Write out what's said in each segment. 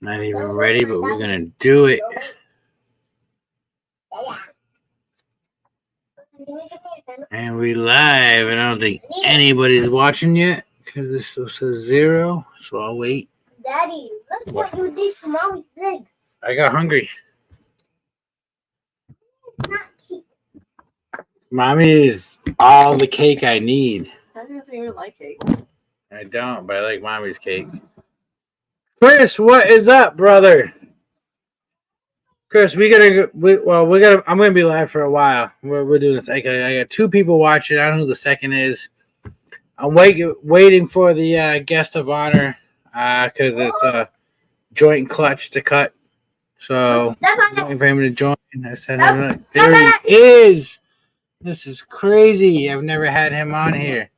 Not even ready, but we're gonna do it. And we live, and I don't think anybody's watching yet because this still says 0. So I'll wait. Daddy, look what you did to Mommy's leg. I got hungry. Mommy is all the cake I need. I don't even like cake. I don't, but I like Mommy's cake. Chris, what is up, brother? Chris, I'm gonna be live for a while. We're doing this. I got 2 people watching. I don't know who the second is. I'm waiting for the guest of honor because it's a joint clutch to cut. So I'm waiting for him to join. I said, there he is. This is crazy. I've never had him on here.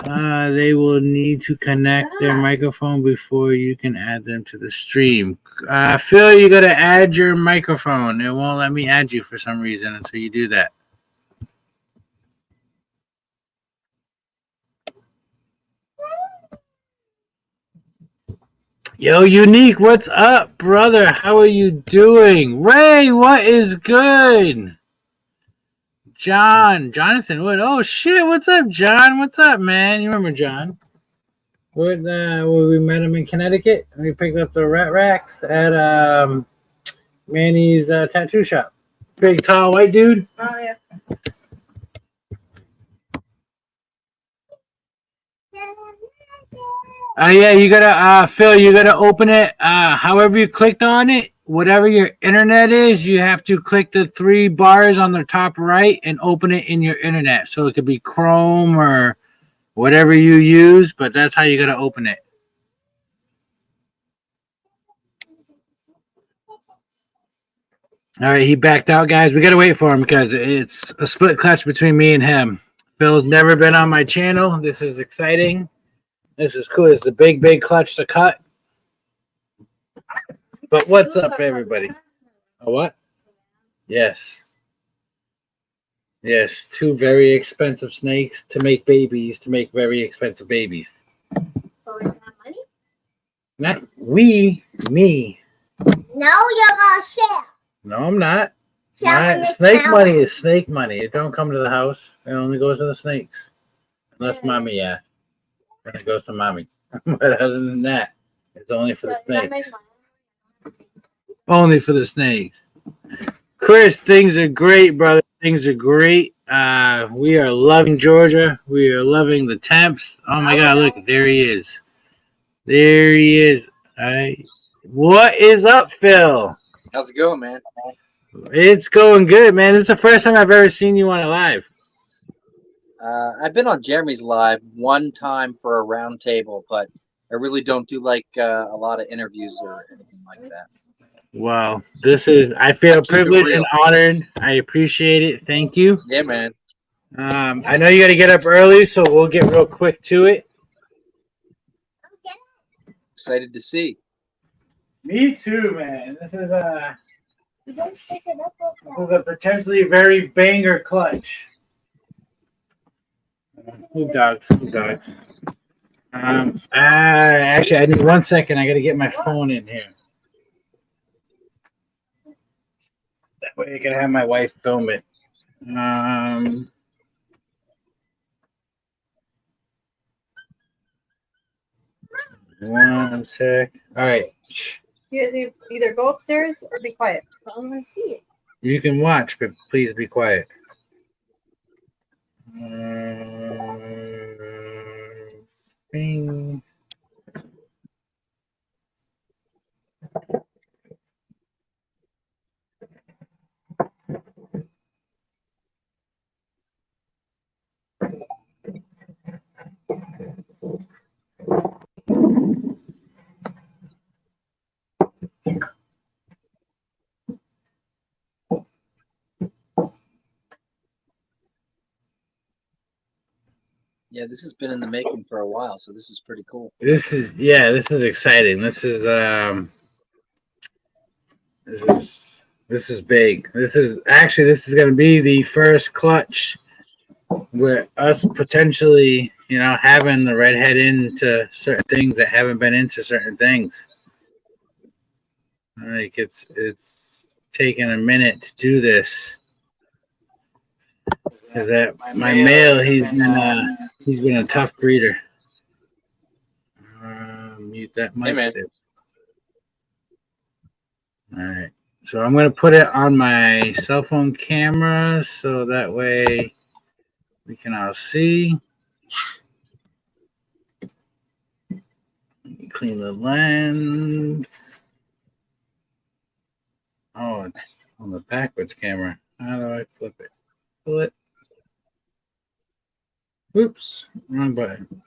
They will need to connect their microphone before you can add them to the stream. Phil, you got to add your microphone. It won't let me add you for some reason until you do that. Yo, Unique, what's up, brother? How are you doing? Ray, what is good? Jonathan, what? Oh shit, what's up, John? What's up, man? You remember John? We met him in Connecticut. We picked up the rat racks at Manny's tattoo shop. Big, tall, white dude. Oh yeah. Yeah, you gotta, Phil, you gotta open it. However you clicked on it, whatever your internet is, you have to click the 3 bars on the top right and open it in your internet. So it could be Chrome or whatever you use, but that's how you gotta open it. All right, he backed out, guys. We gotta wait for him because it's a split clutch between me and him. Phil's never been on my channel. This is exciting. This is cool. It's a big clutch to cut. But what's up, everybody? A what? Yes. Yes, 2 very expensive snakes to make babies, to make very expensive babies. So is that money? Not we, me. No, you're gonna share. No, I'm not. Share with Snake the money is snake money. It don't come to the house. It only goes to the snakes. Unless mommy asks. Then it goes to mommy. But other than that, it's only for the snakes. Only for the snakes. Chris, things are great, brother. Things are great. We are loving Georgia. We are loving the temps. Oh my God, look, there he is. There he is. All right. What is up, Phil? How's it going, man? It's going good, man. This is the first time I've ever seen you on a live. I've been on Jeremy's live one time for a round table, but I really don't do like a lot of interviews or anything like that. Wow. I feel privileged and honored. I appreciate it. Thank you. Yeah, man. I know you got to get up early, so we'll get real quick to it. Excited to see. Me too, man. This is a potentially very banger clutch. Who dogs? Actually, I need 1 second. I got to get my phone in here. That way I can have my wife film it. 1 sec. All right. You either go upstairs or be quiet. I want to see it. You can watch, but please be quiet. Bing. Yeah, this has been in the making for a while, so this is pretty cool. This is exciting. This is big. This is going to be the first clutch where us potentially, having the redhead into certain things that haven't been into certain things. Like it's taking a minute to do this. Cause that my male, he's been a tough breeder. Mute that mic. Hey, man. There. All right. So I'm gonna put it on my cell phone camera so that way we can all see. Clean the lens. Oh, it's on the backwards camera. How do I flip it? Pull it. Oops, wrong button.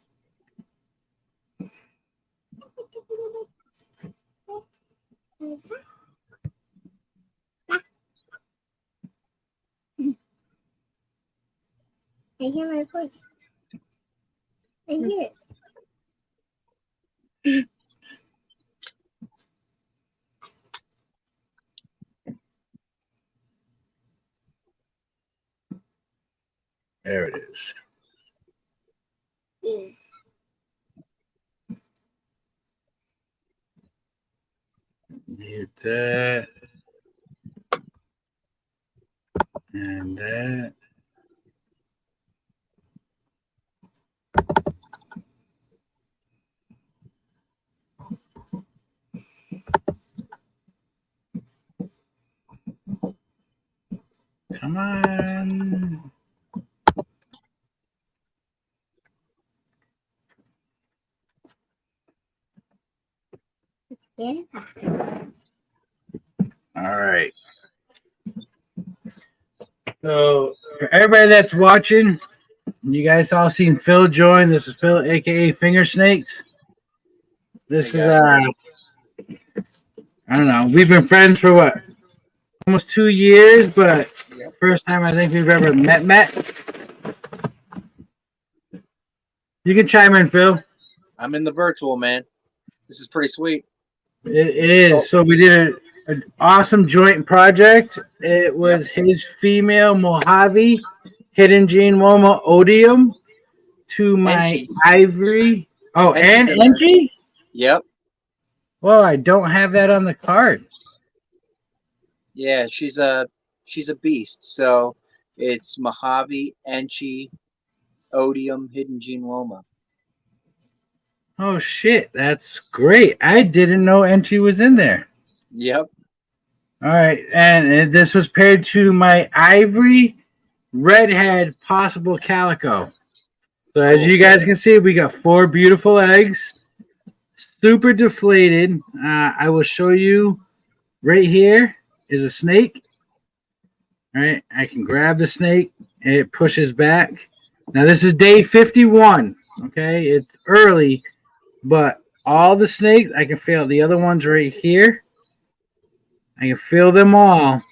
I hear my voice. I hear it. There it is. Yeah. Mute that. And that. Come on. Yeah. All right. So for everybody that's watching, you guys all seen Phil join. This is Phil, aka Finger Snakes. This Hey, is guys. I don't know. We've been friends for what? Almost 2 years, but Yep. first time I think we've ever met. You can chime in, Phil. I'm in the virtual, man. This is pretty sweet. It is. So we did an awesome joint project. It was his female Mojave Hidden Gene Woma Odium to my Enchi. Ivory. Oh, Enchi's and in there. Enchi? Yep. Well, I don't have that on the card. Yeah, she's a beast. So it's Mojave, Enchi, Odium, Hidden Gene Loma. Oh shit, that's great. I didn't know Enchi was in there. Yep. All right, and this was paired to my Ivory Redhead Possible Calico. So as you guys can see, we got 4 beautiful eggs, super deflated. I will show you right here is a snake. All right, I can grab the snake. It pushes back. Now this is day 51. Okay, it's early, but all the snakes I can feel. The other ones right here, I can feel them all.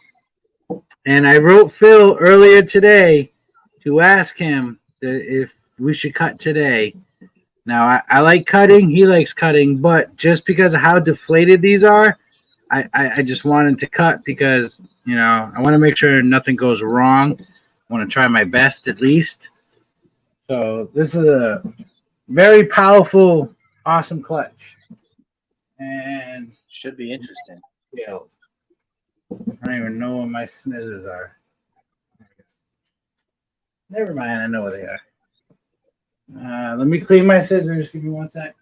And I wrote Phil earlier today to ask him if we should cut today. Now, I like cutting. He likes cutting. But just because of how deflated these are, I just wanted to cut because, you know, I want to make sure nothing goes wrong. I want to try my best at least. So this is a very powerful, awesome clutch. And, Should be interesting. yeah, I don't even know where my scissors are. Never mind, I know where they are. Let me clean my scissors. Give me 1 sec.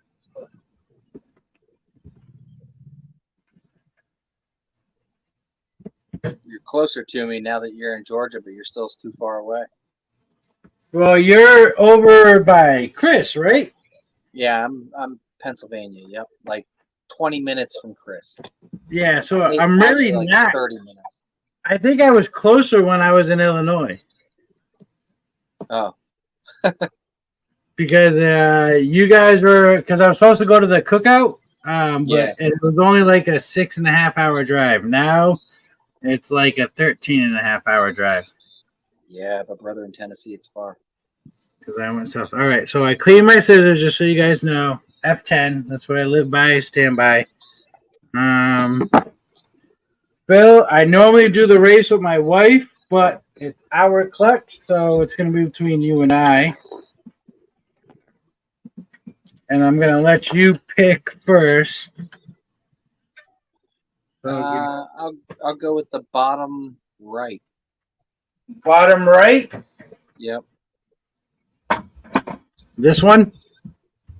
You're closer to me now that you're in Georgia, but you're still too far away. Well, you're over by Chris, right? Yeah, I'm Pennsylvania. Yep, like 20 minutes from Chris. Yeah, so Actually, I'm really like not. 30 minutes. I think I was closer when I was in Illinois Oh, because you guys were, because I was supposed to go to the cookout, but Yeah. it was only like a 6.5 hour drive. Now it's like a 13.5 hour drive. yeah, but brother, in Tennessee, it's far. Because I went south. All right, so I cleaned my scissors just so you guys know. F10, that's what I live by, stand by. Phil, I normally do the race with my wife, but it's our clutch, so it's going to be between you and I. And I'm going to let you pick first. I'll go with the bottom right. Bottom right. Yep, This one?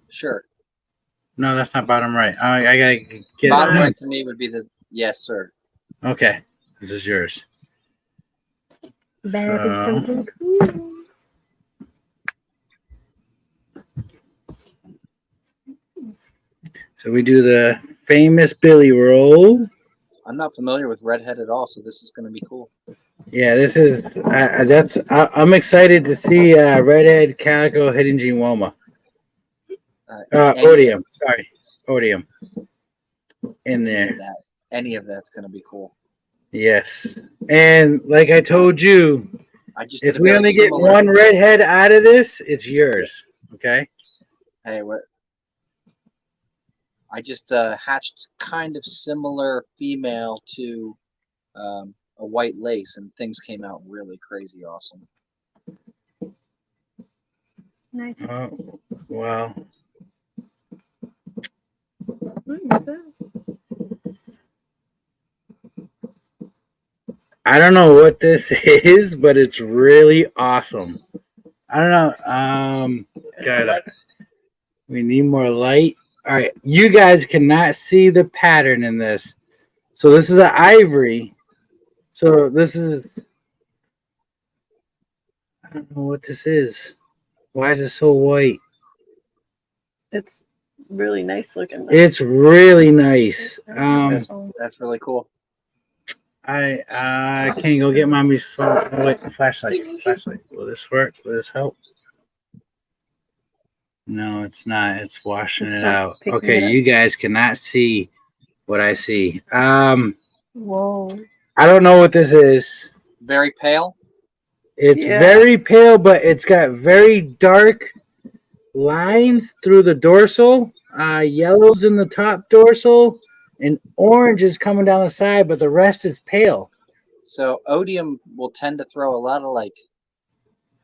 sure. No, that's not bottom right. I gotta get Bottom it. right to me would be the yes, sir. Okay, this is yours. Better be So- something cool. So we do the famous Billy roll. I'm not familiar with redhead at all, so this is going to be cool. Yeah, this is I'm excited to see Redhead, Calico, Hidden Gene Woma. Any- Odium, sorry, Odium. In any there, of that, any of that's going to be cool. yes. And like I told you, I just if did a we very only get similar- one redhead out of this, it's yours. Okay. Hey, what? I just hatched kind of similar female to a white lace, and things came out really crazy awesome. Nice. Oh, wow. I don't know what this is, but it's really awesome. I don't know. God, we need more light. All right, you guys cannot see the pattern in this. So this is an ivory. So this is. I don't know what this is. Why is it so white? It's really nice looking. Though. It's really nice. That's really cool. I can't go get mommy's phone. Oh, wait, flashlight. Flashlight. Will this work? Will this help? No, it's not. It's washing it out. Picking Okay, it up. you guys cannot see what I see. Whoa. I don't know what this is. Very pale. It's Yeah. very pale, but it's got very dark lines through the dorsal. Yellows in the top dorsal, and orange is coming down the side, but the rest is pale. So odium will tend to throw a lot of like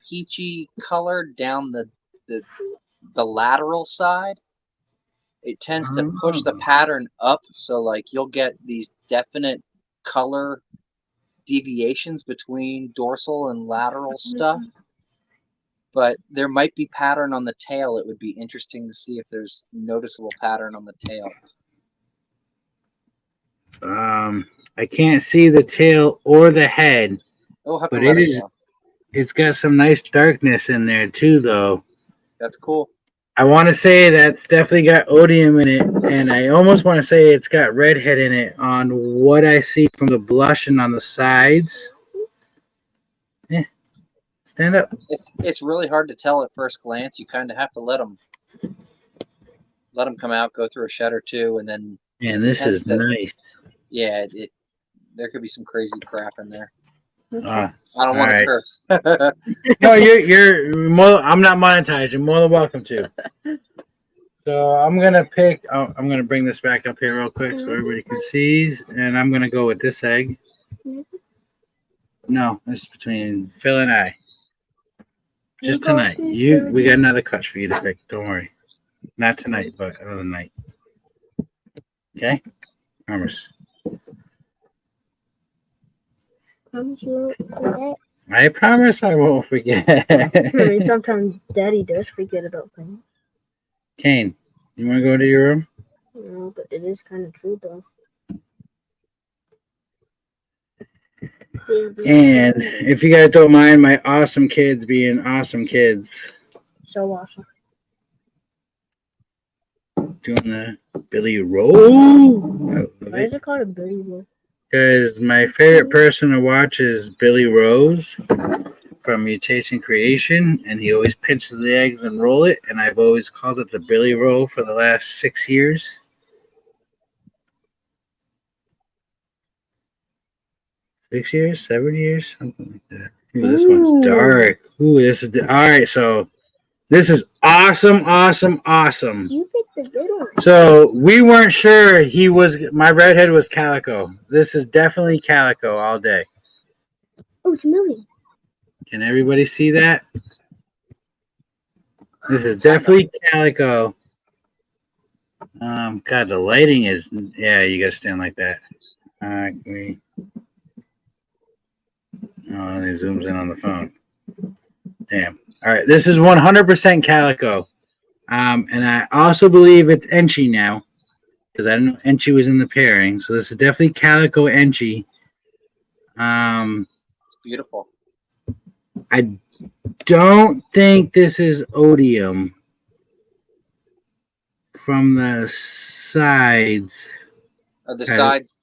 peachy color down the lateral side. It tends to push the Oh. pattern up, so like you'll get these definite color deviations between dorsal and lateral stuff. But there might be pattern on the tail. It would be interesting to see if there's noticeable pattern on the tail. I can't see the tail or the head. We'll have to But let it it is- go. It's got some nice darkness in there too, though. That's cool. I want to say that's definitely got odium in it, and I almost want to say it's got redhead in it on what I see from the blushing on the sides. Yeah, stand up. It's really hard to tell at first glance. You kind of have to let them come out, go through a shed or two, and then Man, this Tends is to- nice. yeah, there could be some crazy crap in there. Ah, I don't want to Alright. curse. no, you're more. I'm not monetized. You're more than welcome to. So I'm gonna pick. Oh, I'm gonna bring this back up here real quick so everybody can see, and I'm gonna go with this egg. No, it's between Phil and I. Just go tonight. with this, We Phil. got another clutch for you to pick. Don't worry. Not tonight, but another night. Okay? Promise. Promise you won't forget. I promise I won't forget. I mean, sometimes Daddy does forget about things. Kane, you want to go to your room? No, but it is kind of true, though. And if you guys don't mind my awesome kids being awesome kids, So awesome. doing the Billy Roll. Why is it called a Billy Roll? Because my favorite person to watch is Billy Rose from Mutation Creation, and he always pinches the eggs and roll it, and I've always called it the Billy Roll for the last 6 years. Six years, 7 years, something like that. Ooh, this Ooh. one's dark. Ooh, this is all right. So this is awesome, awesome, awesome. You picked the good one. So we weren't sure he was. My redhead was Calico. This is definitely Calico all day. Oh, it's Millie. Can everybody see that? This is definitely Calico. God, the lighting is. Yeah, you gotta stand like that. Acme. Oh, he zooms in on the phone. Damn. All right, this is 100% Calico. And I also believe it's Enchi now, because I didn't know Enchi was in the pairing. So this is definitely Calico Enchi. It's beautiful. I don't think this is Odium from the sides. The Okay. sides,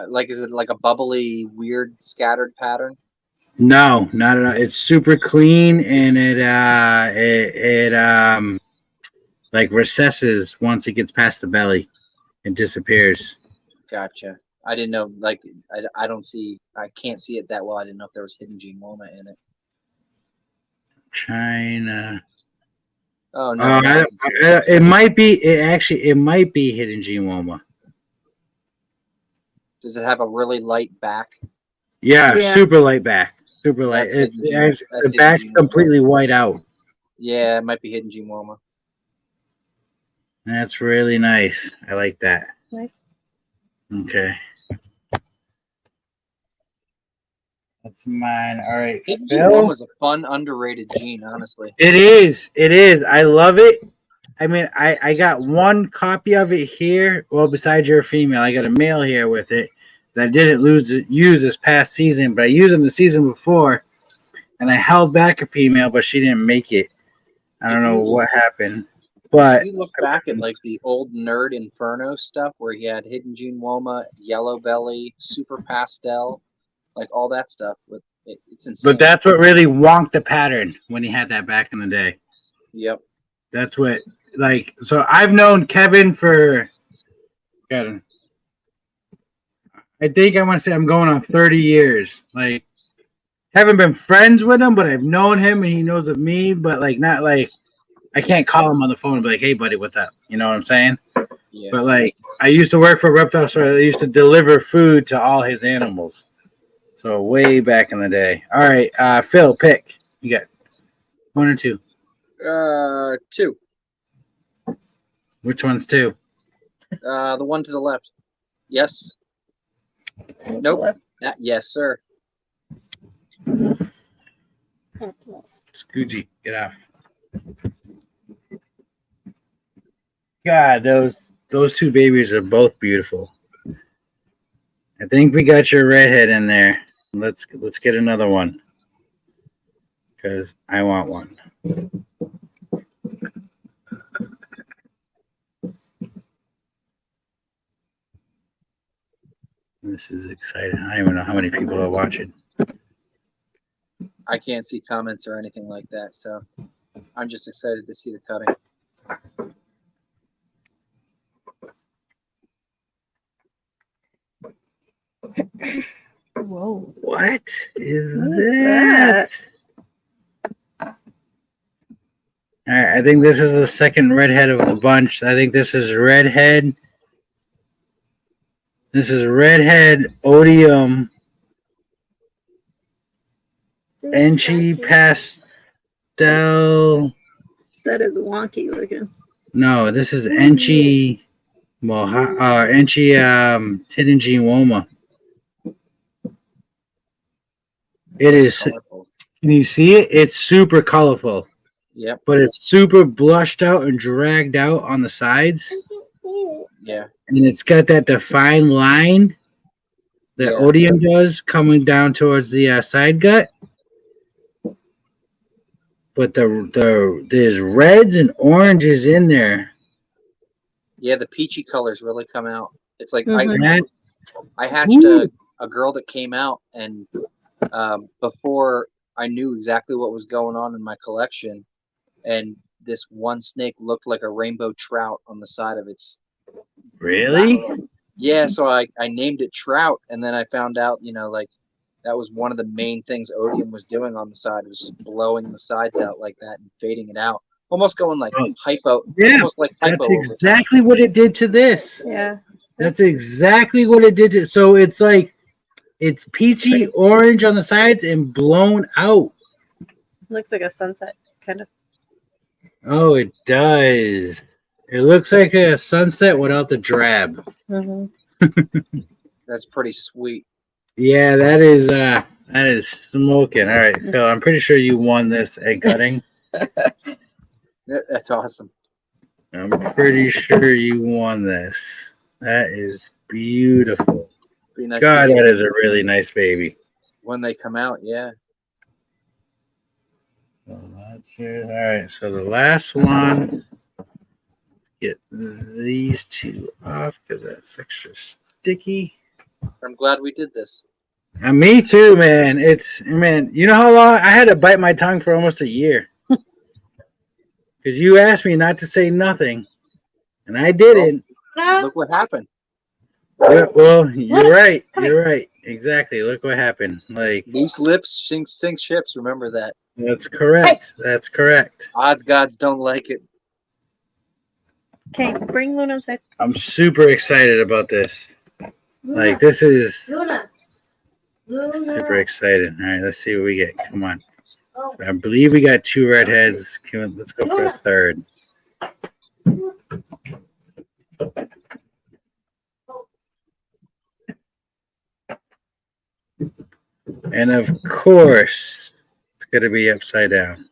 like, is it like a bubbly, weird, scattered pattern? No, not at all. It's super clean, and it like recesses once it gets past the belly. It disappears. Gotcha. I didn't know. Like, I don't see. I can't see it that well. I didn't know if there was hidden gene Woma in it. China. Oh no, now I can see it. It might be. It might be hidden gene Woma. Does it have a really light back? Yeah, Yeah. super light back. Super light. That's It's hidden gene. That's the hidden back's gene Woma. completely white out. Yeah, it might be hidden gene Woma. That's really nice. I like that. Nice. Okay. That's mine. All right. Hidden gene Phil? Woma is a fun, underrated gene, honestly. It is. It is. I love it. I mean, I got one copy of it here. Well, besides your female, I got a male here with it that I didn't use this past season, but I used them the season before, and I held back a female, but she didn't make it. I don't know what happened, but If you look back at like the old Nerd Inferno stuff where he had hidden gene Woma, yellow belly, super pastel, like all that stuff. With it's insane. but that's what really wonked the pattern when he had that back in the day. Yep. That's what so I've known Kevin for God, I think I want to say I'm going on 30 years. Like, haven't been friends with him, but I've known him and he knows of me, but like not like I can't call him on the phone and be like, hey buddy, what's up? You know what I'm saying? Yeah. But like I used to work for a reptile store. I used to deliver food to all his animals. So way back in the day. All right, Phil, pick. You got 1 or 2. 2. Which one's 2? The one to the left. Yes. Nope. Yes, sir. Scoochie, get out. God, those 2 babies are both beautiful. I think we got your redhead in there. Let's get another one. Because I want one. This is exciting. I don't even know how many people are watching. I can't see comments or anything like that, so I'm just excited to see the cutting. Whoa. What is What is that? All right, I think this is the second redhead of the bunch. I think this is redhead. This is redhead Odium Enchi pastel. That is wonky looking. No, this is Enchi Enchi hidden gene Woma. It is. Colorful. Can you see it? It's super colorful. Yep. But it's super blushed out and dragged out on the sides. Yeah. And it's got that defined line that Yeah. Odium does coming down towards the side gut. But there's reds and oranges in there. Yeah, the peachy colors really come out. It's like Mhm. I hatched a girl that came out, and before I knew exactly what was going on in my collection, and this one snake looked like a rainbow trout on the side of its. Really? Yeah, so I named it Trout, and then I found out, like that was one of the main things Odium was doing on the side, was just blowing the sides out like that and fading it out, almost going like hypo. Yeah, almost like hypo. That's over exactly what it did to this. Yeah. That's exactly what it did to. So it's like it's peachy orange on the sides and blown out. Looks like a sunset, kind of. Oh, it does. It looks like a sunset without the drab. Mm-hmm. That's pretty sweet. Yeah, that is smoking. All right, Phil, I'm pretty sure you won this egg cutting. That's awesome. I'm pretty sure you won this. That is beautiful. Be nice God, to see that is a really nice baby. when they come out. Yeah. So that's it. All right, so the last one. Get these two off because that's extra sticky. I'm glad we did this. And me too, man. You know how long I had to bite my tongue for almost a year because you asked me not to say nothing, and I didn't. Look what happened. Yeah, well, you're right. You're right. Exactly. Look what happened. Like Loose lips sink ships. Remember that. that's correct. That's correct. Odds gods don't like it. Okay, bring Luna inside. I'm super excited about this. Like this is Luna. super excited. All right, let's see what we get. Come on. I believe we got 2 redheads. Let's go for a third. And of course, it's going to be upside down.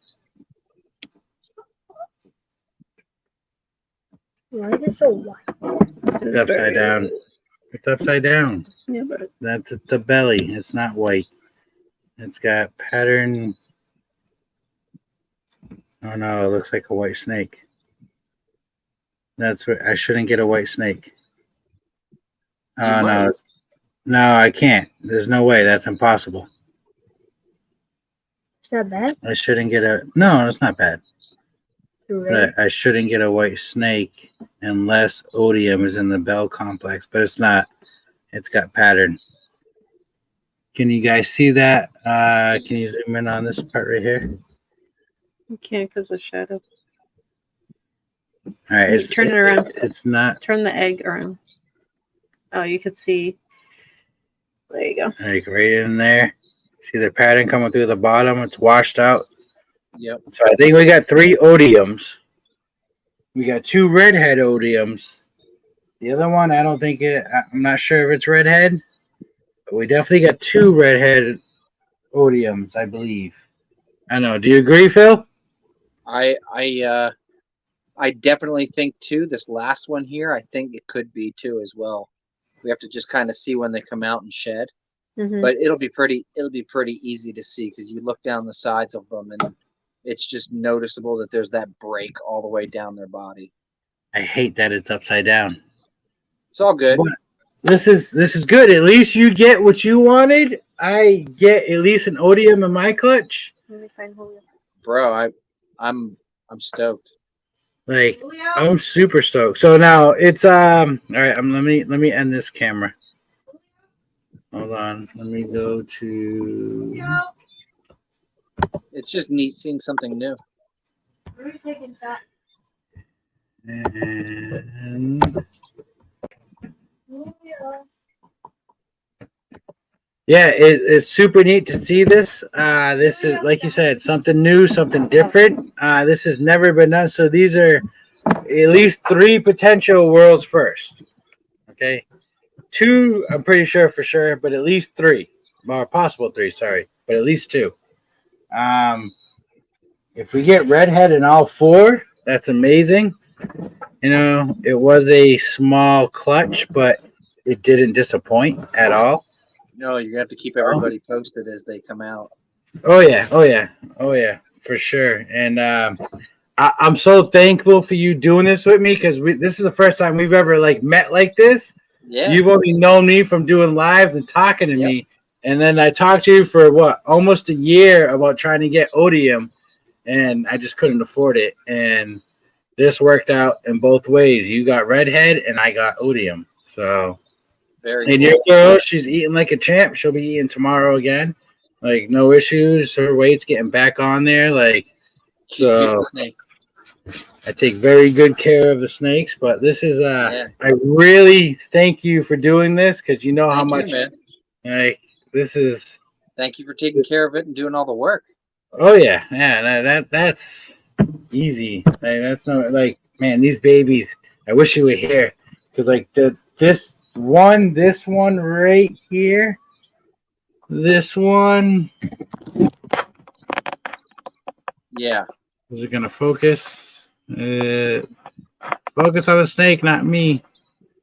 Why is it so white? It's upside down. It's upside down. Yeah, but That's the belly. It's not white. It's got pattern. Oh no, it looks like a white snake. That's what I shouldn't get a white snake. You Oh might. no. No, I can't. There's no way. That's impossible. Is that bad? I shouldn't get a. No, it's not bad. You're right. But I shouldn't get a white snake unless odium is in the bell complex, but it's not. It's got pattern. Can you guys see that? Can you zoom in on this part right here? you can't because of shadow. All right, Wait, turn it around. It's not Turn the egg around. Oh, you could see. There you go. like right in there. See the pattern coming through the bottom? It's washed out. Yep. So I think we got 3 odiums. We got 2 redhead odiums. The other one, I don't think it. I'm not sure if it's redhead, but we definitely got 2 redhead odiums, I believe. I know. Do you agree, Phil? I definitely think too. This last one here, I think it could be too as well. We have to just kind of see when they come out and shed, Mhm. but it'll be pretty easy to see because you look down the sides of them and it's just noticeable that there's that break all the way down their body. I hate that it's upside down. It's all good. But this is good. At least you get what you wanted. I get at least an odium in my clutch. Let me find Julio. Bro, I'm stoked. Like I'm super stoked. So now it's all right. Let me end this camera. Hold on. Let me go to. It's just neat seeing something new. We're taking that. And yeah, it's super neat to see this. This is, like you said, something new, something different. This has never been done. So these are at least 3 potential world's first. Okay, 2, I'm pretty sure for sure, but at least 3, or possible 3. Sorry, but at least 2. If we get redhead in all 4, that's amazing. You know, it was a small clutch, but it didn't disappoint at all. No, you're gonna have to keep everybody posted as they come out. Oh yeah, for sure. And I'm so thankful for you doing this with me because this is the first time we've ever like met like this. Yeah. You've only known me from doing lives and talking to me, and then I talked to you for what, almost a year about trying to get odium, and I just couldn't afford it. And this worked out in both ways. You got redhead, and I got odium. So. Very And cool. your girl, she's eating like a champ. She'll be eating tomorrow again. Like, no issues. Her weight's getting back on there. Like, She's a beautiful so snake. I take very good care of the snakes. But this is, Yeah. I really thank you for doing this because you know how Thank you, much, man. like, this is, Thank you for taking care of it and doing all the work. oh, yeah. Yeah, that's easy. Like, that's not, like, man, these babies, I wish you were here because, like, One, this one right here. This one. Yeah, Is it gonna focus? Focus on the snake, not me.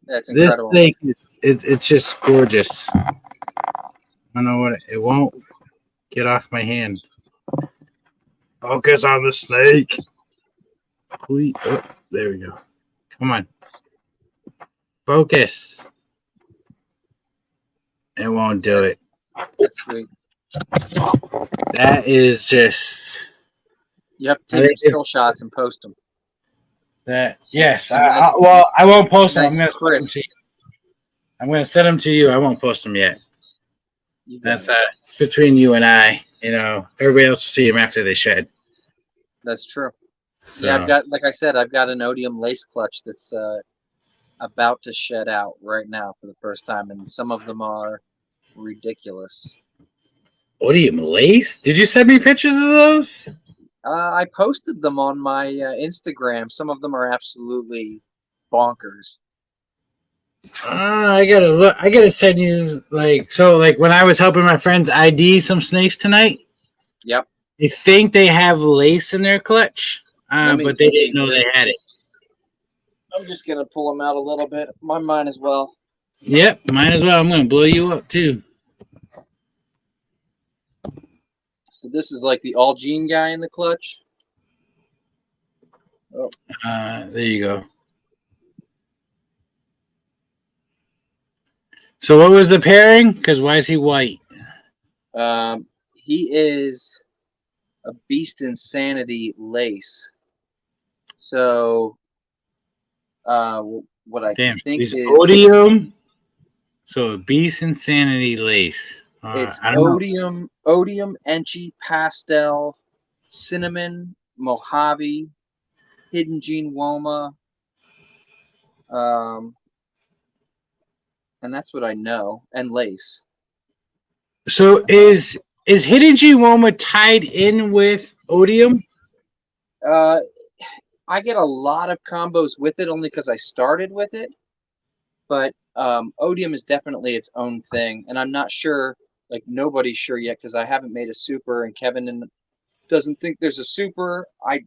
that's This incredible. snake it's just gorgeous. I don't know what it won't get off my hand. Focus on the snake. Please. Oh, there we go. Come on. Focus. It won't do it. That's sweet. That is just You have to I take some think it's- still shots and post them. that. Yes. Nice- Well, I won't post them. nice I'm gonna send them crisp. to you. I'm gonna send them to you. I won't post them yet. You got That's it. it's between you and I. You know, everybody else will see them after they shed. That's true. So, Yeah, I've got, like I said, I've got an Odium lace clutch that's about to shed out right now for the first time, and some of them are ridiculous. Odium lace? Did you send me pictures of those? I posted them on my Instagram. Some of them are absolutely bonkers. I gotta look. I gotta send you like when I was helping my friends ID some snakes tonight. Yep. They think they have lace in their clutch, Let me- but they didn't know they had it. I'm just gonna pull them out a little bit. Mine as well. Yep, might as well. I'm gonna blow you up too. So this is like the all gene guy in the clutch. There you go. So what was the pairing? Because why is he white? He is a Beast Insanity lace. So, what I Damn, think he's is Odium. So a Beast Insanity lace. it's I don't know. Odium, Enchi, Pastel, Cinnamon, Mojave, Hidden Gene Woma. And that's what I know. And lace. So is Hidden G Woma tied in with Odium? I get a lot of combos with it only because I started with it. But Odium is definitely its own thing. And I'm not sure, like nobody's sure yet because I haven't made a super and Kevin doesn't think there's a super. I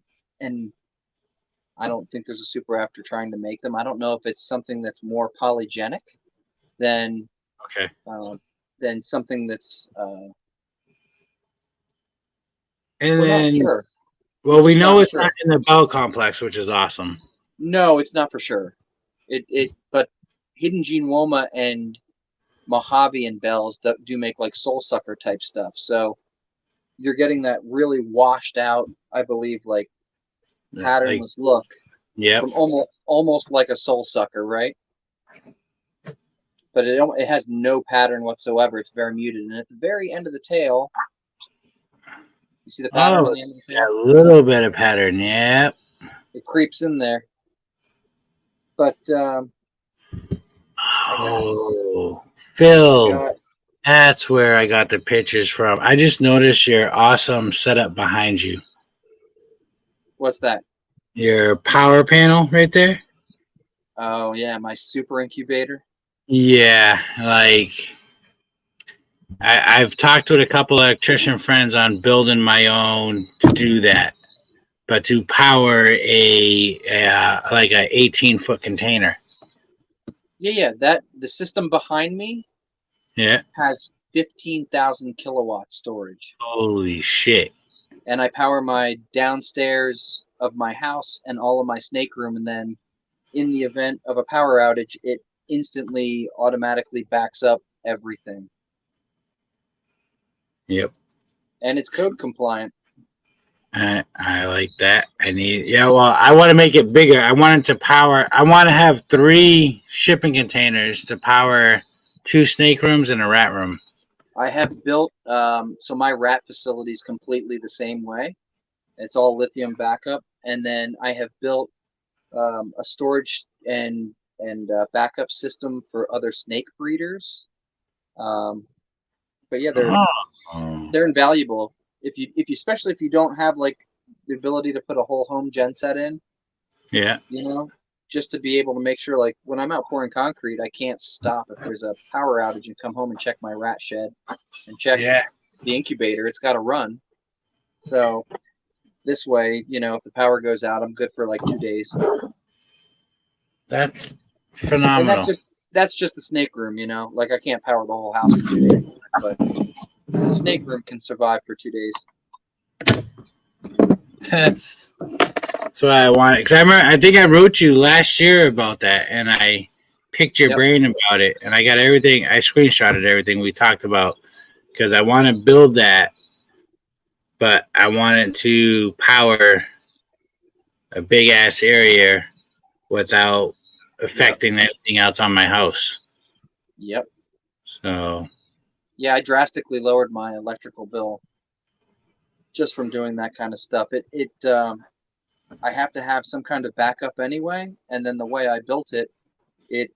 don't think there's a super after trying to make them. I don't know if it's something that's more polygenic than Okay. than something that's And we're then, not sure. well, we know not it's sure. not in the Bell Complex, which is awesome. No, it's not for sure. But Hidden Gene Woma and Mojave and Bells do make like soul sucker type stuff. So you're getting that really washed out, I believe, like patternless look Yep. from almost like a soul sucker, right? But it has no pattern whatsoever. It's very muted, and at the very end of the tail, you see the pattern on the end of the tail. A little bit of pattern. Yep. It creeps in there. But Oh, Phil. got- That's where I got the pictures from. I just noticed your awesome setup behind you. what's that? Your power panel right there. Oh yeah, my super incubator. Yeah, like I've talked with a couple of electrician friends on building my own to do that, but to power a 18-foot container. Yeah. The system behind me Yeah. has 15,000 kilowatt storage, Holy shit. and I power my downstairs of my house and all of my snake room, and then in the event of a power outage, it instantly automatically backs up everything, Yep. and it's code compliant. I like that. I want to make it bigger. I want it to power. I want to have 3 shipping containers to power 2 snake rooms and a rat room. I have built so my rat facility is completely the same way. It's all lithium backup, and then I have built a storage and backup system for other snake breeders. But yeah, they're invaluable if you especially if you don't have like the ability to put a whole home gen set in. Yeah. You know, just to be able to make sure, like when I'm out pouring concrete, I can't stop if there's a power outage and come home and check my rat shed and check Yeah. the incubator. It's got to run. So this way, you know, if the power goes out, I'm good for like 2 days. That's And phenomenal. that's just the snake room, you know. Like I can't power the whole house for 2 days, but the snake room can survive for 2 days. That's what I want. Because I think I wrote you last year about that, and I picked your Yep. brain about it, and I got everything. I screenshotted everything we talked about because I want to build that, but I wanted to power a big ass area without affecting anything else on my house. Yep. So Yeah, I drastically lowered my electrical bill just from doing that kind of stuff. I have to have some kind of backup anyway, and then the way I built it, it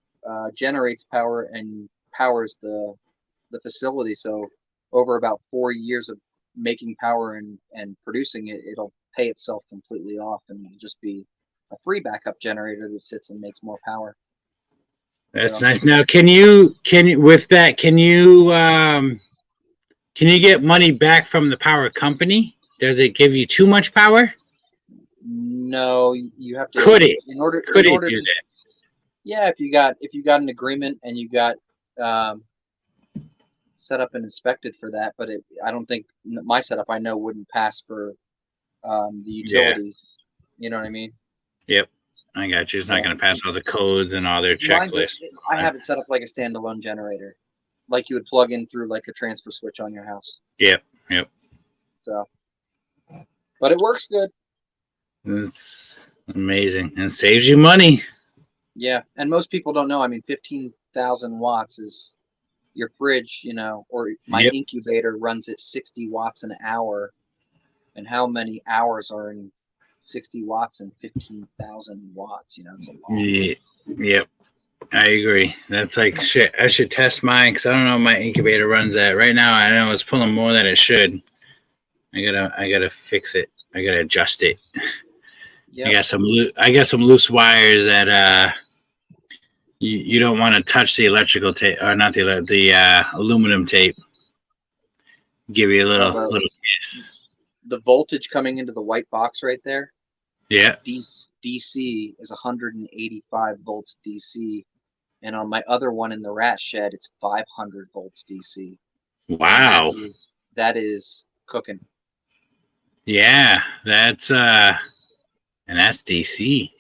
generates power and powers the facility. So over about 4 years of making power and producing it, it'll pay itself completely off, and it'll just be a free backup generator that sits and makes more power. that's So- nice. Now, can you with that? Can you get money back from the power company? Does it give you too much power? No, you have to. Could it? In order Could in it order do to, that? yeah, if you got an agreement and you got set up and inspected for that, but I don't think my setup I know wouldn't pass for the utilities. You know what I mean? Yep, I got you. It's not going to pass all the codes and all their Mine's checklists. I have it set up like a standalone generator, like you would plug in through like a transfer switch on your house. Yep. So, but it works good. It's amazing and saves you money. Yeah, and most people don't know. I mean, 15,000 watts is your fridge, you know, or my Yep. incubator runs at 60 watts an hour. And how many hours are in 60 watts and 15,000 watts? You know, it's a lot. Yeah. Yep. I agree. That's like shit. I should test mine because I don't know if my incubator runs at right now. I know it's pulling more than it should. I gotta fix it. I gotta adjust it. Yep. I got some loose wires that you don't want to touch the electrical tape or not the aluminum tape. Give you a little kiss. The voltage coming into the white box right there, Yeah. DC is 185 volts DC. And on my other one in the rat shed, it's 500 volts DC. Wow. That is cooking. Yeah, that's and that's DC.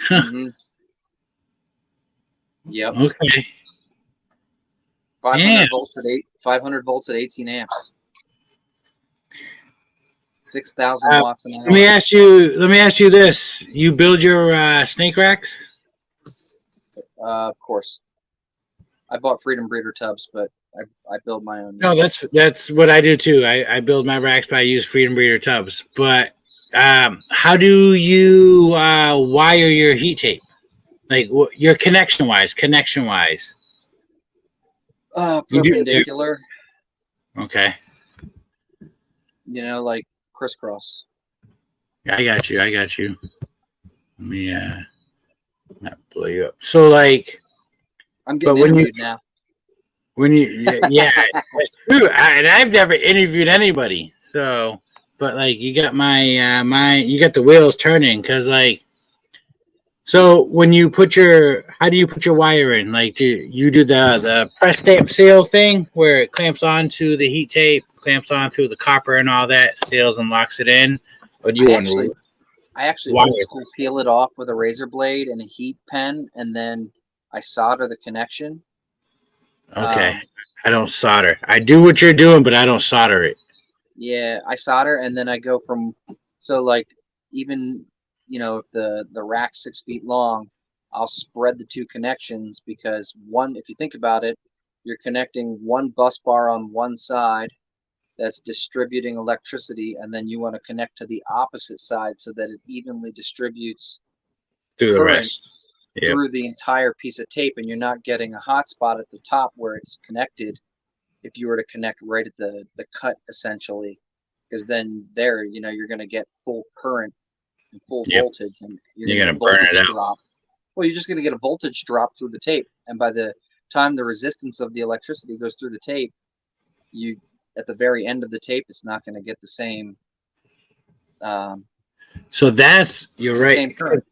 Mm-hmm. Yep. Okay. 500 Yeah. volts at 18 amps. 6,000 watts an hour. Let me ask you this: you build your snake racks? Of course. I bought Freedom Breeder tubs, but I build my own. No, that's what I do too. I build my racks, but I use Freedom Breeder tubs. But how do you wire your heat tape? Like your connection wise? You do- Perpendicular, Okay, you know, like crisscross. I got you. Let me not blow you up. So like I'm getting But when you- interviewed now. when you yeah, that's true. And I've never interviewed anybody. So, but like you got my you got the wheels turning because like. So when you how do you put your wire in? Like, do you do the press stamp seal thing where it clamps onto the heat tape, clamps on through the copper and all that, seals and locks it in? Or do you I actually wire? old school peel it off with a razor blade and a heat pen, and then I solder the connection. Okay, I don't solder. I do what you're doing, but I don't solder it. Yeah, I solder, and then I go so like even, you know, if the rack's 6 feet long, I'll spread the two connections because if you think about it, you're connecting one bus bar on one side that's distributing electricity, and then you want to connect to the opposite side so that it evenly distributes Through the current rest. Yep. through the entire piece of tape, and you're not getting a hot spot at the top where it's connected if you were to connect right at the cut, essentially, because then there, you know, you're going to get full current and full Yep. voltage, and You're gonna gonna get burn it voltage out. drop. Well, you're just going to get a voltage drop through the tape, and by the time the resistance of the electricity goes through the tape, you at the very end of the tape, it's not going to get the same. So that's you're right. Same current.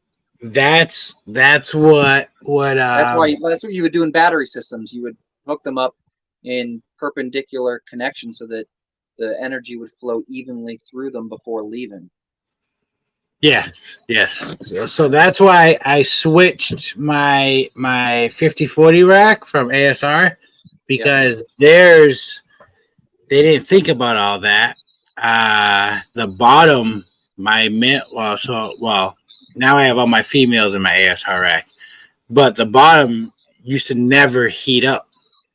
That's what That's what you would do in battery systems. You would hook them up in perpendicular connections so that the energy would flow evenly through them before leaving. Yes. So that's why I switched my 5040 rack from ASR because they didn't think about all that. The bottom, now I have all my females in my ASR rack, but the bottom used to never heat up.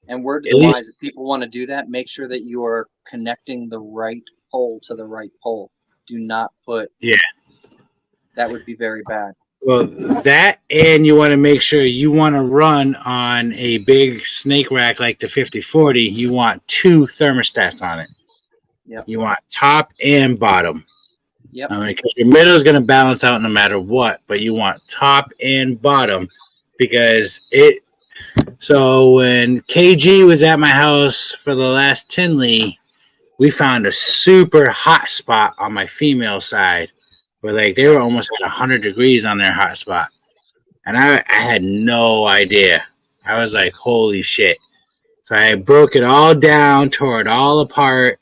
And word to the wise, if people want to do that, make sure that you are connecting the right pole to the right pole. Do not put. Yeah. That would be very bad. Well, that, and you want to make sure you want to run on a big snake rack like the 5040. You want 2 thermostats on it. Yep. You want top and bottom. Yep. Because your middle is going to balance out no matter what, but you want top and bottom because So when KG was at my house for the last Tinley, we found a super hot spot on my female side where they were almost at 100 degrees on their hot spot. And I had no idea. I was like, holy shit. So I broke it all down, tore it all apart,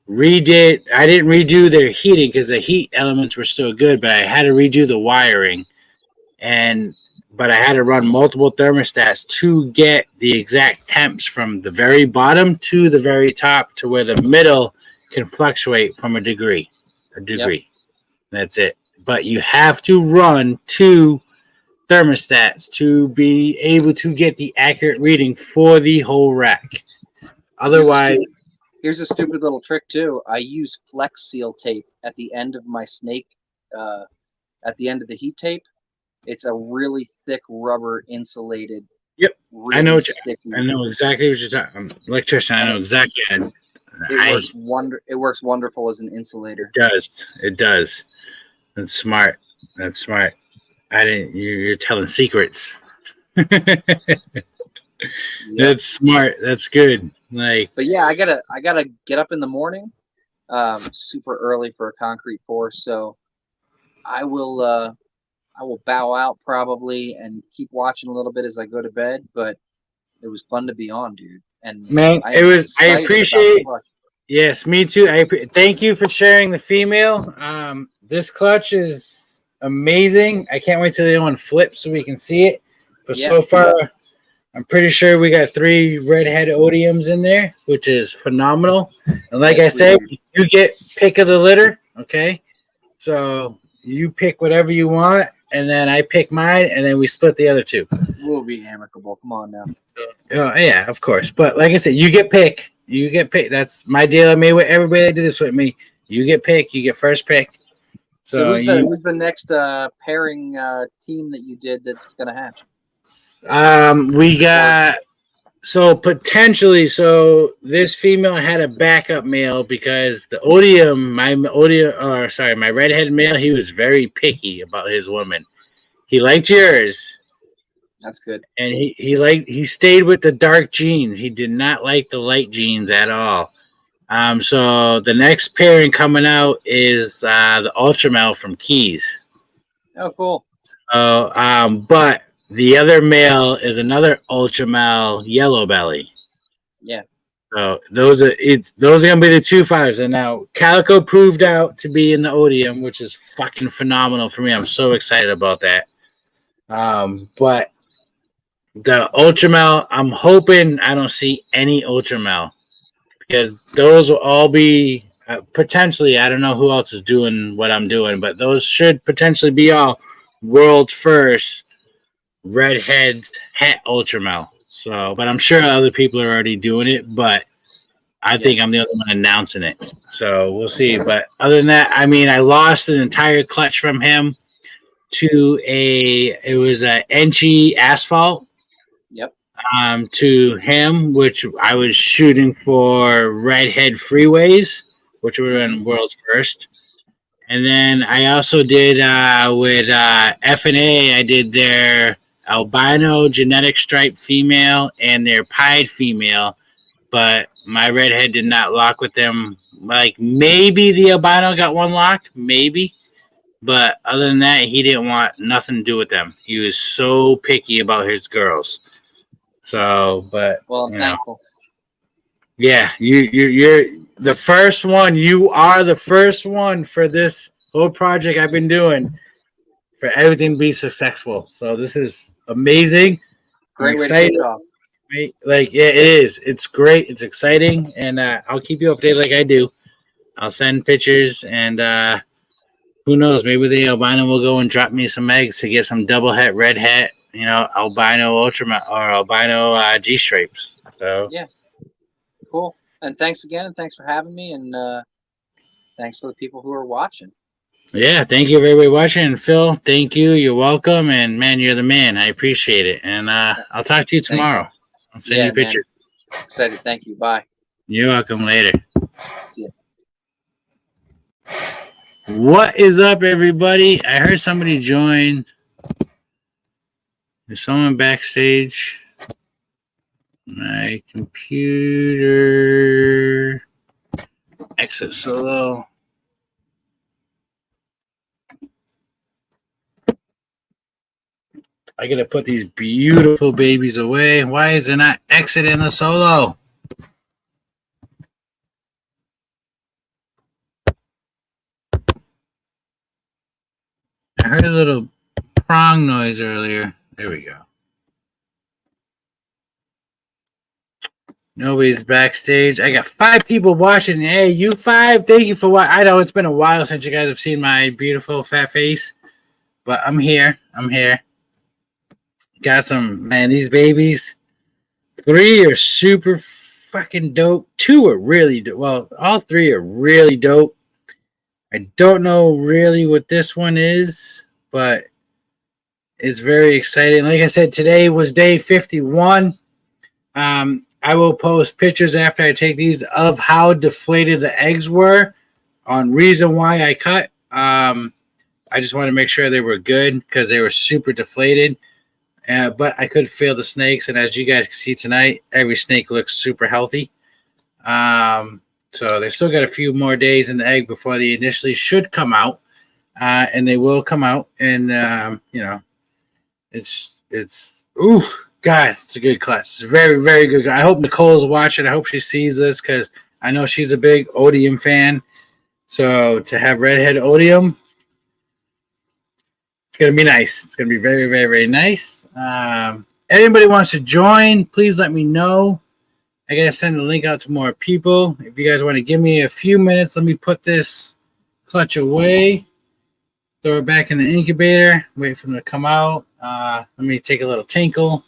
I didn't redo their heating because the heat elements were still good, but I had to redo the wiring. But I had to run multiple thermostats to get the exact temps from the very bottom to the very top to where the middle can fluctuate from a degree. Yep. That's it. But you have to run 2 thermostats to be able to get the accurate reading for the whole rack. Otherwise, here's a stupid little trick too. I use Flex Seal tape at the end of my snake, at the end of the heat tape. It's a really thick rubber insulated. Yep, really I know exactly what you're talking. I'm an electrician. I know exactly. It works wonderful as an insulator. It does. That's smart. You're telling secrets. That's smart. That's good. But yeah, I gotta get up in the morning, super early for a concrete pour. So I will bow out probably and keep watching a little bit as I go to bed. But it was fun to be on, dude. And man, I appreciate. Yes, me too. Thank you for sharing the female. This clutch is amazing. I can't wait till the other one flips so we can see it. But so far, I'm pretty sure we got 3 redhead odiums in there, which is phenomenal. And like I said, you get pick of the litter, okay? So you pick whatever you want, and then I pick mine, and then we split the other 2. We'll be amicable. Come on now. Yeah, of course. But like I said, you get pick. You get pick. That's my deal I made with everybody that did this with me. You get pick. You get first pick. So who's the next pairing team that you did that's going to hatch? We got potentially this female had a backup male because the my redhead male, he was very picky about his woman. He liked yours. That's good. And he stayed with the dark jeans. He did not like the light jeans at all. So the next pairing coming out is the Ultramel from Keys. Oh, cool. But the other male is another Ultramel Yellow Belly. Yeah. So those are gonna be the 2 fighters. And now Calico proved out to be in the Odium, which is fucking phenomenal for me. I'm so excited about that. But the Ultramel, I'm hoping I don't see any Ultramel because those will all be potentially. I don't know who else is doing what I'm doing, but those should potentially be all world first redheads het Ultramel. So, but I'm sure other people are already doing it, but I think I'm the only one announcing it. So we'll see. But other than that, I mean, I lost an entire clutch from him to a Enchi Asphalt. Yep. To him, which I was shooting for Redhead Freeways, which were in world's first. And then I also did with F&A, I did their albino genetic stripe female and their pied female, but my redhead did not lock with them. Like maybe the albino got one lock, maybe. But other than that, he didn't want nothing to do with them. He was so picky about his girls. So, but Well, I'm you know, thankful. yeah, you're the first one. You are the first one for this whole project I've been doing for everything to be successful. So this is amazing. Great way to excited. kick it off. Like yeah, it is. It's great. It's exciting, and I'll keep you updated like I do. I'll send pictures, and who knows? Maybe the albino will go and drop me some eggs to get some double het, red het, albino ultra or albino G stripes. So Yeah. Cool. And thanks again, and thanks for having me, and thanks for the people who are watching. yeah, thank you for everybody watching. And Phil, thank you. You're welcome, and man, you're the man. I appreciate it, and I'll talk to you tomorrow. I'll send you a picture. Man. Excited. Thank you. Bye. You're welcome. Later. See ya. What is up, everybody? I heard somebody join. Is someone backstage? My computer. Exit solo. I gotta put these beautiful babies away. Why is it not exiting the solo? I heard a little prong noise earlier. There we go. Nobody's backstage. I got 5 people watching. Hey, you 5, thank you for what. I know it's been a while since you guys have seen my beautiful fat face, but I'm here. Got some, man, these babies. 3 are super fucking dope. 2 are really dope. Well, all 3 are really dope. I don't know really what this one is, but it's very exciting. Like I said, today was day 51. I will post pictures after I take these of how deflated the eggs were on reason why I cut. I just want to make sure they were good because they were super deflated. But I could feel the snakes, and as you guys can see tonight, every snake looks super healthy. So they still got a few more days in the egg before they initially should come out, and they will come out. And it's God, it's a good class. It's very, very good. I hope Nicole's watching. I hope she sees this because I know she's a big Odium fan. So to have redhead Odium, it's gonna be nice. It's gonna be very, very, very nice. Anybody wants to join, please let me know. I gotta send the link out to more people. If you guys want to give me a few minutes, let me put this clutch away, throw it back in the incubator, wait for them to come out. Let me take a little tinkle,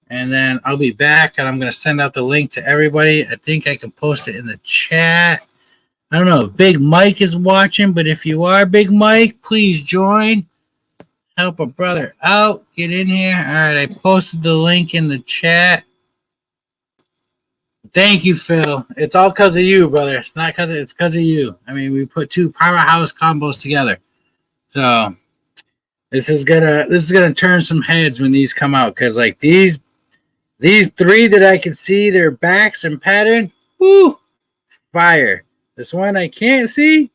and then I'll be back, and I'm gonna send out the link to everybody. I think I can post it in the chat. I don't know if Big Mike is watching, but if you are Big Mike, please join. Help a brother out. Get in here. All right, I posted the link in the chat. Thank you, Phil. It's all because of you, brother. It's not because it's because of you. I mean, we put 2 powerhouse combos together. So this is gonna turn some heads when these come out, because like these 3 that I can see their backs and pattern, whoo, fire. This one I can't see.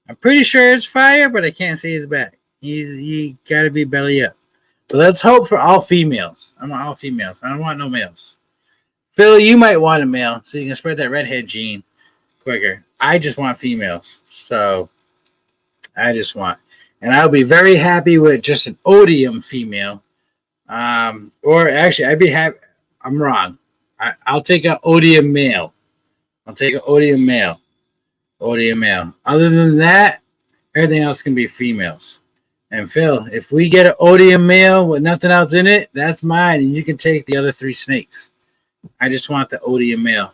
I'm pretty sure it's fire, but I can't see his back. He got to be belly up. But let's hope for all females. I want all females. I don't want no males. Phil, you might want a male so you can spread that redhead gene quicker. I just want females. So I just want. And I'll be very happy with just an Odium female. Or actually, I'd be happy. I'm wrong. I'll take an Odium male. Odium male. Other than that, everything else can be females. And Phil, if we get an Odium male with nothing else in it, that's mine, and you can take the other 3 snakes. I just want the Odium male.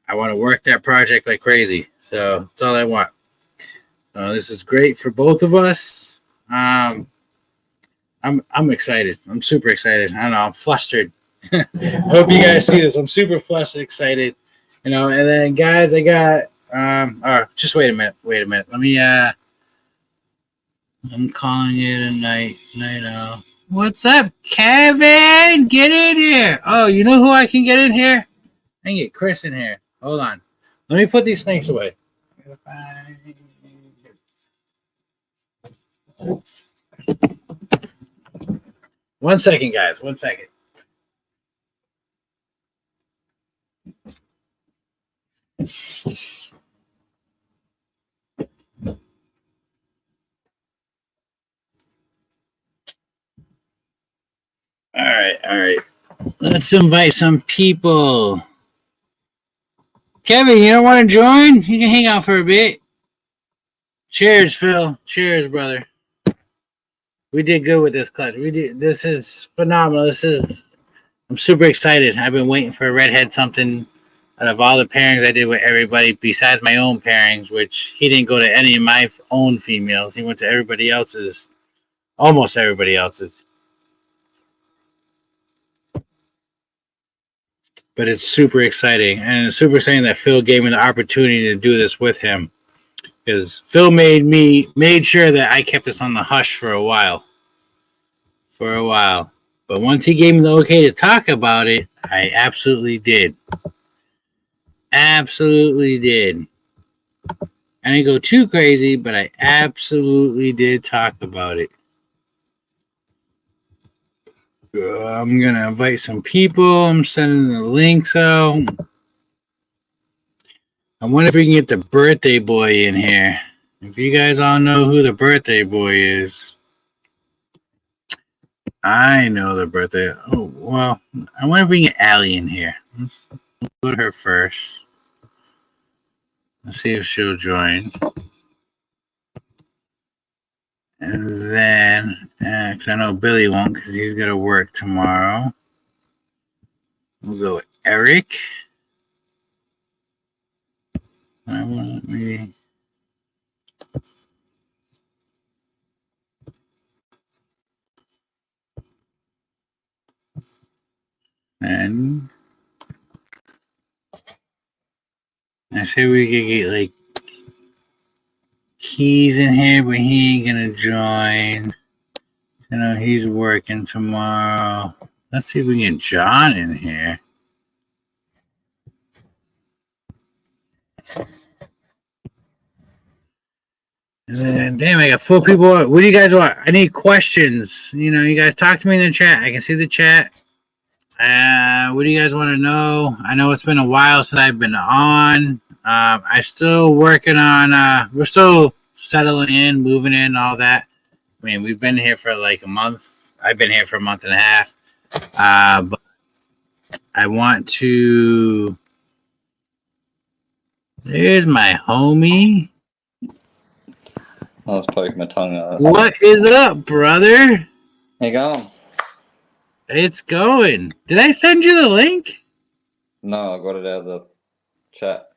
I want to work that project like crazy. So that's all I want. This is great for both of us. I'm excited. I'm super excited. I don't know. I'm flustered. I hope you guys see this. I'm super flustered, excited. And then guys, I got Just wait a minute. Wait a minute. Let me. I'm calling it a night. Night owl. What's up, Kevin? Get in here. Oh, you know who I can get in here? I can get Chris in here. Hold on. Let me put these snakes away. One second, guys. 1 second. All right. Let's invite some people. Kevin, you don't want to join? You can hang out for a bit. Cheers, Phil. Cheers, brother. We did good with this clutch. This is phenomenal. I'm super excited. I've been waiting for a redhead something out of all the pairings I did with everybody besides my own pairings, which he didn't go to any of my own females. He went to everybody else's, almost everybody else's. But it's super exciting. And it's super exciting that Phil gave me the opportunity to do this with him. Because Phil made sure that I kept this on the hush for a while. But once he gave me the okay to talk about it, I absolutely did. I didn't go too crazy, but I absolutely did talk about it. I'm going to invite some people. I'm sending the links out. I wonder if we can get the birthday boy in here. If you guys all know who the birthday boy is. I know the birthday. Oh, well, I wonder if we can get Allie in here. Let's put her first. Let's see if she'll join. And then, because I know Billy won't because he's going to work tomorrow. We'll go with Eric. I want me. And I say we could get like Keys in here, but he ain't gonna join. You know, he's working tomorrow. Let's see if we can get John in here. And then, damn, I got 4 people. What do you guys want? I need questions. You know, you guys talk to me in the chat. I can see the chat. What do you guys want to know? I know it's been a while since I've been on. I'm still working on, we're still settling in, moving in, all that. I mean, we've been here for like a month. I've been here for a month and a half. But I want to, there's my homie. I was poking my tongue out. What is up, brother? How you going? It's going. Did I send you the link? No, I got it out of the chat.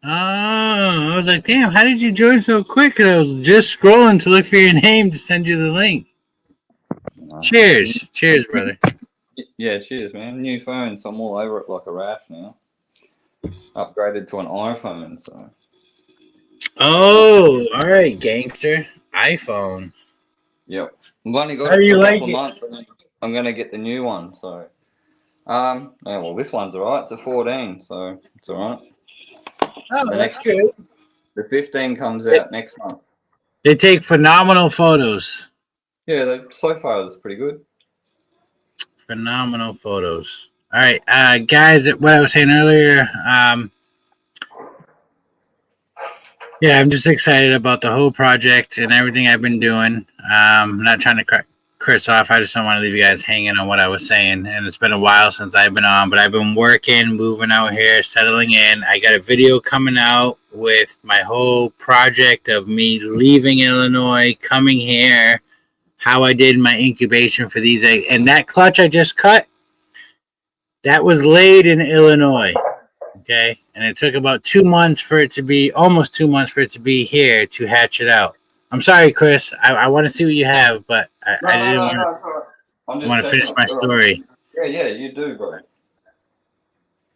Oh, I was like, damn, how did you join so quick? And I was just scrolling to look for your name to send you the link. No. Cheers. Cheers, brother. Yeah, cheers, man. New phone, so I'm all over it like a rash now. Upgraded to an iPhone, so. Oh, all right, gangster. iPhone. Yep. I've only got How it do you for a like couple it? months. And I'm gonna get the new one, so. Yeah, well, this one's alright. It's a 14, so it's alright. Oh, The that's next- good. The 15 comes out next month. They take phenomenal photos. Yeah, so far it's pretty good. Phenomenal photos. All right, guys, what I was saying earlier, yeah, I'm just excited about the whole project and everything I've been doing. I'm not trying to cut Chris off. I just don't want to leave you guys hanging on what I was saying. And it's been a while since I've been on, but I've been working, moving out here, settling in. I got a video coming out with my whole project of me leaving Illinois, coming here, how I did my incubation for these eggs. And that clutch I just cut, that was laid in Illinois. Okay, and it took about 2 months for it to be, almost 2 months for it to be here to hatch it out. I'm sorry, Chris. I want to see what you have, but I didn't want to. I'm I want to finish my story. Yeah, you do, bro.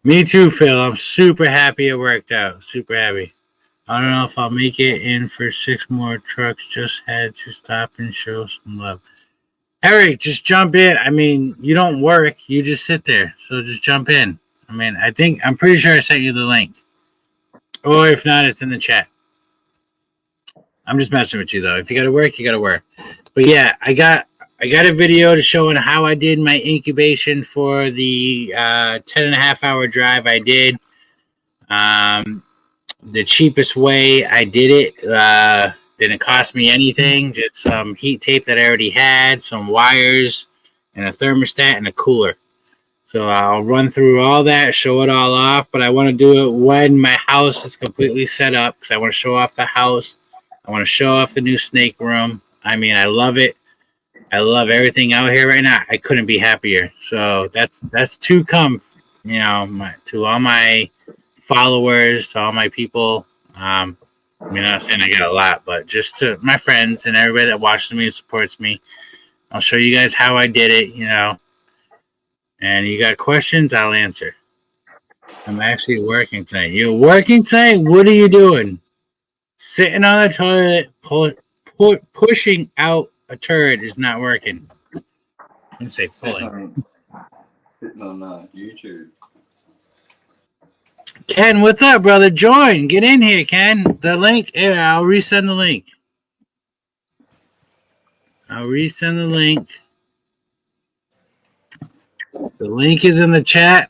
Me too, Phil. I'm super happy it worked out. Super happy. I don't know if I'll make it in for 6 more trucks. Just had to stop and show some love. Eric, just jump in. I mean, you don't work. You just sit there. So just jump in. I mean, I'm pretty sure I sent you the link. Or if not, it's in the chat. I'm just messing with you, though. If you got to work, you got to work. But yeah, I got a video to showing how I did my incubation for the 10.5-hour drive I did. The cheapest way I did it didn't cost me anything. Just some heat tape that I already had, some wires, and a thermostat and a cooler. So I'll run through all that, show it all off. But I want to do it when my house is completely set up because I want to show off the house. I want to show off the new snake room. I mean, I love it. I love everything out here right now. I couldn't be happier. So that's to come, you know, to all my followers, to all my people. I mean, I'm not saying I got a lot, but just to my friends and everybody that watches me and supports me. I'll show you guys how I did it, you know. And you got questions, I'll answer. I'm actually working tonight. You're working tonight? What are you doing? Sitting on the toilet, pushing out a turd is not working. I didn't say pulling. Sitting on YouTube. Ken, what's up, brother? Join. Get in here, Ken. The link. Yeah, I'll resend the link. The link is in the chat.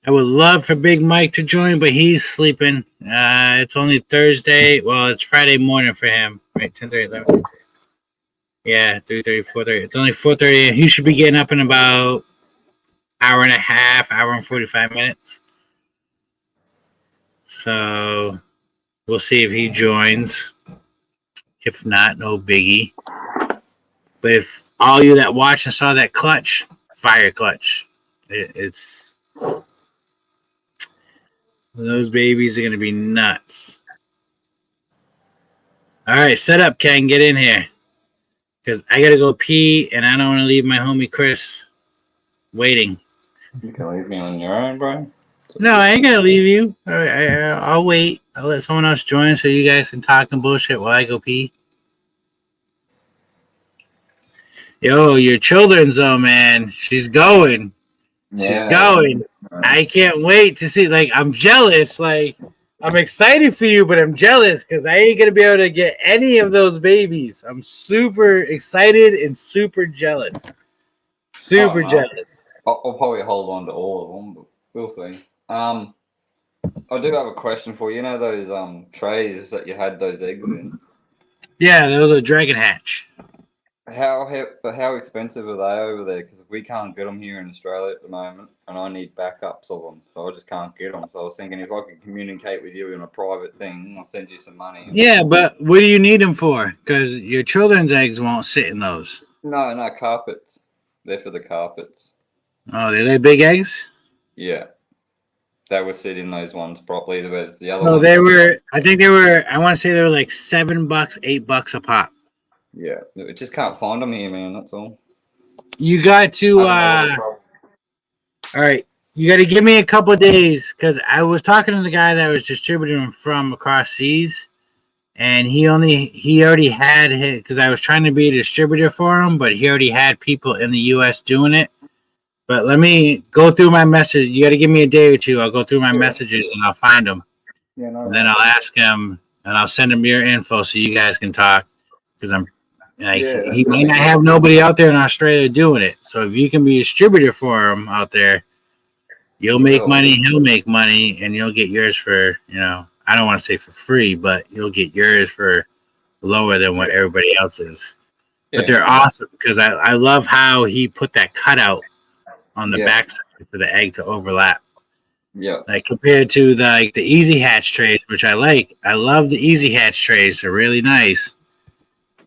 I would love for Big Mike to join, but he's sleeping. It's only Thursday. Well, it's Friday morning for him. Right, 10:30, 11. Yeah, 3:30, 4:30. It's only 4:30. He should be getting up in about hour and a half, hour and 45 minutes. So we'll see if he joins. If not, no biggie. But if all you that watched and saw that clutch, fire clutch. It's those babies are going to be nuts. All right, set up, Ken. Get in here. Because I got to go pee, and I don't want to leave my homie Chris waiting. You can leave me on your own, bro. No, I ain't going to leave you. I'll wait. I'll let someone else join so you guys can talk and bullshit while I go pee. Yo, your children's though, man. She's going. Yeah. She's going. I can't wait to see. Like, I'm jealous. Like, I'm excited for you, but I'm jealous because I ain't gonna be able to get any of those babies. I'm super excited and super jealous. Super jealous. I'll probably hold on to all of them, but we'll see. I do have a question for you. You know those trays that you had those eggs in? Yeah, those are Dragon Hatch. How expensive are they over there? Because we can't get them here in Australia at the moment, and I need backups of them, so I just can't get them. So I was thinking if I could communicate with you in a private thing, I'll send you some money. Yeah, but what do you need them for? Because your children's eggs won't sit in those. No, carpets. They're for the carpets. Oh, they're big eggs? Yeah. They would sit in those ones properly. But the other No, ones, they were, I think they were, I want to say they were like $7, $8 a pop. Yeah, we just can't find them here, man. That's all. You got to, all right, you got to give me a couple of days because I was talking to the guy that was distributing them from across seas, and he already had his, because I was trying to be a distributor for him, but he already had people in the U.S. doing it. But let me go through my message. You got to give me a day or two. I'll go through my messages and I'll find them. Yeah, no. And then I'll ask him and I'll send him your info so you guys can talk because he may not have nobody out there in Australia doing it. So if you can be a distributor for him out there, you'll make money, he'll make money, and you'll get yours for, you know, I don't want to say for free, but you'll get yours for lower than what everybody else is. Yeah. But they're awesome because I love how he put that cutout on the backside for the egg to overlap. Yeah. Like compared to the Easy Hatch trays, which I like. I love the Easy Hatch trays. They're really nice.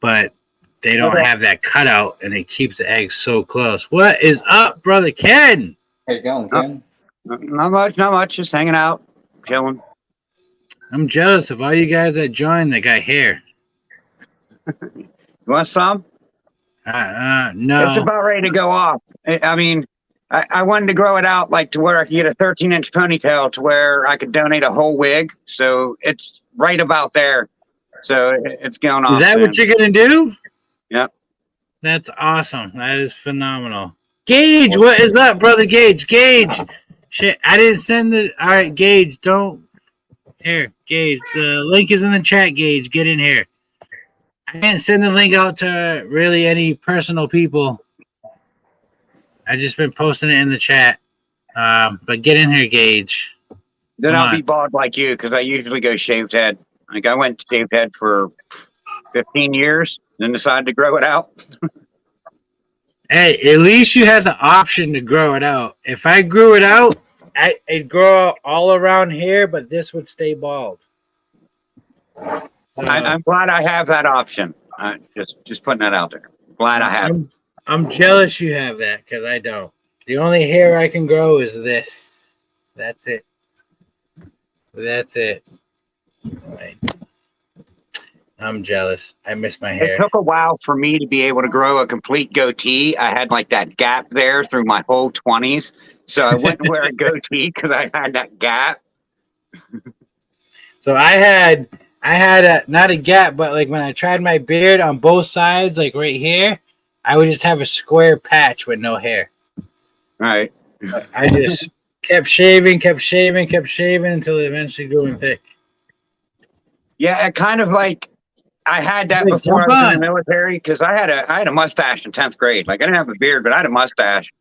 But they don't have that cutout and it keeps the eggs so close. What is up, brother Ken? How you going, Ken? Not much. Just hanging out, chilling. I'm jealous of all you guys that joined that got hair. You want some? No. It's about ready to go off. I mean, I wanted to grow it out like to where I could get a 13-inch ponytail to where I could donate a whole wig. So it's right about there. So it's going off. Is that what soon. you're gonna do? Yep. That's awesome. That is phenomenal. Gage, what is up, brother Gage? Gage, shit, I didn't send the. All right, Gage, don't. Here, Gage, the link is in the chat. Gage, get in here. I didn't send the link out to really any personal people. I just been posting it in the chat. But get in here, Gage. Then Come I'll on. be bald like you because I usually go shaved head. Like I went shaved head for 15 years, then decided to grow it out. Hey, at least you had the option to grow it out. If I grew it out, it'd grow out all around here, but this would stay bald. So, I'm glad I have that option. Just putting that out there. Glad I have. I'm jealous you have that because I don't. The only hair I can grow is this. That's it. That's it. Right. I'm jealous. I miss my It hair. took a while for me to be able to grow a complete goatee. I had like that gap there through my whole 20s. So I wouldn't wear a goatee because I had that gap. So I had a not a gap, but like when I tried my beard on both sides, like right here, I would just have a square patch with no hair. Right. I just kept shaving until it eventually grew in thick. Yeah, it kind of like I had that Hey, before I jump was in on. the military because I had a mustache in 10th grade. Like I didn't have a beard, but I had a mustache.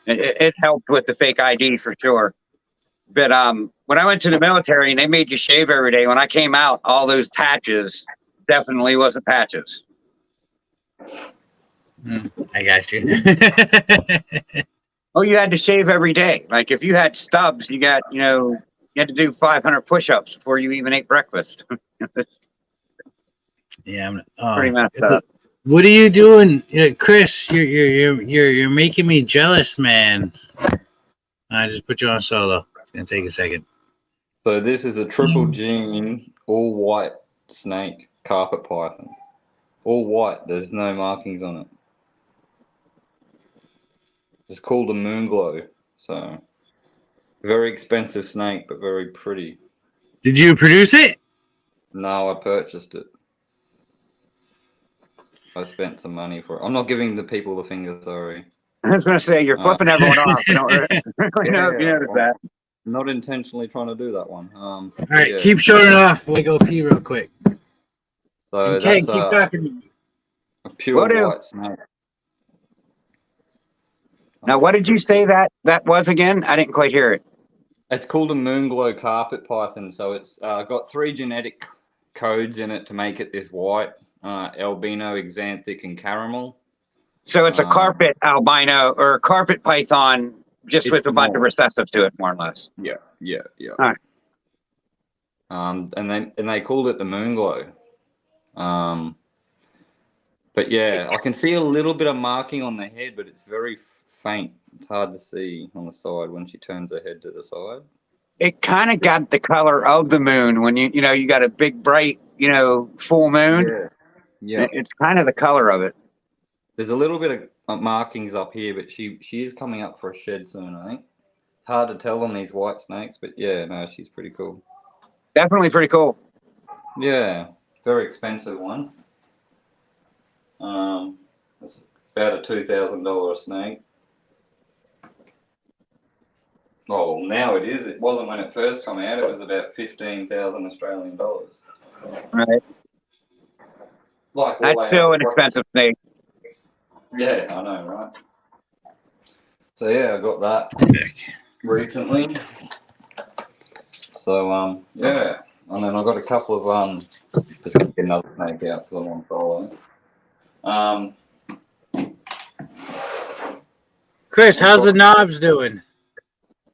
It helped with the fake ID for sure. But when I went to the military and they made you shave every day, when I came out, all those patches definitely wasn't patches. I got you. Oh, you had to shave every day. Like if you had stubs, you had to do 500 push-ups before you even ate breakfast. Yeah, Pretty messed up. What are you doing, Chris? You're making me jealous, man. I just put you on solo. It's gonna take a second. So this is a triple gene, all white snake carpet python. All white. There's no markings on it. It's called a moonglow. So very expensive snake, but very pretty. Did you produce it? No, I purchased it. I spent some money for it. I'm not giving the people the finger, sorry. I was going to say, you're flipping everyone off. I don't really know if you noticed that. Not intentionally trying to do that one. All right, keep showing off. We go pee real quick. So Okay, that's keep talking. a pure What white snake. Now, what did you say that was again? I didn't quite hear it. It's called a moonglow carpet python. So it's got 3 genetic codes in it to make it this white. Albino, xanthic, and caramel. So it's a carpet albino or carpet python, just with a bunch of recessive to it, more or less. Yeah. All right. And they called it the moonglow. But yeah, I can see a little bit of marking on the head, but it's very faint. It's hard to see on the side when she turns her head to the side. It kind of got the color of the moon when you got a big bright full moon. Yeah. It's kind of the color of it. There's a little bit of markings up here, but she is coming up for a shed soon, I think. It's hard to tell on these white snakes, but yeah, no, she's pretty cool. Definitely pretty cool. Yeah, very expensive one. It's about a $2,000 snake. Oh, well, now it is. It wasn't when it first came out. It was about 15,000 Australian dollars. Right. Like That's still an expensive snake. Yeah, I know, right? So yeah, I got that recently. So yeah, and then I got a couple of just gonna get another snake out for the one following. Chris, how's the knobs doing?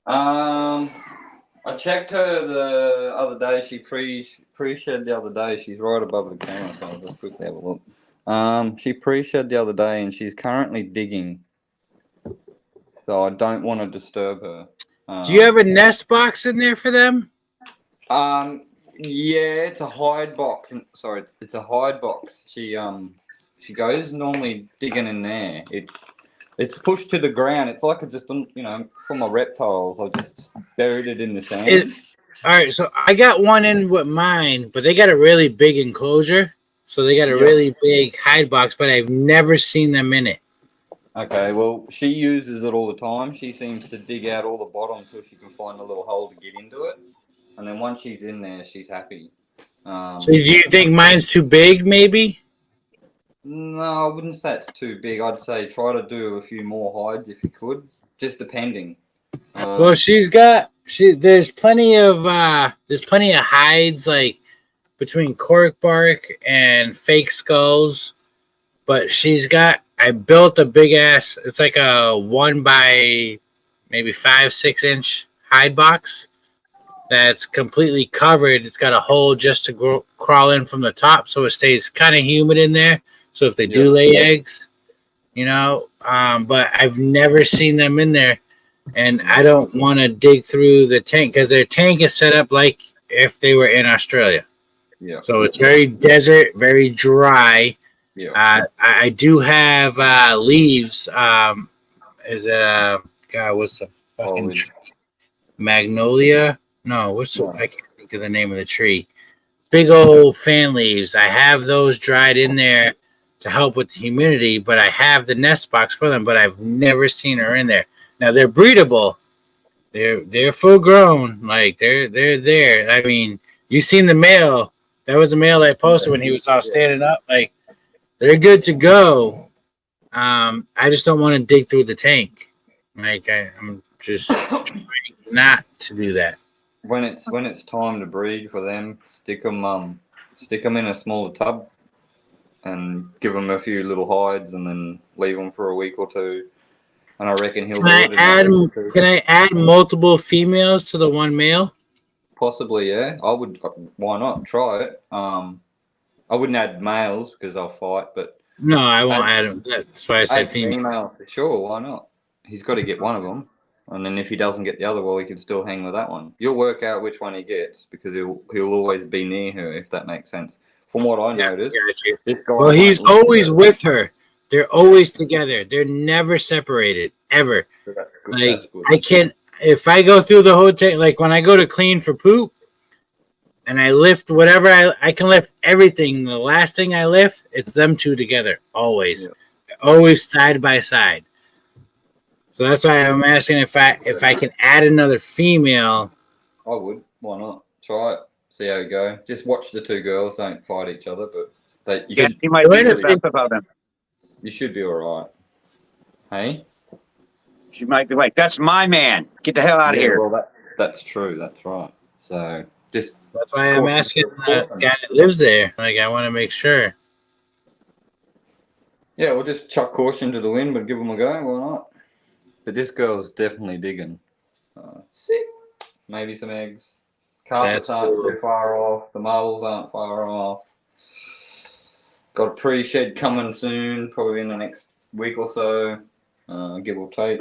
I checked her the other day. She pre-shed the other day. She's right above the camera, so I'll just quickly have a look. She pre-shed the other day, and she's currently digging. So I don't want to disturb her. Do you have a nest box in there for them? Yeah, it's a hide box. Sorry, it's a hide box. She goes normally digging in there. It's pushed to the ground. It's like just for my reptiles. I just buried it in the sand. All right, so I got one in with mine, but they got a really big enclosure, so they got a Yeah. really big hide box, but I've never seen them in it. Okay, well, she uses it all the time. She seems to dig out all the bottom until she can find a little hole to get into it, and then once she's in there, she's happy. So do you think mine's too big, maybe? No, I wouldn't say it's too big. I'd say try to do a few more hides if you could, just depending. Well, there's plenty of hides like between cork bark and fake skulls, but I built a big ass. It's like a 1 by maybe 5-6 inch hide box that's completely covered. It's got a hole just to crawl in from the top, so it stays kind of humid in there. So if they do lay eggs, but I've never seen them in there, and I don't want to dig through the tank because their tank is set up like if they were in Australia. Yeah. So it's very desert, very dry. Yeah. I do have leaves. What's the fucking Foliage. tree? Magnolia? No, I can't think of the name of the tree. Big old fan leaves. I have those dried in there to help with the humidity, but I have the nest box for them, but I've never seen her in there. Now they're breedable. They're full grown. Like they're there. I mean, you seen the male. That was the male I posted when he was all standing up. Like they're good to go. I just don't want to dig through the tank. Like I'm just trying not to do that. When it's time to breed for them, stick them in a smaller tub, and give them a few little hides, and then leave them for a week or two. And I reckon he'll. Can I add multiple females to the one male? Possibly, yeah. I would. Why not? Try it. I wouldn't add males because they'll fight, but No, I won't add them. That's why I said add female for sure. Why not? He's got to get one of them, and then if he doesn't get the other, well, he can still hang with that one. You'll work out which one he gets because he'll always be near her, if that makes sense. From what I noticed, this guy. Well, he's always with her. They're always together. They're never separated, ever. Like I can't. If I go through the whole tank, like when I go to clean for poop, and I lift whatever I can lift everything. The last thing I lift, it's them two together. Always, always side by side. So that's why I'm asking if I can add another female. I would. Why not? Try it. See how you go. Just watch the two girls. Don't fight each other, but You might be upset about him. you should be all right. Hey. She might be like, "That's my man. Get the hell out of here." Well, that's true. That's right. So just. That's why I'm asking the guy that lives there. Like I want to make sure. Yeah, we'll just chuck caution to the wind, but give them a go. Why not? But this girl's definitely digging. Sick. Maybe some eggs. Carpets aren't too far off. The marbles aren't far off. Got a pre-shed coming soon, probably in the next week or so, give or take.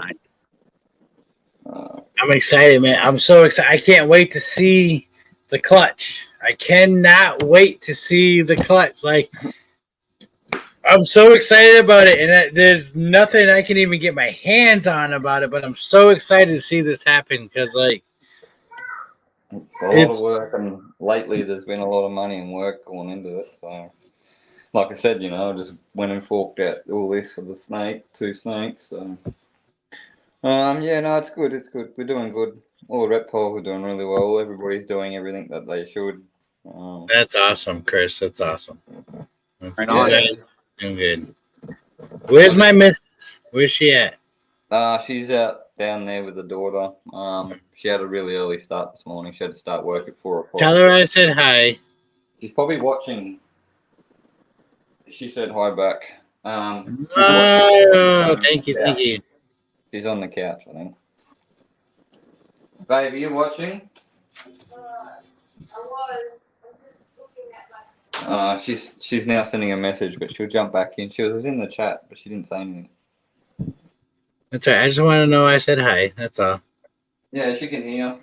I'm excited, man. I'm so excited. I can't wait to see the clutch. I cannot wait to see the clutch. Like, I'm so excited about it, and there's nothing I can even get my hands on about it, but I'm so excited to see this happen because, like, it's a lot of work, and lately there's been a lot of money and work going into it. So, like I said, I just went and forked out all this for the two snakes. So, yeah, no, it's good. It's good. We're doing good. All the reptiles are doing really well. Everybody's doing everything that they should. That's awesome, Chris. That's awesome. Right on. Doing good. Where's my missus? Where's she at? She's out down there with the daughter. She had a really early start this morning. She had to start work at 4 o'clock. Tell her I said hi. She's probably watching. She said hi back. Thank you. She's on the couch, I think. Babe, are you watching? I was just looking at my. She's now sending a message, but she'll jump back in. She was in the chat, but she didn't say anything. That's right. I just want to know I said hi. That's all. Yeah, she can hear.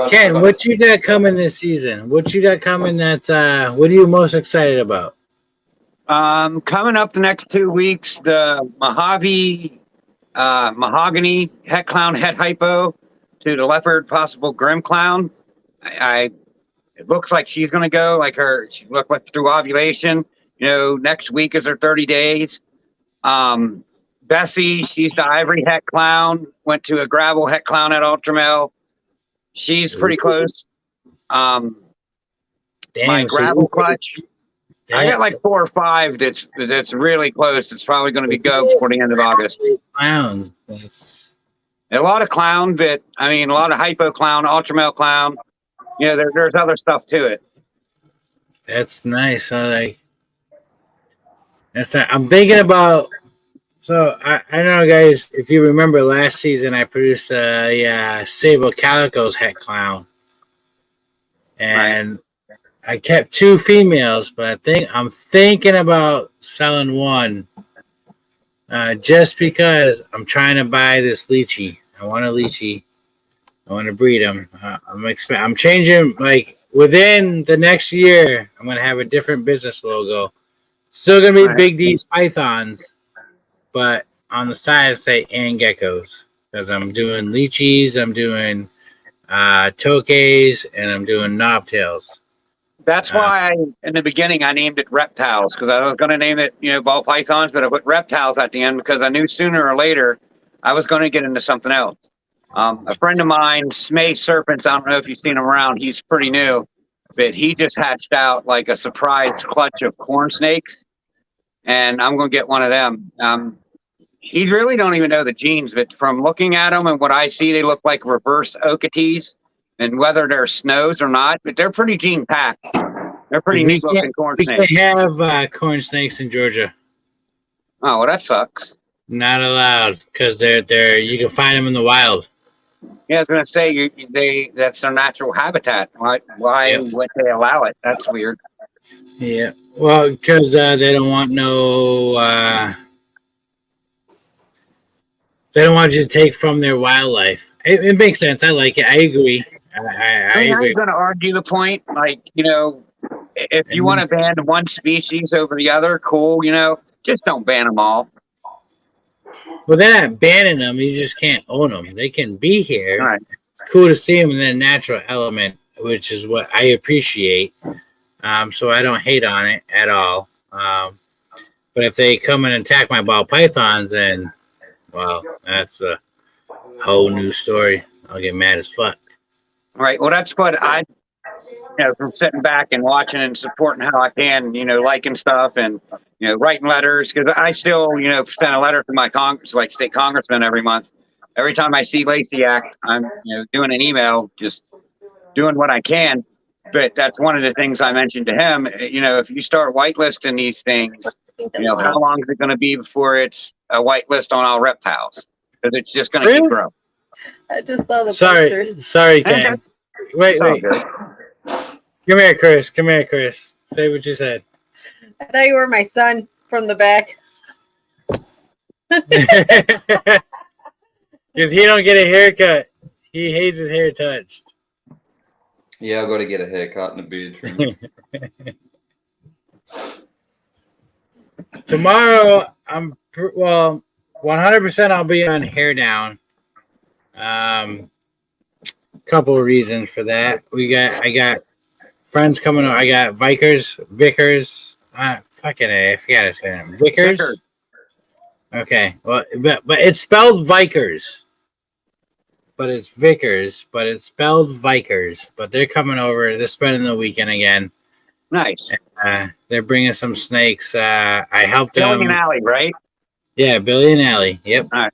Ken, what you got coming this season? What you got coming? What are you most excited about? Coming up the next 2 weeks, the mahogany het clown het hypo to the leopard possible grim clown. It looks like she's going to go like her. She looked like through ovulation. You know, next week is her 30 days. Bessie, she's the ivory het clown. Went to a gravel het clown at Ultramel. She's pretty close. My gravel clutch. I got like 4 or 5 that's really close. It's probably going to be go before the end of August. Clowns. A lot of clown, but I mean, a lot of hypo clown, Ultramel clown. You know, there's other stuff to it. That's nice. I'm thinking about. So I don't know, guys. If you remember last season, I produced a Sable Calico's het clown, and I kept 2 females, but I'm thinking about selling one, just because I'm trying to buy this lychee. I want a lychee. I want to breed them. I'm changing, like, within the next year, I'm going to have a different business logo. Still going to be Big D's pythons, but on the side, say, and geckos. Because I'm doing lychees, I'm doing tokays, and I'm doing knobtails. That's why in the beginning I named it reptiles, because I was going to name it, ball pythons, but I put reptiles at the end because I knew sooner or later I was going to get into something else. A friend of mine, Smay Serpents, I don't know if you've seen him around. He's pretty new, but he just hatched out like a surprise clutch of corn snakes, and I'm going to get one of them. He really don't even know the genes, but from looking at them and what I see, they look like reverse Okeetees, and whether they're snows or not, but they're pretty gene packed. They're pretty neat looking corn snakes. We can't have corn snakes in Georgia. Oh, well, that sucks. Not allowed, because they're you can find them in the wild. Yeah, I was gonna say that's their natural habitat. Why would they allow it? That's weird. Yeah, well, because they don't want they don't want you to take from their wildlife. It makes sense. I like it. I agree. I agree. I'm gonna argue the point. Like, if you want to ban one species over the other, cool. Just don't ban them all. Well, they're not banning them. You just can't own them. They can be here. All right. It's cool to see them in their natural element, which is what I appreciate. So I don't hate on it at all. But if they come and attack my ball pythons, then, well, that's a whole new story. I'll get mad as fuck. All right. Well, that's what I, from sitting back and watching and supporting how I can, liking stuff and, writing letters, because I still, send a letter to my state congressman every month. Every time I see Lacey Act, I'm, doing an email, just doing what I can. But that's one of the things I mentioned to him. If you start whitelisting these things, how long is it going to be before it's a whitelist on all reptiles? Because it's just going to keep growing. I just saw the posters. Sorry, Ken. Wait. Come here, Chris. Say what you said. I thought you were my son from the back. Because he don't get a haircut. He hates his hair touched. Yeah, I got to get a haircut and a beard trim. Tomorrow, 100% I'll be on hair down. Couple of reasons for that. I got friends coming over. I got Vickers. I forgot his name. Vickers. Okay. Well, but it's spelled Vikers. But it's Vickers. But it's spelled Vikers. But they're coming over. They're spending the weekend again. Nice. They're bringing some snakes. I helped them. Billy and Allie, right? Yeah, Billy and Allie. Yep. All right.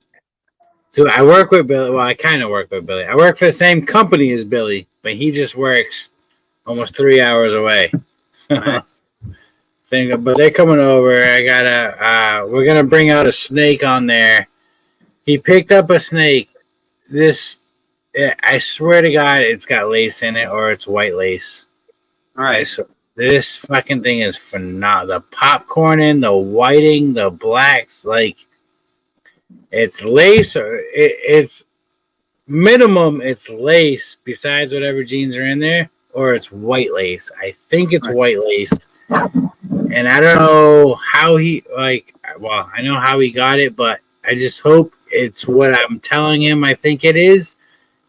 So I work with Billy. Well, I kind of work with Billy. I work for the same company as Billy, but he just works almost 3 hours away. But they're coming over. We're gonna bring out a snake on there. He picked up a snake. I swear to God, it's got lace in it, or it's white lace. All right. So this fucking thing is phenomenal. The popcorn in, the whiting, the blacks, like. It's lace, or it's minimum. It's lace besides whatever genes are in there, or it's white lace. I think it's white lace. And I don't know how he well, I know how he got it, but I just hope it's what I'm telling him I think it is,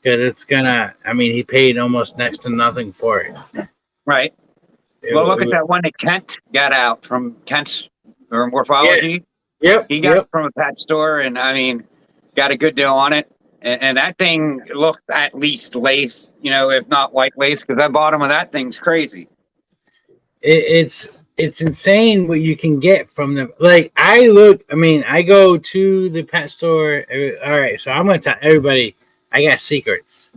because it's gonna, I mean, he paid almost next to nothing for it. Right. Well, look at that one that Kent got out from Kent's Morphology. Yep. He got it from a pet store, and I mean, got a good deal on it. And that thing looked at least lace, if not white lace, because that bottom of that thing's crazy. It's insane what you can get from them. Like, I go to the pet store. All right, so I'm going to tell everybody, I got secrets.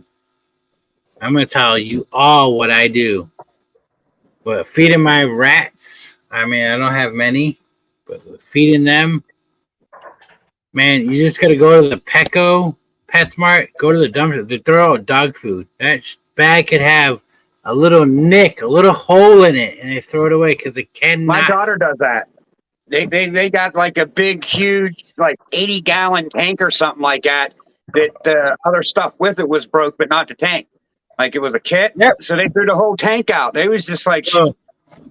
I'm going to tell you all what I do. But feeding my rats, I mean, I don't have many, but feeding them, man, you just got to go to the Petco, PetSmart, go to the dumpster. They throw out dog food. That bag could have a little nick, a little hole in it, and they throw it away because it cannot. My daughter does that. They got like a big, huge, like 80-gallon tank or something like that. That other stuff with it was broke, but not the tank. Like it was a kit. Yep. So they threw the whole tank out. They was just like,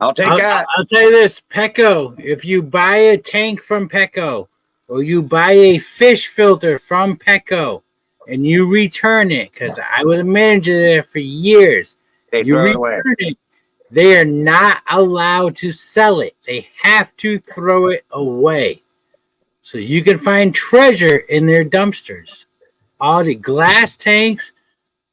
I'll take that. I'll tell you this, Petco. If you buy a tank from Petco, or you buy a fish filter from Petco, and you return it, because I was a manager there for years. They throw it away. They are not allowed to sell it. They have to throw it away. So you can find treasure in their dumpsters. All the glass tanks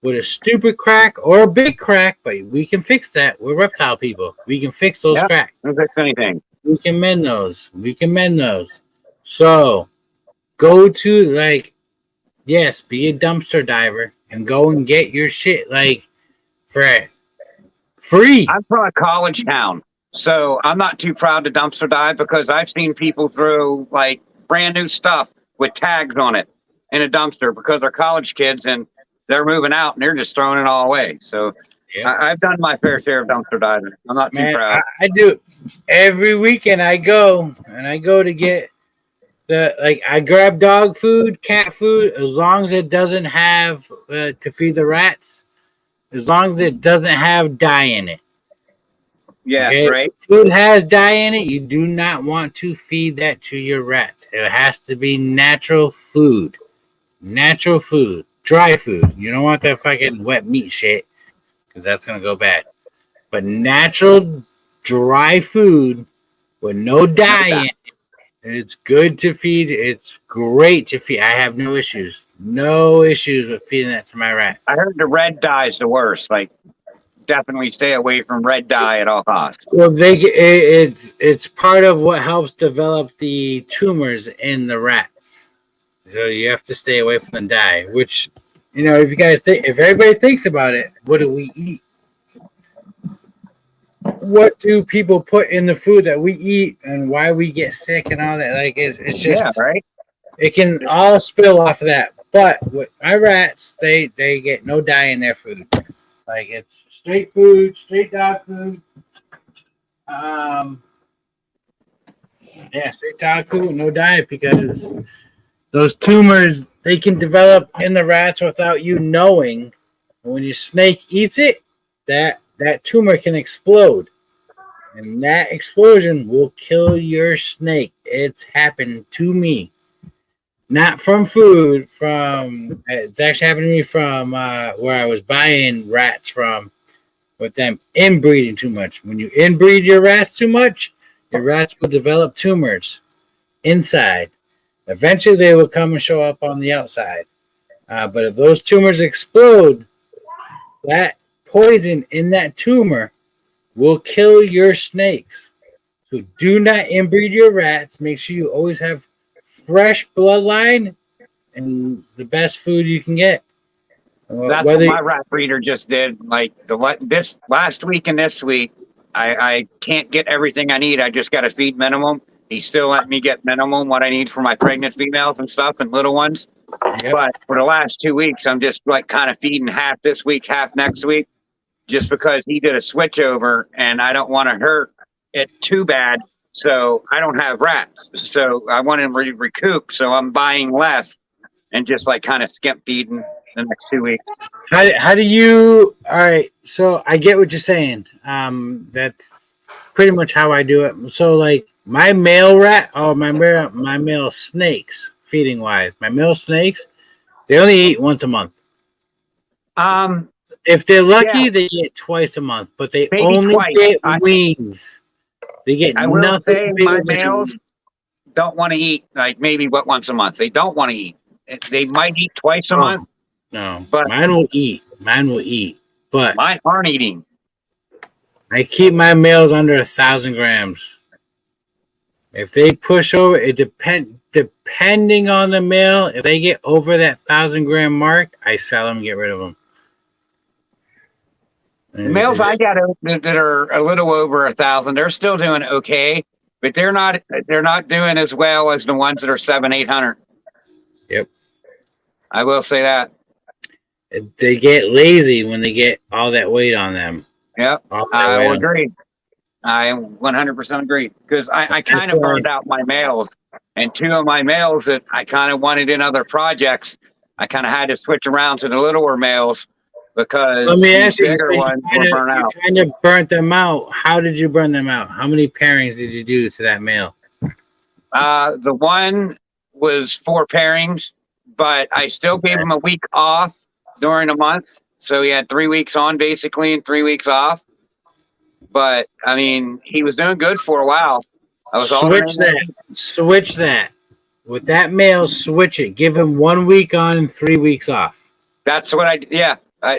with a stupid crack or a big crack, but we can fix that. We're reptile people. We can fix those cracks. Don't fix anything. We can mend those. So go to, yes, be a dumpster diver and go and get your shit for free. I'm from a college town, so I'm not too proud to dumpster dive because I've seen people throw brand new stuff with tags on it in a dumpster because they're college kids and they're moving out and they're just throwing it all away. So I've done my fair share of dumpster diving. I'm not too proud. I do. Every weekend I go to get I grab dog food, cat food, as long as it doesn't have to feed the rats, as long as it doesn't have dye in it. Yeah, okay? right. If food has dye in it, you do not want to feed that to your rats. It has to be natural food. Natural food. Dry food. You don't want that fucking wet meat shit, because that's going to go bad. But natural, dry food with no dye in it, it's good to feed. It's great to feed. I have no issues. No issues with feeding that to my rat. I heard the red dye is the worst. Definitely stay away from red dye at all costs. Well, it's part of what helps develop the tumors in the rats. So you have to stay away from the dye. Which, if everybody thinks about it, what do we eat? What do people put in the food that we eat, and why we get sick and all that? It's just right. It can all spill off of that. But with my rats, they get no dye in their food. It's straight food, straight dog food. Straight dog food, no dye, because those tumors, they can develop in the rats without you knowing. When your snake eats it, that tumor can explode. And that explosion will kill your snake. It's happened to me. Not from food, it's actually happened to me from where I was buying rats from, with them inbreeding too much. When you inbreed your rats too much, your rats will develop tumors inside. Eventually, they will come and show up on the outside. But if those tumors explode, that poison in that tumor will kill your snakes. So do not inbreed your rats. Make sure you always have fresh bloodline and the best food you can get. That's what my rat breeder just did. This last week and this week, I can't get everything I need. I just got to feed minimum. He's still letting me get minimum what I need for my pregnant females and stuff and little ones. Yep. But for the last 2 weeks, I'm just kind of feeding half this week, half next week, just because he did a switch over and I don't want to hurt it too bad. So I don't have rats. So I want him to recoup. So I'm buying less and just kind of skimp feeding the next 2 weeks. How do you? All right. So I get what you're saying. That's pretty much how I do it. So like my male my male snakes, feeding wise, my male snakes, they only eat once a month. If they're lucky, Yeah. they get twice a month, but they Maybe only twice. get wings. They get I will nothing say bigger my than- males don't want to eat like maybe once a month. They don't want to eat. They might eat twice a Oh, month. no, But- mine will eat. Mine will eat, but Mine aren't eating. I keep my males under 1,000 grams. If they push over, depending on the male. If they get over that 1,000-gram mark, I sell them and get rid of them. The males I got that are a little over 1,000, they're still doing okay, but they're not doing as well as the ones that are 700-800. Yep. I will say that. They get lazy when they get all that weight on them. Yep. All that I weight will on- agree. I 100% agree because I kind That's of why- burned out my males, and two of my males that I kind of wanted in other projects, I kind of had to switch around to the littler males because Let me these ask you, bigger ones were burnt out. you kind of burnt them out. How did you burn them out? How many pairings did you do to that male? The one was 4 pairings, but I still gave him a week off during a month, so he had 3 weeks on basically and 3 weeks off. But I mean, he was doing good for a while. I was Switch that. With that male, switch it. Give him 1 week on and 3 weeks off. That's what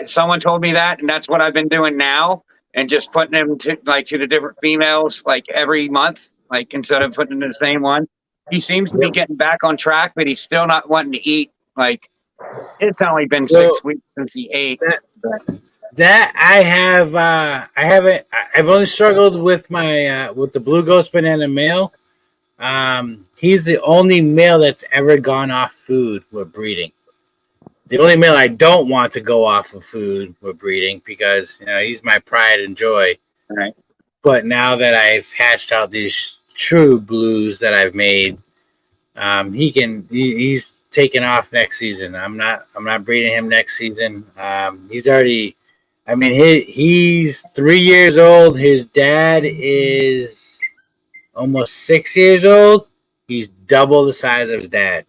someone told me that, and that's what I've been doing now, and just putting him to the different females like every month, like instead of putting him in the same one. He seems to be getting back on track, but he's still not wanting to eat. Like it's only been 6 weeks since he ate. That I've only struggled with my with the Blue Ghost Banana male. He's the only male that's ever gone off food with breeding. The only male I don't want to go off of food with breeding because he's my pride and joy. Right. But now that I've hatched out these true blues that I've made, he's taking off next season. I'm not breeding him next season. He's already. I mean, he's 3 years old. His dad is almost 6 years old. He's double the size of his dad.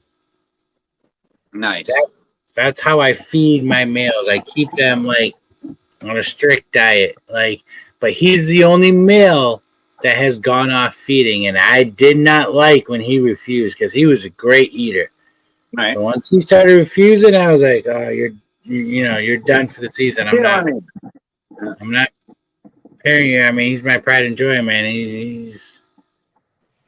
Nice. That's how I feed my males. I keep them like on a strict diet. But he's the only male that has gone off feeding, and I did not like when he refused because he was a great eater. Right. So once he started refusing, I was like, "Oh, you're done for the season. I'm not pairing you. I mean, he's my pride and joy, man.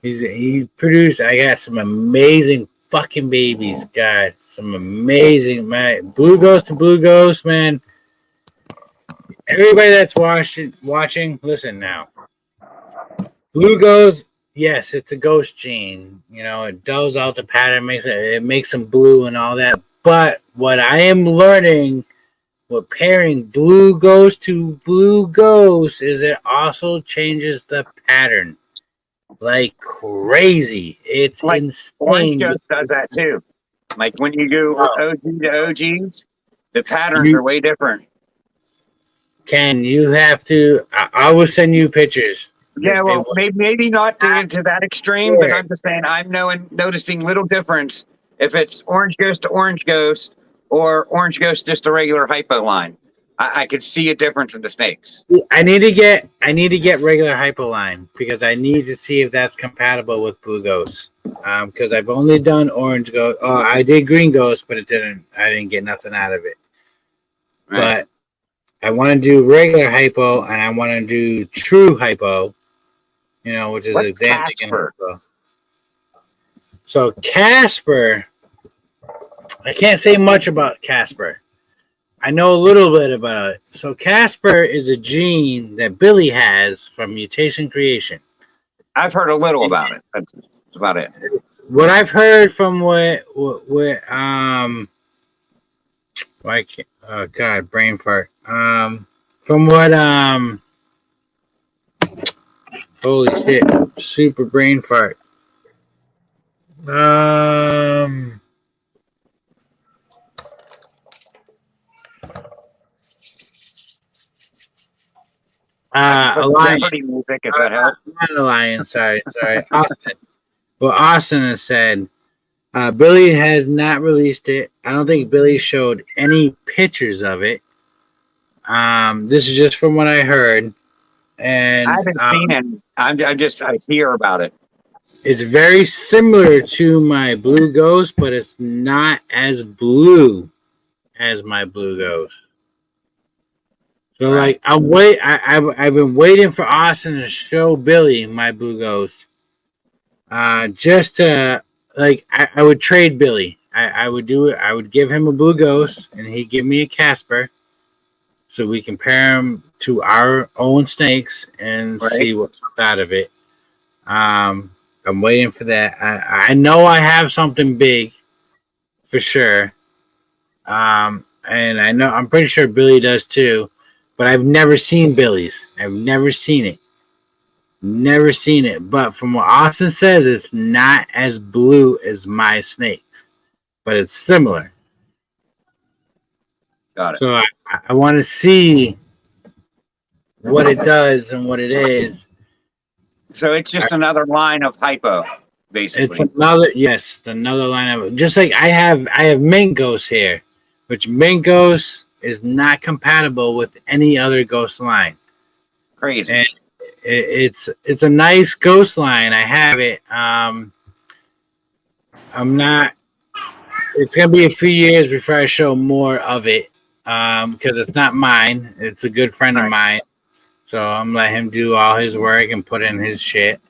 He produced. I got some amazing fucking babies. God, some amazing. My Blue Ghost to Blue Ghost, man. Everybody that's watching, listen now. Blue Ghost, yes, it's a ghost gene. It dulls out the pattern, it makes them blue and all that. But what I am learning with pairing Blue Ghost to Blue Ghost is it also changes the pattern like crazy. It's Like Orange insane. Ghost does that too. Like when you go OG to OGs, the patterns You- are way different. Ken, you have to. I will send you pictures. Yeah, well, maybe not to that extreme, but Yeah. I'm just saying I'm noticing little difference if it's Orange Ghost to Orange Ghost or Orange Ghost just a regular hypo line. I could see a difference in the snakes. I need to get regular Hypoline because I need to see if that's compatible with Blue Ghost. Because I've only done Orange Ghost. Oh, I did Green Ghost, but I didn't get nothing out of it. Right. But I want to do regular hypo and I want to do true hypo. Which is What's Xanthic and Casper? hypo. So Casper, I can't say much about Casper. I know a little bit about it. So Casper is a gene that Billy has from Mutation Creation. I've heard a little about it. That's about it. What I've heard from why can't, oh god, brain fart. From what holy shit, super brain fart. Alliance. Jeopardy music, if that helps. Not Alliance. Sorry. Austin. Well, Austin has said Billy has not released it. I don't think Billy showed any pictures of it. This is just from what I heard, and I haven't seen it. I hear about it. it's very similar to my Blue Ghost, but it's not as blue as my Blue Ghost. So like I've been waiting for Austin to show Billy my Blue Ghost. Just to like I would trade Billy. I would do it. I would give him a Blue Ghost and he'd give me a Casper, so we compare them to our own snakes and see what comes out of it. I'm waiting for that. I know I have something big for sure. And I'm pretty sure Billy does too. But I've never seen Billy's. I've never seen it. Never seen it. But from what Austin says, it's not as blue as my snakes. But it's similar. Got it. So I want to see what it does and what it is. So it's just another line of hypo, basically. It's another line of, just like I have Mink Ghost here, which Mink Ghost is not compatible with any other ghost line. Crazy. And it's a nice ghost line. I have it. It's gonna be a few years before I show more of it. Because it's not mine. It's a good friend of mine. So I'm gonna let him do all his work and put in his shit.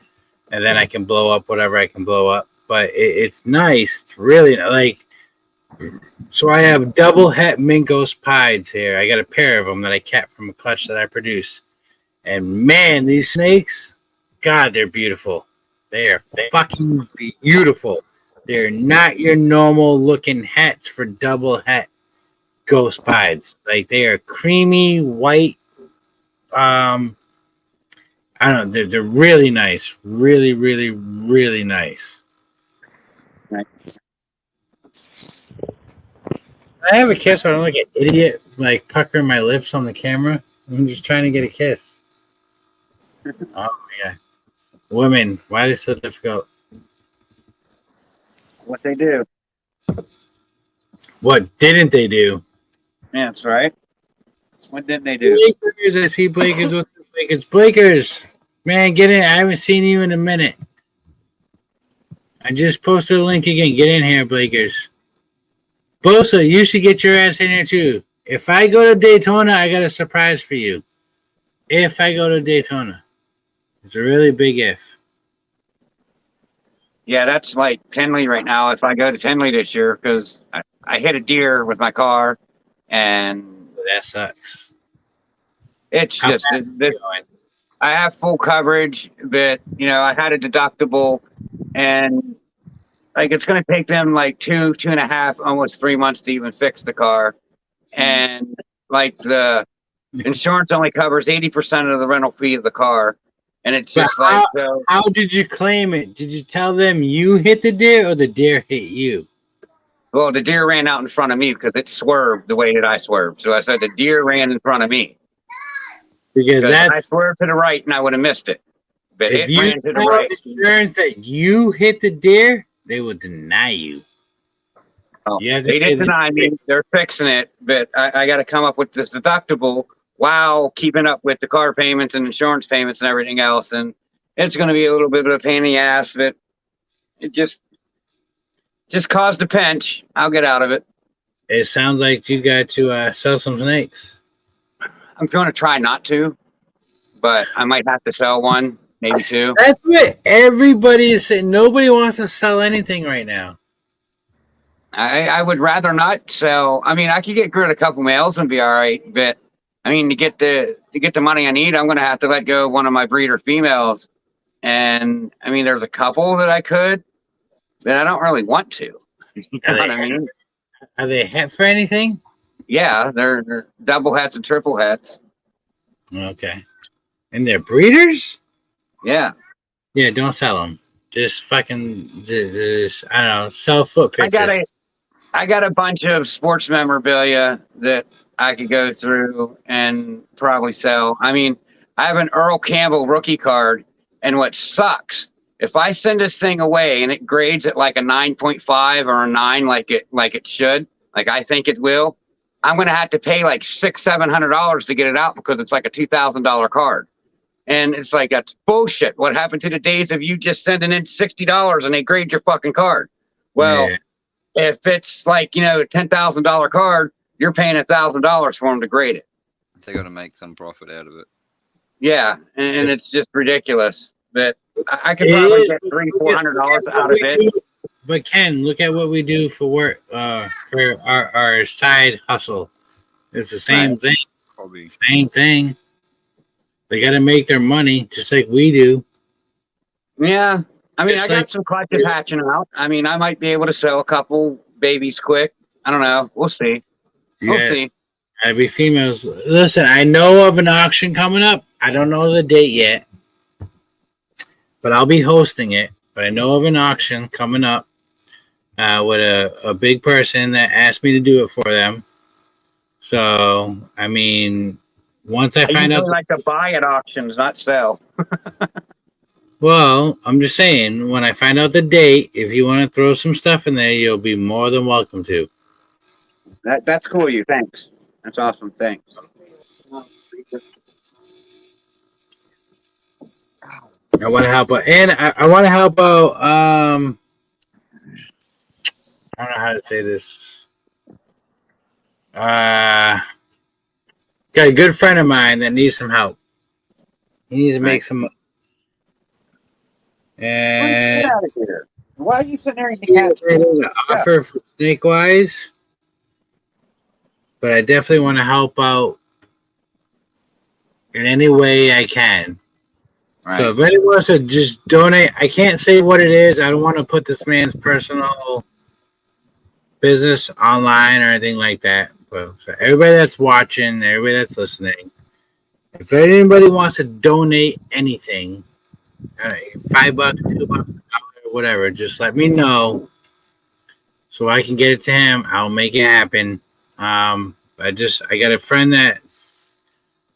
And then I can blow up whatever I can blow up. But it's nice. It's really like. So I have double het Mink Ghost Pieds here. I got a pair of them that I kept from a clutch that I produce. And man, these snakes, God, they're beautiful. They are fucking beautiful. They're not your normal looking hets for double het Ghost Pieds. Like they are creamy white. I don't know. They're really nice. Really, really, really nice. Right. I have a kiss, so I don't look like an idiot, like puckering my lips on the camera. I'm just trying to get a kiss. Oh yeah, women, why are they so difficult? What they do. What didn't they do? Yeah, that's right. What didn't they do? Blakers, I see Blakers with the Blakers. Blakers, man, get in. I haven't seen you in a minute. I just posted a link again. Get in here, Blakers. Bosa, you should get your ass in here too. If I go to Daytona, I got a surprise for you. If I go to Daytona. It's a really big if. Yeah, that's like Tinley right now. If I go to Tinley this year, because I hit a deer with my car, and That sucks. it's How just fast are you going? I have full coverage, but I had a deductible, and like it's going to take them like 2.5, almost 3 months to even fix the car, and like the insurance only covers 80% of the rental fee of the car, and it's just But like so. How did you claim it? Did you tell them you hit the deer or the deer hit you? Well, the deer ran out in front of me because it swerved the way that I swerved. So I said the deer ran in front of me. Because I that's swerved to the right and I would have missed it. But if it you ran to the tell right. insurance that you hit the deer, they will deny you. Oh, You have to they say didn't the- deny me. They're fixing it, but I got to come up with this deductible while keeping up with the car payments and insurance payments and everything else. And it's going to be a little bit of a pain in the ass, but it just caused a pinch. I'll get out of it. It sounds like you got to sell some snakes. I'm going to try not to, but I might have to sell one, maybe two. That's what everybody is saying. Nobody wants to sell anything right now. I would rather not sell. I mean, I could get rid of a couple males and be all right, but I mean, to get the money I need, I'm going to have to let go of one of my breeder females. And I mean, there's a couple that I could, but I don't really want to. You know what I mean? Are they het for anything? Yeah, they're double hats and triple hats. Okay. And they're breeders? Yeah, Yeah, don't sell them. Just fucking, just, I don't know, sell foot pictures. I got a bunch of sports memorabilia that I could go through and probably sell. I mean, I have an Earl Campbell rookie card, and what sucks, if I send this thing away and it grades at like a 9.5 or a 9 like it should, like I think it will, I'm gonna have to pay like $600-700 to get it out because it's like a $2,000 card. And it's like, that's bullshit. What happened to the days of you just sending in $60 and they grade your fucking card? Well, Yeah. if it's like, a $10,000 card, you're paying $1,000 for them to grade it. They got to make some profit out of it. Yeah, and it's just ridiculous. But I could probably get $300-400 out of it. But Ken, look at what we do for work, for our side hustle. It's the same thing. Probably. Same thing. They got to make their money just like we do. Yeah, I mean, It's I got like- some clutches hatching out. I mean, I might be able to sell a couple babies quick. I don't know. We'll see. We'll see. Gotta be females. Listen, I know of an auction coming up. I don't know the date yet, but I'll be hosting it. But I know of an auction coming up with a big person that asked me to do it for them. So, I mean, once I find out, like to buy at auctions, not sell. well, I'm just saying, when I find out the date, if you want to throw some stuff in there, you'll be more than welcome to. That's cool. You thanks. That's awesome. Thanks. I want to help out, and I want to help out. I don't know how to say this. Got a good friend of mine that needs some help. He needs to make some money. And Get out of here. Why are you sitting there he eating made an offer for Snakewise, but I definitely want to help out in any way I can. Right. So if anyone wants to just donate, I can't say what it is. I don't want to put this man's personal business online or anything like that. But for everybody that's watching, everybody that's listening, if anybody wants to donate anything, $5, $2, $1, whatever, just let me know so I can get it to him. I'll make it happen. I got a friend that's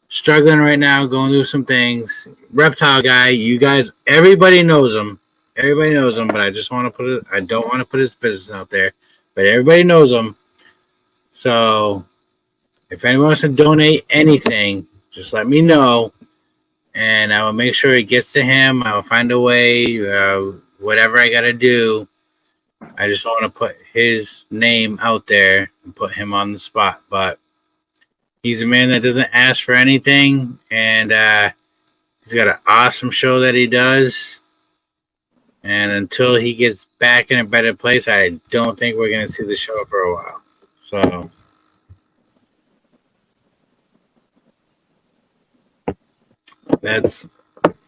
struggling right now, going through some things. Reptile guy, you guys, everybody knows him. Everybody knows him, but I just want to put it. I don't want to put his business out there, but everybody knows him. So, if anyone wants to donate anything, just let me know, and I will make sure it gets to him. I will find a way, whatever I got to do. I just want to put his name out there and put him on the spot, but he's a man that doesn't ask for anything, and he's got an awesome show that he does. And until he gets back in a better place, I don't think we're going to see the show for a while. So, that's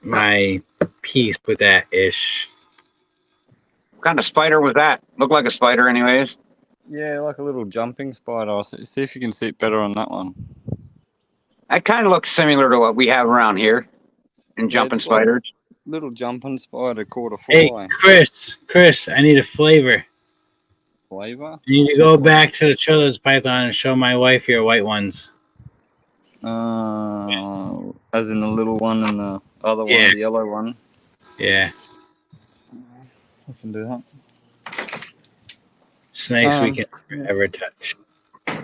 my piece with that ish. What kind of spider was that? Looked like a spider, anyways. Yeah, like a little jumping spider. I'll see if you can see it better on that one. That kind of looks similar to what we have around here in jumping it's like- spiders. Little jumping spider caught a Hey, fly. Chris, I need a flavor. Flavor? You need to go back to the Children's Python and show my wife your white ones. As in the little one and the other Yeah. one, the yellow one. Yeah. I can do that. Snakes we can never touch. We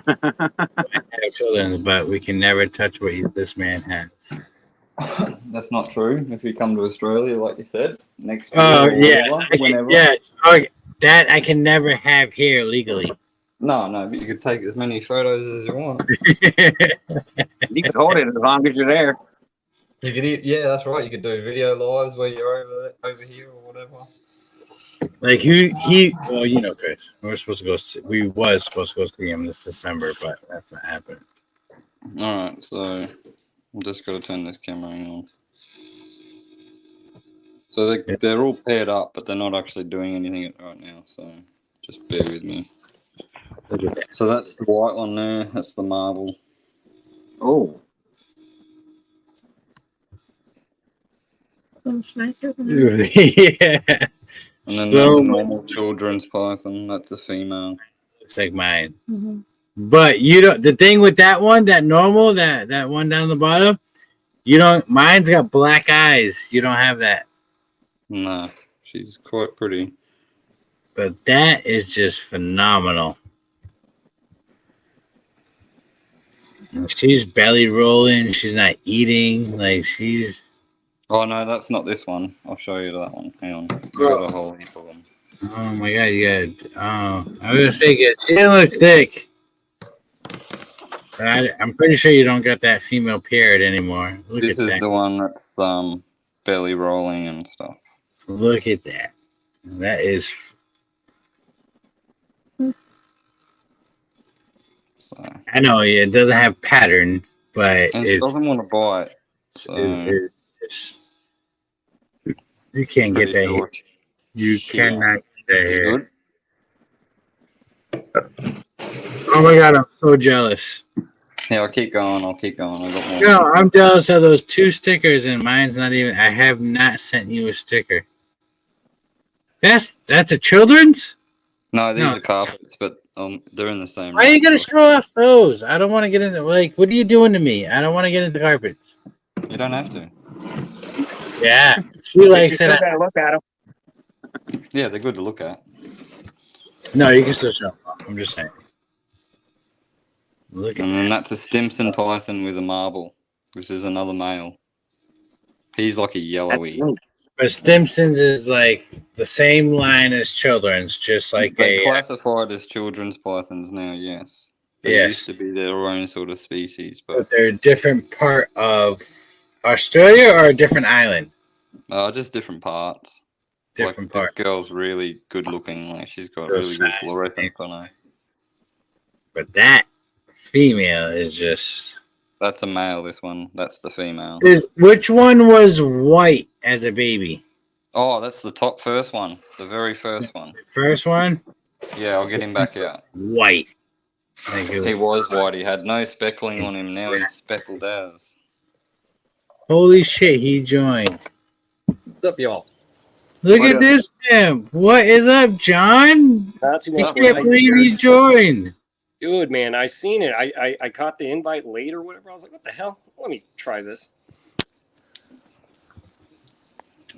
have children, but we can never touch what this man has. That's not true. If you come to Australia, like you said, next Oh, year or yes. whatever, whenever. Yes. Okay. That I can never have here legally. No, but you could take as many photos as you want. You can hold it as long as you're there. You could, yeah, that's right. You could do video lives where you're over here or whatever. Like well, you know, Chris, we was supposed to go see him this December, but that's not happening. All right, so I'm just got to turn this camera on. So they're all paired up, but they're not actually doing anything right now. So just bear with me. Look at that. So that's the white one there. That's the marble. Oh, So much nicer than that. Yeah. And then So there's a normal children's python. That's a female. it's like mine. Mhm. But you don't. The thing with that one, that normal, that one down the bottom, You don't. Mine's got black eyes. You don't have that. No, she's quite pretty. But that is just phenomenal. And she's belly rolling. She's not eating. Like she's. Oh no, that's not this one. I'll show you that one. Hang on. We got a whole heap of them. Oh my god! You got. Oh, I was thinking she didn't look thick. But I'm pretty sure you don't got that female parrot anymore. Look This at is that. the one that's belly rolling and stuff. Look at that. That is. So I know it doesn't have pattern, but and she it's. doesn't want to bite. So it's you can't get that here. You Yeah. cannot get that here. Good. Oh my god, I'm so jealous. Yeah, I'll keep going. I'll keep going. I got more. No, I'm jealous of those 2 stickers, and mine's not even. I have not sent you a sticker. That's a children's. No, these No. are carpets, but they're in the same. Why are you range, gonna so- show off those? I don't want to get into like. What are you doing to me? I don't want to get into carpets. You don't have to. Yeah, she You likes still it. gotta look at them. Yeah, they're good to look at. No, you can still show off. I'm just saying. Look at And then that's a Stimson python with a marble. This is another male. He's like a yellowy. But Stimson's is like the same line as children's, just like They're a. classified as children's pythons now, yes. They Yes. used to be their own sort of species, but But they're a different part of Australia or a different island. just different parts. Different like, part. This girl's really good looking. Like she's got Good really good size. fluorescence on her. But that female is just. That's a male. This one. That's the female. Which one was white as a baby? Oh, that's the top first one. The very first one. First one, Yeah, I'll get him back out. white. Like it He was- was white. He had no speckling on him. Now he's speckled as. Holy shit, he joined. What's up, y'all? Look What at up? this pimp. What is up, John? Not too I much. can't believe he joined. Dude, man, I seen it. I caught the invite late or whatever. I was like, what the hell? Let me try this.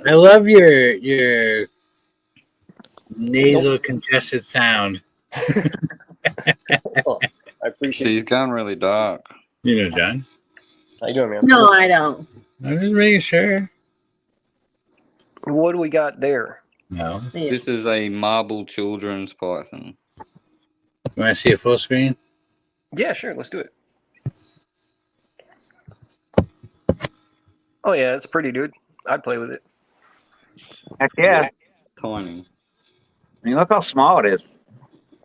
I love your nasal congested sound. Oh, I appreciate He's it. gone really dark. You know, John. How you doing, man? No, I don't. I'm just making sure. What do we got there? No. Yeah. This is a marble children's python. You want to see a full screen? Yeah, sure. Let's do it. Oh, yeah, it's pretty, dude. I'd play with it. Heck yeah. Tiny. I mean, look how small it is.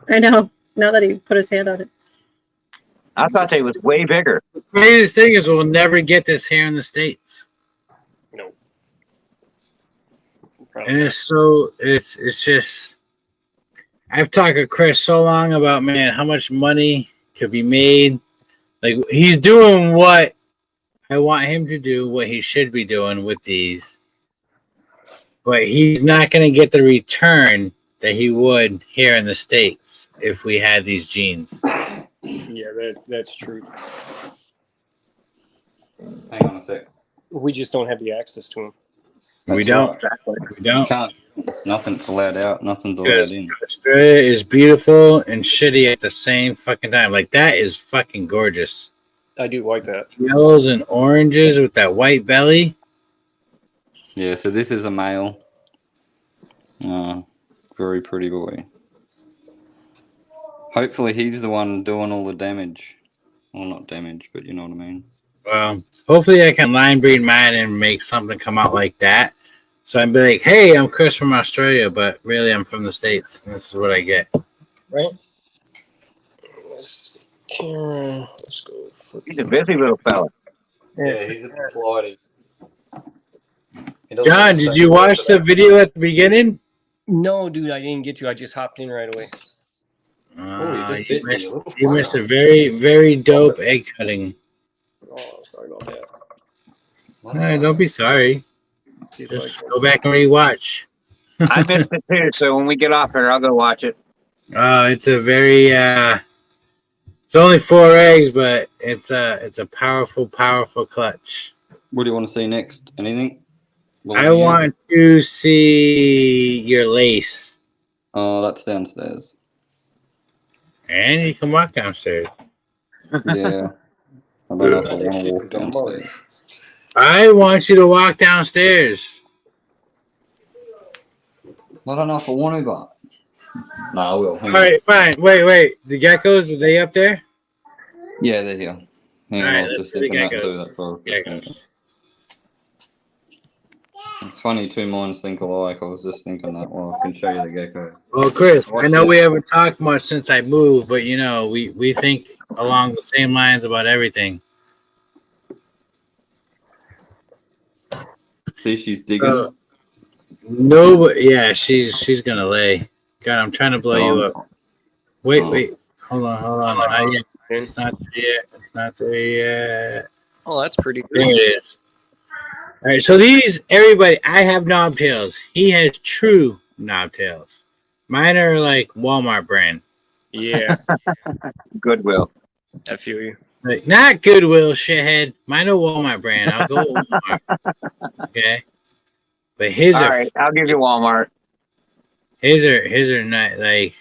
I know. Now that he put his hand on it. I thought they was way bigger. The craziest thing is we'll never get this here in the States. No. And it's just I've talked to Chris so long about, man, how much money could be made. Like he's doing what I want him to do, what he should be doing with these. But he's not going to get the return that he would here in the States if we had these genes. Yeah, that's true. Hang on a sec. We just don't have the access to them. We That's don't. right. We don't. Can't. Nothing's allowed out. Nothing's allowed in. Australia is beautiful and shitty at the same fucking time. Like that is fucking gorgeous. I do like that. Yellows and oranges with that white belly. Yeah, so this is a male. Very pretty boy. Hopefully he's the one doing all the damage. Well, not damage, but you know what I mean. Well, hopefully I can line breed mine and make something come out like that. So I'd be like, hey, I'm Chris from Australia, but really I'm from the States. And this is what I get. Right? Let's go. He's a busy little fella. Yeah, he's a bit flighty. John, did you watch the video at the beginning? No, dude, I didn't get to. I just hopped in right away. just bit me, a little You missed fly. a very, very dope egg cutting. Oh, sorry about that. No, don't be sorry. See if Just I can- go back and rewatch. I missed it too, so when we get off here, I'll go watch it. It's a very it's only 4 eggs, but it's a powerful clutch. What do you want to see next? Anything? What I do you- want to see your lace. Oh, that's downstairs. And you can walk downstairs. Yeah. I don't know if I want to walk downstairs. I want you to walk downstairs. I don't know if I want to, but no, I will. Hang All on. right, fine. Wait. The geckos, are they up there? Yeah, they're here. Hang on, All right, I was let's just do the thinking that too. geckos. That's all. Geckos. It's funny, two minds think alike. I was just thinking that. Well, I can show you the gecko. Well, Chris, Watch I know this. we haven't talked much since I moved, but you know, we think along the same lines about everything. See, she's digging. No, but yeah, she's gonna lay. God, I'm trying to blow you up. Wait, hold on. Not yet. It's not there yet. It's not there yet. Oh, that's pretty There good. it is. All right, so these, everybody, I have knobtails. He has true knobtails. Mine are like Walmart brand. Yeah, Goodwill. I feel you. Like, not Goodwill, shithead. Mine are Walmart brand. I'll go Walmart. Okay. But his All are right, I'll give you Walmart. his are not like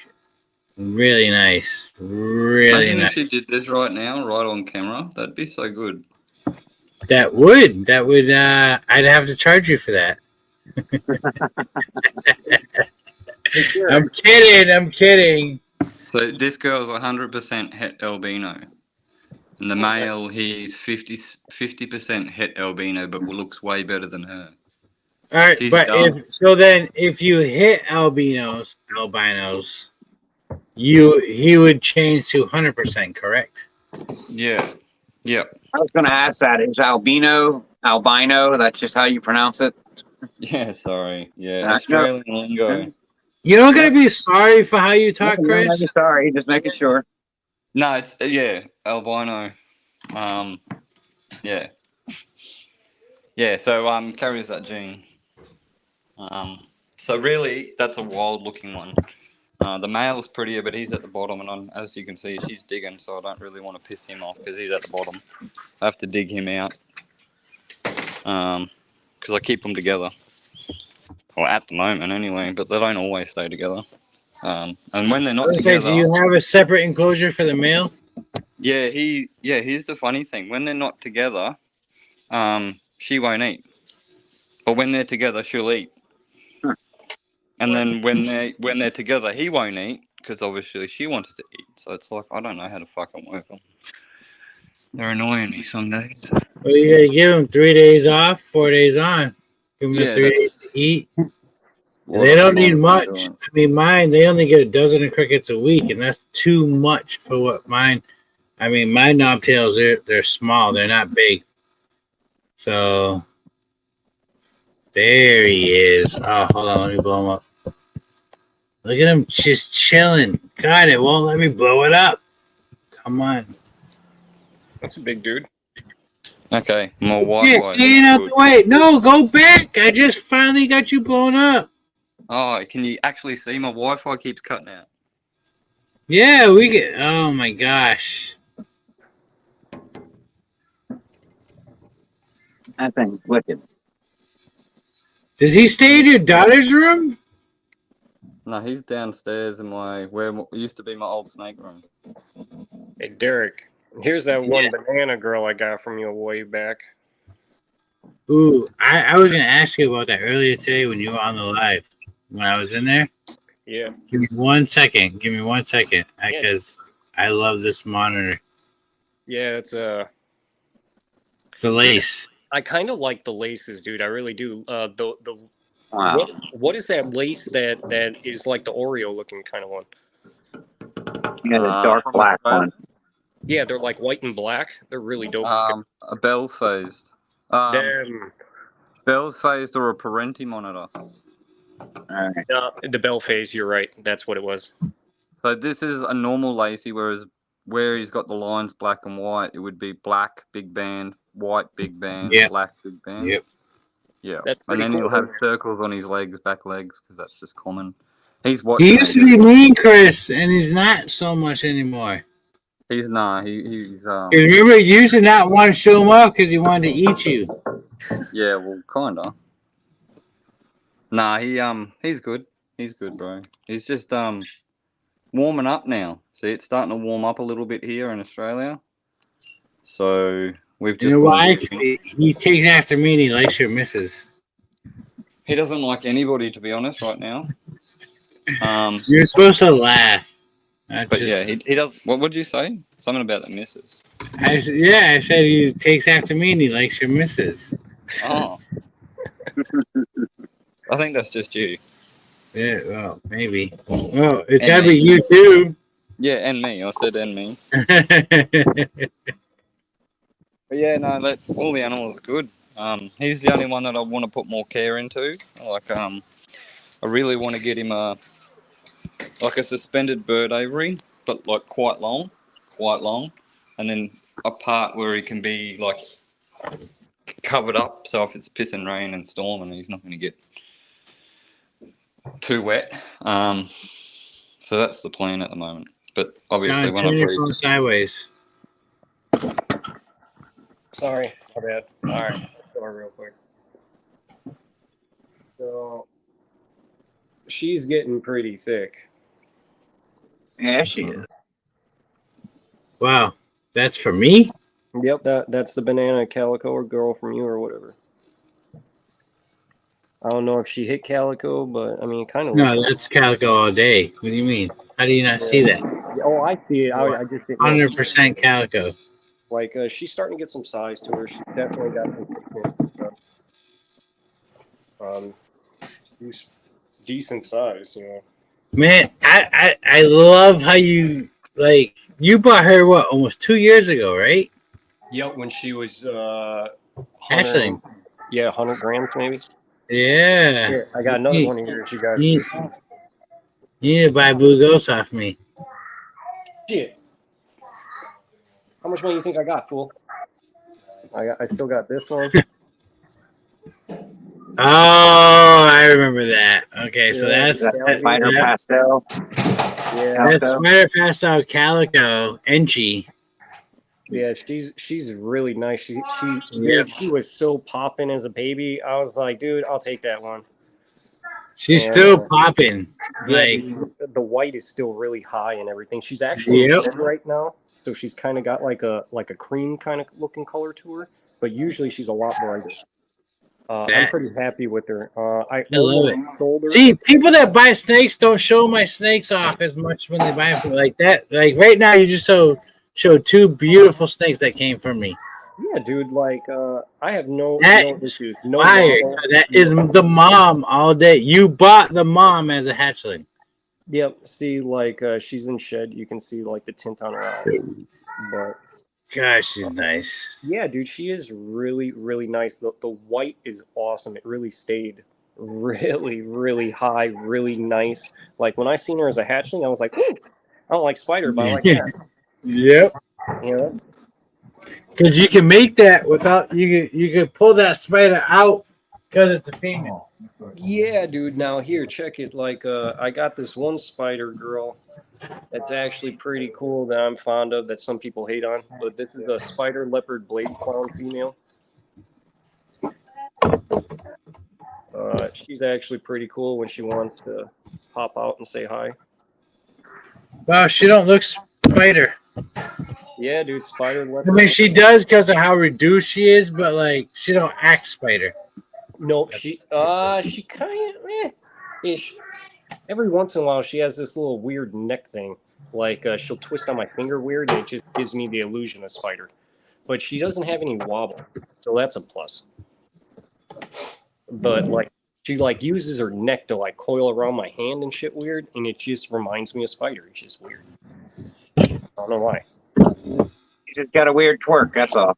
really nice. Really Imagine if nice. she did this right now, right on camera. That'd be so good. That would I'd have to charge you for that. I'm kidding. So this girl's 100% het albino. And the male, he's 50% het albino, but looks way better than her. All right, She's but dumb. if you hit albinos, he would change to 100%, correct? Yeah. Yep. I was going to ask that. Is albino? That's just how you pronounce it. Yeah, sorry. Yeah, No. Australian lingo. You don't gotta be sorry for how you talk, No, Chris. I'm sorry, just making sure. No, it's, yeah, albino. Yeah. Yeah, so, carries that gene. So really, that's a wild-looking one. The male's prettier, but he's at the bottom, and as you can see, she's digging, so I don't really want to piss him off because he's at the bottom. I have to dig him out because I keep them together. Well, at the moment, anyway, but they don't always stay together. And when they're not Okay, together, do you have a separate enclosure for the male? yeah, here's the funny thing: when they're not together, she won't eat, but when they're together, she'll eat. And then when they're together, he won't eat because obviously she wants to eat. So it's like I don't know how to fucking work them. They're annoying me some days. Well, you gotta give them 3 days off, 4 days on. Give them Yeah, 3 days that's- to eat. They don't need much. I mean, mine, they only get a dozen of crickets a week, and that's too much for what mine. I mean, my knobtails, they're small. They're not big. So there he is. Oh, hold on, let me blow him up. Look at him just chilling. God, it won't let me blow it up. Come on. That's a big dude. Okay, my white Yeah, one. get out the way. No, go back. I just finally got you blown up. Oh, can you actually see my Wi-Fi keeps cutting out? Yeah, we get. Oh my gosh. That thing's wicked. Does he stay in your daughter's room? No, he's downstairs in where used to be my old snake room. Hey, Derek, here's that one banana girl I got from you a way back. Ooh, I was gonna ask you about that earlier today when you were on the live. When I was in there. Yeah. Give me 1 second. Because I love this monitor. Yeah, it's The lace. I kind of like the laces, dude. I really do. The Wow. what is that lace that is like the Oreo looking kind of one? Yeah, the dark from black Australia. one. Yeah, they're like white and black. They're really dope. looking. A Bell's phased. Them, Bell's phased or a Parenti monitor. All right. the bell phase. You're right. That's what it was. So this is a normal lacy, whereas where he's got the lines black and white, it would be black big band, white big band, Yeah. black big band. Yep. Yeah. That's And pretty then cool. he'll have circles on his legs, back legs, because that's just common. He's watching. He used to be mean, Chris, and he's not so much anymore. He's 'Cause remember, you used to not want to show him off because he wanted to eat you. Yeah, well, kinda. Nah, he's good. He's good, bro. He's just warming up now. See, it's starting to warm up a little bit here in Australia. So we've You just know gone why? to- 'Cause he takes after me and he likes your missus. He doesn't like anybody, to be honest, right now. You're supposed to laugh. Not But just, yeah, he does. What would you say? Something about the missus. I said he takes after me and he likes your missus. Oh, I think that's just you. Yeah, well, maybe. Well, it's And gotta me. be you too. Yeah, and me. I said and me. But yeah, no, all the animals are good. He's the only one that I want to put more care into. Like, I really want to get him a suspended bird aviary, but like quite long, and then a part where he can be like covered up. So if it's pissing rain and storm, and he's not going to get too wet. So that's the plan at the moment. But obviously, when I turn your breed, phone sideways. Sorry, my bad. All right, go real quick. So she's getting pretty thick. Yeah, she is. Wow, that's for me. Yep, that's the banana calico or girl from you or whatever. I don't know if she hit calico, but I mean, it kind of No, that's calico all day. What do you mean? How do you not see that? Oh, I see it. I just didn't know. 100% calico. Like she's starting to get some size to her. She's definitely got some thickness and stuff. She's decent size, you know. Man, I love how you you bought her what almost 2 years ago, right? Yep, when she was Hatchling. Yeah, 100 grams maybe. Yeah. Here, I got another one here. You got You need to buy Blue Ghost off me. shit. How much money you think I got, fool? I still got this one. Oh, I remember that. Okay, so Yeah, that's That minor pastel. Yeah, that's Spider Pastel Calico Enchi. yeah, she's really nice. She Yep. dude, she was so popping as a baby. I was like, dude, I'll take that one. She's And, still popping. Yeah, Like, dude, the white is still really high and everything. She's actually in Yep. shed right now, so she's kind of got like a cream kind of looking color to her. But usually she's a lot brighter. I'm That- pretty happy with her. I love it. sold her. see, people that buy snakes don't show my snakes off as much when they buy them like that. Like right now, you just showed two beautiful snakes that came from me. Yeah, dude. Like, I have no That issues. No Fire. wobble. That is the mom all day. You bought the mom as a hatchling. Yep. See, like, she's in shed. You can see like the tint on her eye. But Gosh, she's nice. yeah, dude, she is really, really nice. The white is awesome. It really stayed really, really high, really nice. Like when I seen her as a hatchling, I was like, ooh, I don't like spider, but I like that. Yep. You know? Because you can make that without you can pull that spider out because it's a female. Yeah, dude. Now here, check it. Like, I got this one spider girl that's actually pretty cool that I'm fond of that some people hate on. But this is a spider leopard blade clown female. She's actually pretty cool when she wants to pop out and say hi. Wow, she don't look spider. Yeah, dude, spider I leopard. mean, she does because of how reduced she is, but like she don't act spider. Nope, she kind of ish. Every once in a while, she has this little weird neck thing. Like she'll twist on my finger weird, and it just gives me the illusion of spider. But she doesn't have any wobble, so that's a plus. But like she like uses her neck to like coil around my hand and shit weird, and it just reminds me of spider. It's just weird. I don't know why. He's just got a weird twerk. That's all.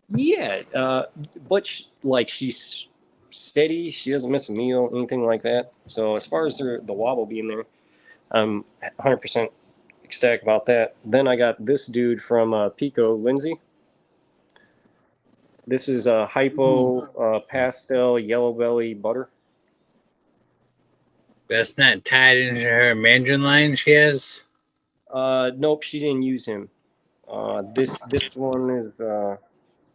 Yeah, but she's steady. She doesn't miss a meal, anything like that. So as far as the wobble being there, I'm 100% ecstatic about that. Then I got this dude from Pico, Lindsay. This is a hypo pastel yellow belly butter. That's not tied into her mandarin line she has. Nope, she didn't use him. This one is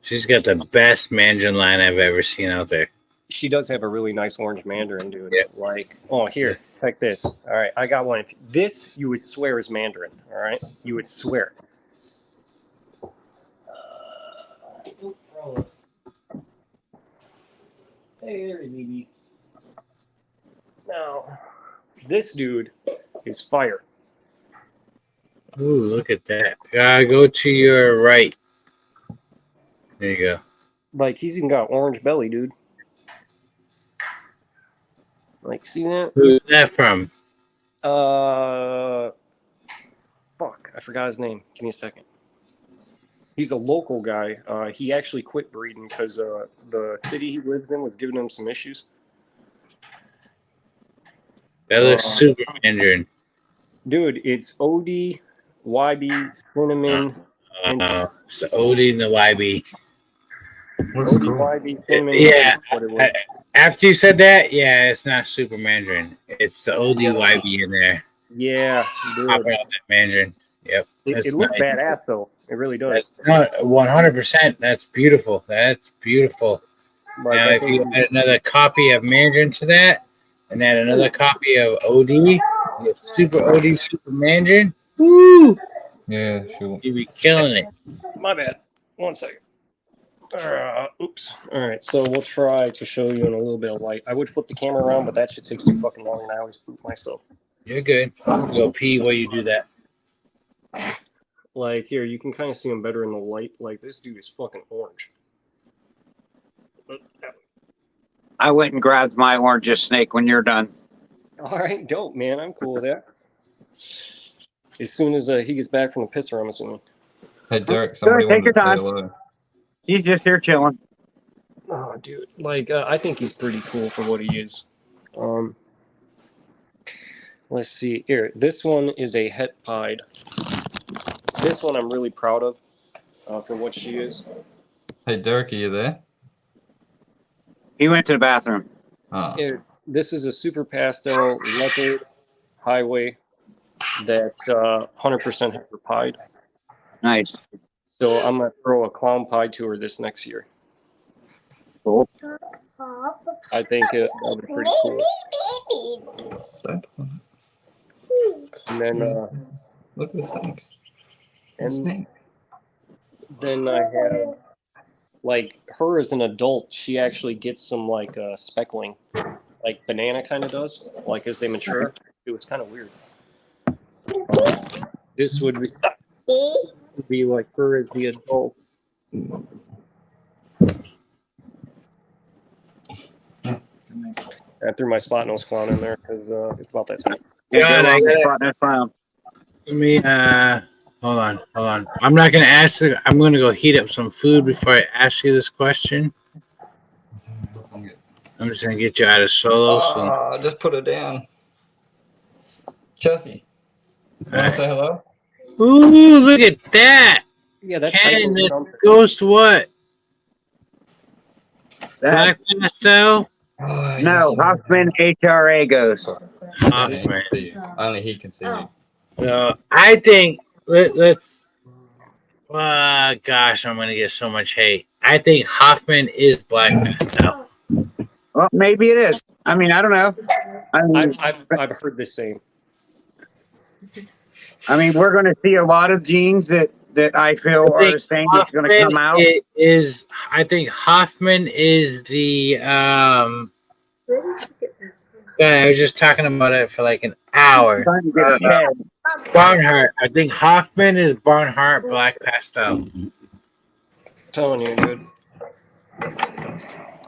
She's got the best Mandarin line I've ever seen out there. She does have a really nice orange Mandarin, dude. Yeah. Like, oh, here, check this. All right, I got one. This you would swear is Mandarin. All right, you would swear. Hey, there's Evie. Now, this dude is fire. Ooh, look at that. Go to your right. There you go. Like, he's even got orange belly, dude. Like, see that? Who's that from? Fuck, I forgot his name. Give me a second. He's a local guy. He actually quit breeding because the city he lives in was giving him some issues. That looks super Mandarin. Dude, it's OD, YB, Cinnamon. It's the Odie and the YB. OD, YB, Cinnamon. Yeah. What it was. After you said that, yeah, it's not super Mandarin. It's the ODYB in there. Yeah, dude. Popping out that Mandarin. Yep. It looks badass, though. It really does. No, 100%. That's beautiful. That's beautiful. Like, Now, I if think you add another copy of Mandarin to that, and add another copy of OD, you have super OD, super Mandarin, woo! Yeah, sure. You'd be killing it. my bad. 1 second. Oops. All right, so we'll try to show you in a little bit of light. I would flip the camera around, but that shit takes too fucking long, and I always poop myself. You're good. Go pee while you do that. Like, here, you can kind of see him better in the light. Like, this dude is fucking orange. I went and grabbed my orange snake when you're done. All right, dope, man. I'm cool with that. As soon as he gets back from the pisser, I'm assuming. Hey, Derek, somebody take your wanted to say time. hello. He's just here chilling. Oh, dude. Like, I think he's pretty cool for what he is. Let's see. Here, this one is a het pied. This one I'm really proud of for what she is. Hey, Derek, are you there? He went to the bathroom. Oh. Here, this is a super pastel leopard highway that 100% heifer pied. Nice. So I'm going to throw a clown pied to her this next year. Cool. I think that'll be pretty cool. And then, Look at the snakes. and Snake. then I have, like, her as an adult, she actually gets some, like, speckling, like banana kind of does, like, as they mature. It's kind of weird. This would be like her as the adult. I threw my spot nose clown in there because it's about that time. God, I gotta- That frown. Let me, hold on. I'm not going to ask you. I'm going to go heat up some food before I ask you this question. I'm just going to get you out of solo. So, Just put it down. Chelsea, want to say hello? ooh, look at that. Yeah, that's Ken, this ghost what? Black pastel? Oh, No, Hoffman HRA goes. Hoffman. Only he can see you. I think let's. Gosh, I'm gonna get so much hate. I think Hoffman is black pastel. Well, maybe it is. I mean, I don't know. I've heard this same. I mean, we're going to see a lot of genes that I feel I think are saying it's going to come out. I think Hoffman is the I was just talking about it for like an hour. Trying to get ahead. Barnhart. I think Hoffman is Barnhart black pastel. Telling you, dude.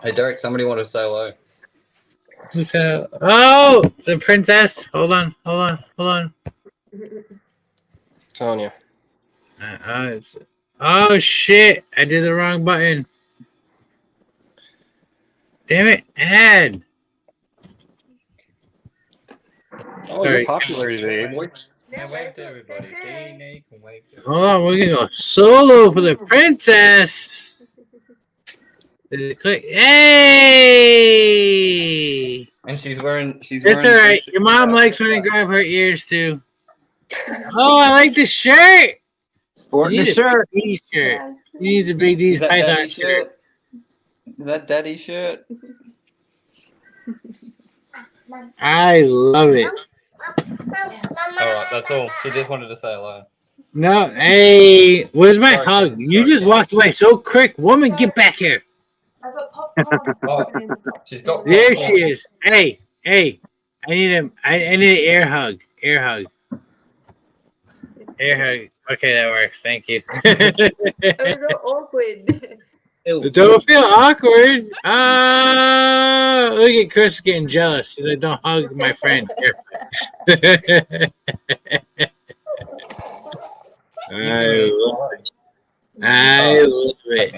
Hey, Derek, somebody wanted to say hello. Who's that? Oh, the princess. Hold on. Telling you. Oh shit! I did the wrong button. Damn it! Add. Oh, Sorry. you're popular today, boy. Now wave to everybody. See, Nick, and wave to Hold on, we're gonna go solo for the princess. Did it click? Hey! And she's wearing. It's alright. Your mom likes when I grab her ears too. Oh, I like the shirt. Sporting You the need a shirt. Big D shirt. You need the Big D's Is that Python daddy shirt. shirt? Is that daddy shirt? I love it. Alright, that's all. She just wanted to say hello. No, hey, where's my Sorry, hug? Ken. You Sorry, just Ken. walked away so quick. Woman, get back here. I've got popcorn. Oh, she's got There popcorn. she is. Hey, I need I need an air hug. Air hug. Air hug. Okay, that works. Thank you. I'm so awkward. Don't feel awkward. Look at Chris getting jealous. He's like, don't hug my friend. I love it.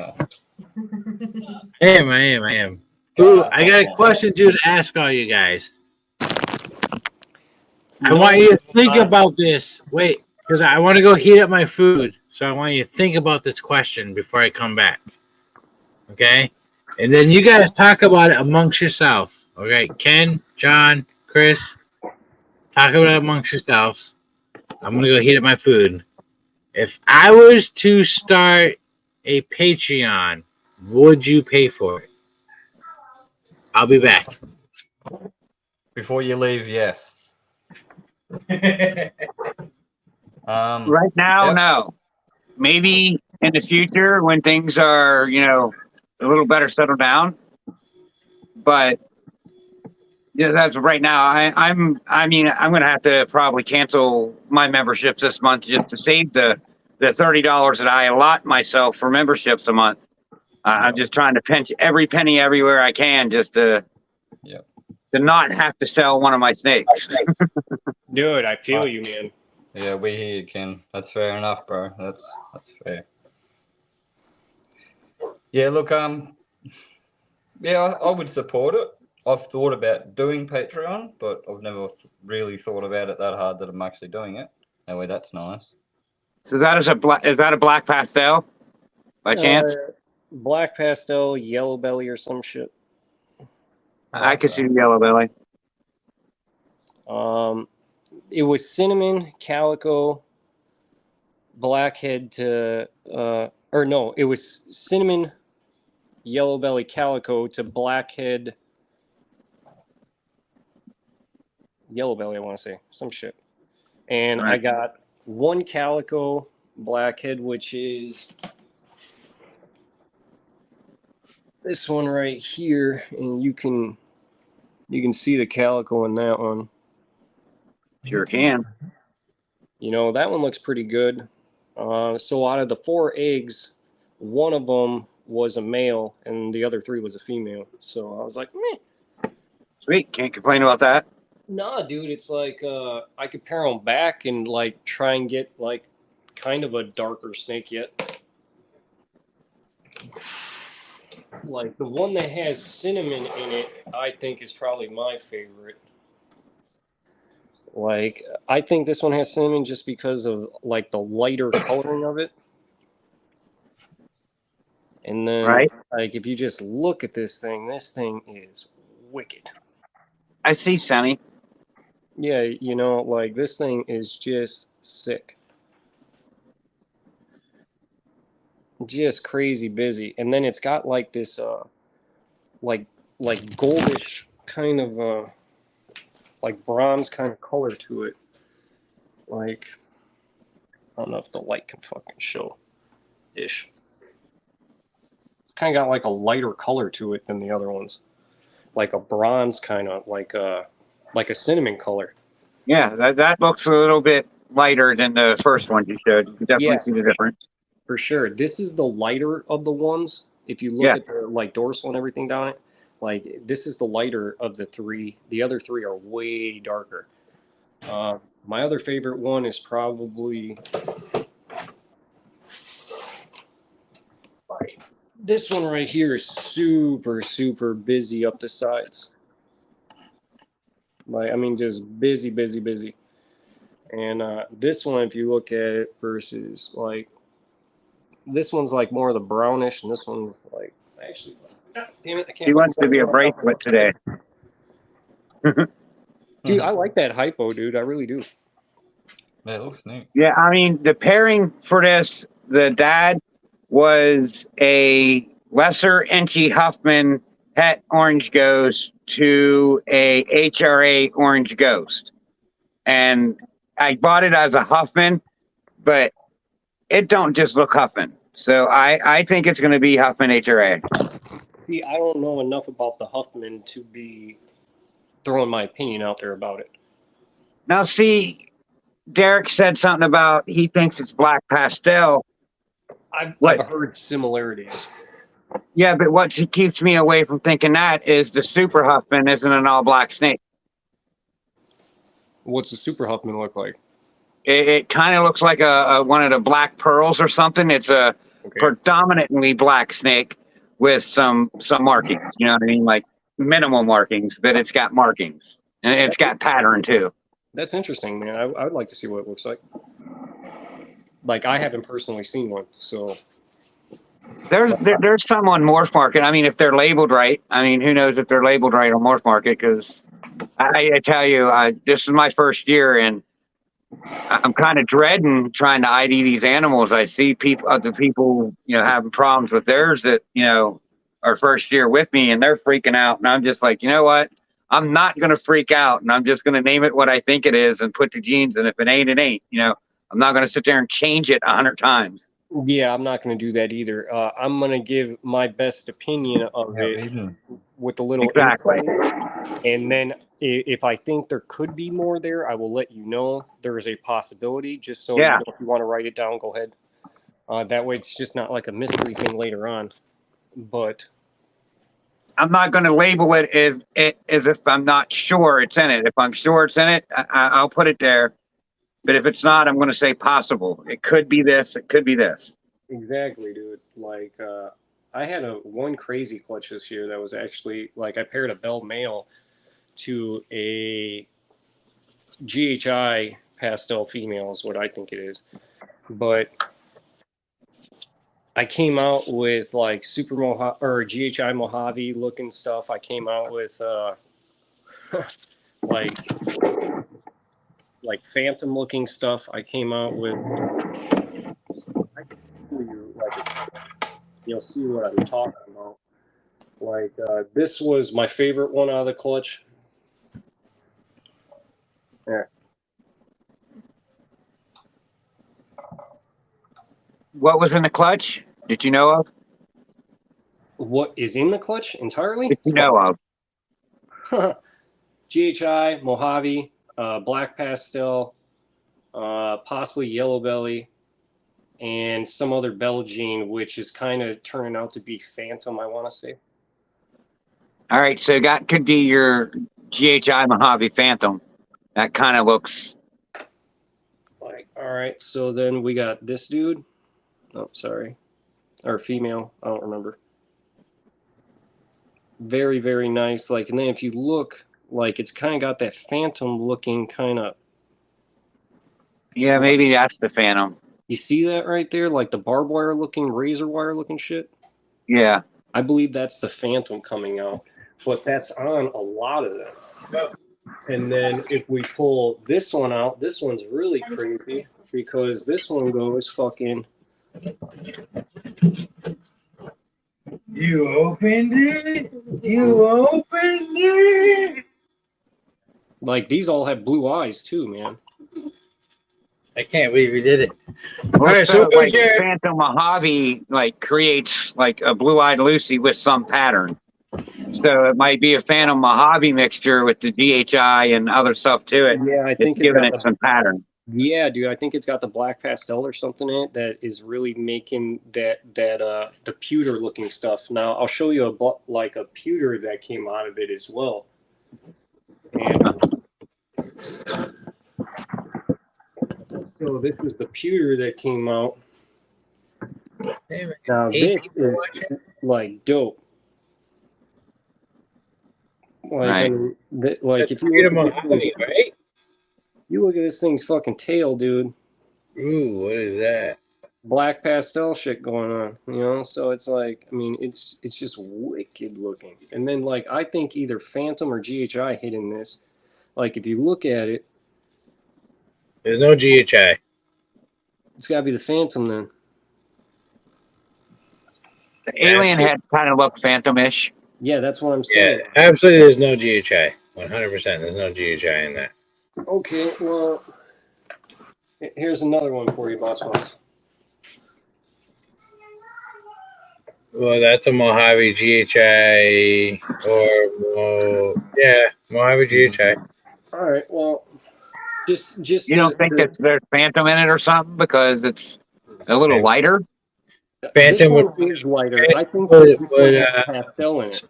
Okay. I am. Ooh, I got a question to ask all you guys. I want you to think about this. Wait, because I want to go heat up my food. So I want you to think about this question before I come back. Okay? And then you guys talk about it amongst yourself. Okay? Ken, John, Chris, talk about it amongst yourselves. I'm going to go heat up my food. If I was to start a Patreon, would you pay for it? I'll be back. Before you leave, yes. Right now, Yep. no. Maybe in the future when things are, you know, a little better settled down. But yeah, that's right now. I'm going to have to probably cancel my memberships this month just to save the $30 that I allot myself for memberships a month. I'm just trying to pinch every penny everywhere I can just to not have to sell one of my snakes. Dude, I feel you, man. Yeah, we hear you, Ken. That's fair enough, bro. That's fair. Yeah, look, yeah, I would support it. I've thought about doing Patreon, but I've never really thought about it that hard that I'm actually doing it. Anyway, that's nice. So that is a black pastel by chance? Black pastel, yellow belly, or some shit. I could see the yellow belly. It was cinnamon, calico, blackhead to, or no, it was cinnamon, yellow belly, calico to blackhead, yellow belly, I want to say, some shit. And I Right. got one calico blackhead, which is this one right here, and you can see the calico in that one. Sure can. You know, that one looks pretty good. So out of the 4 eggs, one of them was a male and the other 3 was a female. So I was like, meh. Sweet. Can't complain about that. Nah, dude, it's like I could pair them back and like try and get like kind of a darker snake yet. Like the one that has cinnamon in it, I think is probably my favorite. Like I think this one has cinnamon just because of like the lighter coloring of it. And then Right. like if you just look at this thing is wicked. I see, Sonny. Yeah, you know, like this thing is just sick. Just crazy busy. And then it's got like this like goldish kind of like bronze kind of color to it. Like I don't know if the light can fucking show ish. It's kind of got like a lighter color to it than the other ones. Like a bronze kind of like a cinnamon color. Yeah, that looks a little bit lighter than the first one you showed. You can definitely Yeah. see the difference. For sure. This is the lighter of the ones. If you look at the like dorsal and everything down it, like this is the lighter of the 3. The other 3 are way darker. My other favorite one is probably this one right here is super, super busy up the sides. Like, I mean, just busy, busy, busy. And this one, if you look at it versus like, this one's like more of the brownish, and this one like actually. God damn it! I can't. He wants to be a bracelet today. Dude, I like that hypo, dude. I really do. Yeah, it looks neat. Yeah, I mean, the pairing for this, the dad was a lesser Inchy Huffman het orange ghost to a HRA orange ghost. And I bought it as a Huffman, but it don't just look Huffman. So I think it's going to be Huffman HRA. See, I don't know enough about the Huffman to be throwing my opinion out there about it. Now, see, Derek said something about he thinks it's black pastel. I've What? heard similarities. Yeah, but what keeps me away from thinking that is the Super Huffman isn't an all black snake. What's the Super Huffman look like? It kind of looks like a one of the black pearls or something. It's a predominantly black snake with some markings. You know what I mean? Like minimal markings, but it's got markings and it's got pattern too. That's interesting, man. I would like to see what it looks like. Like, I haven't personally seen one, so. There's some on Morph Market. I mean, if they're labeled right. I mean, who knows if they're labeled right on Morph Market? Because I tell you, this is my first year, and I'm kind of dreading trying to ID these animals. I see other people, having problems with theirs that, are first year with me, and they're freaking out. And I'm just like, you know what? I'm not going to freak out, and I'm just going to name it what I think it is and put the genes. And if it ain't, it ain't. I'm not going to sit there and change it 100 times. Yeah, I'm not going to do that either. I'm going to give my best opinion of it with a little exactly. info. And then if I think there could be more there, I will let you know there is a possibility. Just so Yeah. if you want to write it down, go ahead. That way it's just not like a mystery thing later on. But I'm not going to label it as if I'm not sure it's in it. If I'm sure it's in it, I'll put it there. But if it's not, I'm going to say possible. It could be this. It could be this. exactly, dude. Like, I had one crazy clutch this year that was actually, like, I paired a Bell male to a GHI pastel female is what I think it is. But I came out with, like, Super Mojave or GHI Mojave looking stuff. I came out with, like phantom looking stuff. I came out with, you'll see what I'm talking about. Like, this was my favorite one out of the clutch. There. What was in the clutch? Did you know of? What is in the clutch entirely? Did you know of? GHI, Mojave, black pastel, possibly yellow belly, and some other Belgian, which is kind of turning out to be phantom, I want to say. All right, so that could be your GHI Mojave Phantom. That kind of looks Like, all right, so then we got this dude. Oh, sorry. Or female, I don't remember. Very, very nice. Like, and then if you look, like, it's kind of got that phantom looking kind of. Yeah, maybe that's the Phantom. You see that right there? Like the barbed wire looking, razor wire looking shit? Yeah. I believe that's the phantom coming out. But that's on a lot of them. And then if we pull this one out, this one's really crazy because this one goes fucking. You opened it? You opened it? Like, these all have blue eyes too, man. I can't believe you did it. All right, so like Jared- Phantom Mojave like creates like a blue-eyed Lucy with some pattern. So it might be a Phantom Mojave mixture with the GHI and other stuff to it. Yeah, I It's think giving it some pattern. Yeah, dude, I think it's got the black pastel or something in it that is really making that the pewter looking stuff. Now I'll show you a pewter that came out of it as well. And so this is the pewter that came out. Damn it. Now this Eight people is watching? like dope. Like, Right. I mean, like if you Freedom look, at Mojave, right? you look at this thing's fucking tail, dude. Ooh, what is that? Black pastel shit going on, you know? So it's like, I mean, it's just wicked looking. And then, like, I think either Phantom or GHI hit in this. Like, if you look at it, There's no GHI. It's got to be the Phantom then. The alien head kind of looked phantom-ish. Yeah, that's what I'm Yeah, saying. absolutely. There's no GHI. 100%. There's no GHI in that. Okay, well, here's another one for you, Boss Boss. Well, that's a Mojave GHI Mojave GHI. All right, well, just You don't think that there's phantom in it or something because it's a little lighter? Phantom this would one is lighter. I think would- this one would, has pastel in it.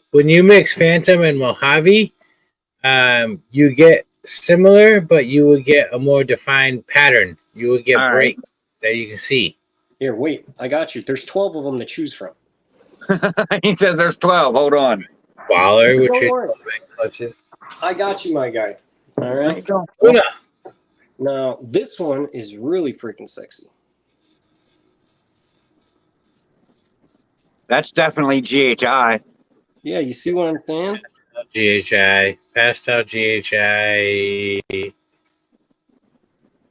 when you mix Phantom and Mojave, you get similar, but you will get a more defined pattern. You will get All right. breaks that you can see. Here, wait, I got you. There's 12 of them to choose from. He says there's 12. Hold on. Baller, which Don't is worry. clutches. I got you, my guy. All right. Una. Now, this one is really freaking sexy. That's definitely GHI. Yeah, you see what I'm saying? GHI, pastel GHI,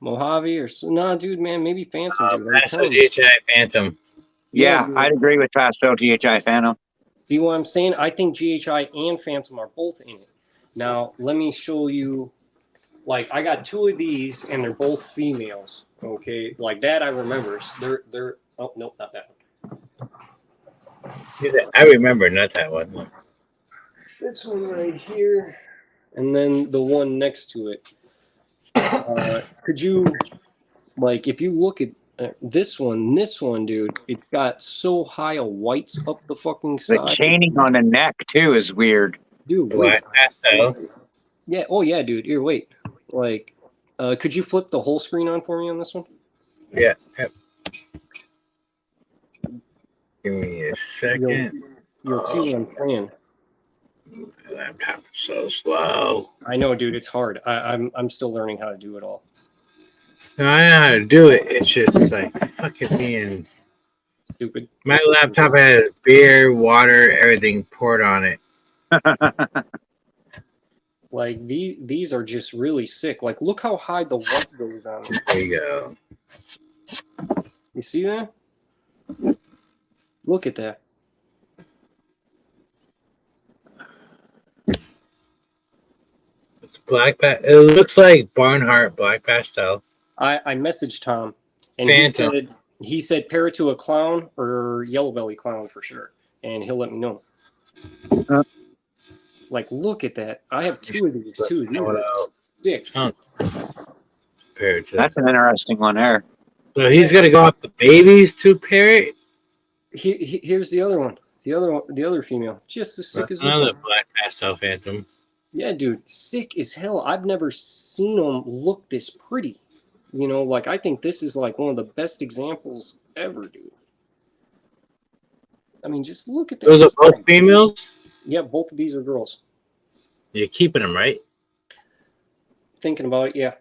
Mojave or nah, dude, man, maybe Phantom, dude. I'm pastel telling you. GHI Phantom. Yeah, dude. I'd agree with pastel GHI Phantom. See what I'm saying? I think GHI and Phantom are both in it. Now, let me show you. Like, I got two of these, and they're both females. Okay, like that I remember. They're. Oh nope, not that one. I remember, not that one. This one right here, and then the one next to it. Could you, like, if you look at this one, dude, it's got so high a whites up the fucking The side. chaining on the neck, too, is weird. Dude, wait. Black pastel. Yeah. Oh, yeah, dude. Here, wait. Like, could you flip the whole screen on for me on this one? Yeah. Yep. Give me a second. You'll see what I'm saying. My laptop is so slow. I know, dude. It's hard. I'm still learning how to do it all. No, I know how to do it. It's just like fucking being. Stupid. My laptop has beer, water, everything poured on it. Like these are just really sick. Like, look how high the white goes on it. There you go. You see that? Look at that. It's black. It looks like Barnhart black pastel. I messaged Tom, and Phantom. he said pair it to a clown or yellow belly clown for sure, and he'll let me know. Like, look at that. I have two of these too. These are sick. Compared to That's an interesting one there. so he's gonna go off the babies to pair it. Here's the other one. The other female, just as sick as this Another one. black pastel Phantom. Yeah, dude, sick as hell. I've never seen them look this pretty. You know, like, I think this is like one of the best examples ever, dude. I mean, just look at that. Those are both females. Yeah, both of these are girls. You're keeping them, right? Thinking about it, yeah.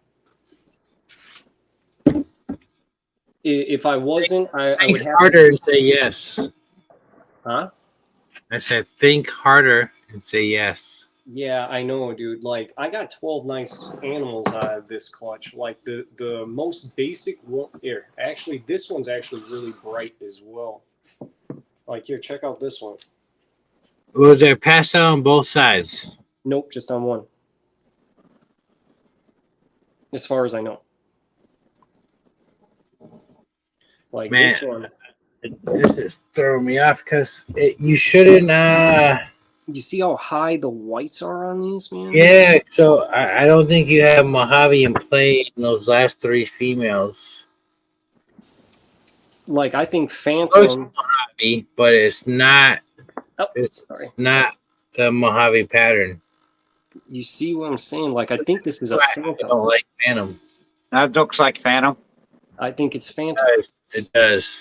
If I wasn't, I would Think have harder and say yes. Huh? I said think harder and say yes. Yeah, I know, dude. Like, I got 12 nice animals out of this clutch. Like, the most basic one here. Actually, this one's actually really bright as well. Like, here, check out this one. Was there pastel on both sides? Nope, just on one. As far as I know. Like, Man. this one. This is throwing me off because you shouldn't. You see how high the whites are on these, man? Yeah, so I don't think you have Mojave in play in those last three females. Like, I think Most Phantom. Mojave, but it's not. Oh, It's sorry. not the Mojave pattern. You see what I'm saying? Like, I think this is a I Phantom. don't like Phantom. That looks like Phantom. I think it's Phantom. It does.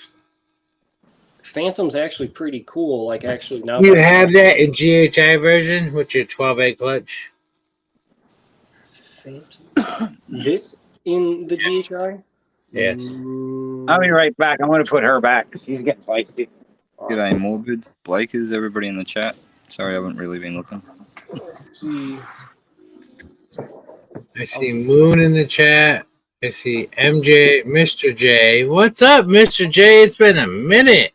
Phantom's actually pretty cool. Like, actually, now You have that in GHI version with your 12-egg clutch. Phantom. This in the GHI? Yes. I'll be right back. I'm going to put her back because she's getting feisty. G'day, Morbids, Blakers, everybody in the chat. Sorry, I haven't really been looking. Let's see. I see Moon in the chat. I see MJ, Mr. J. What's up, Mr. J? It's been a minute.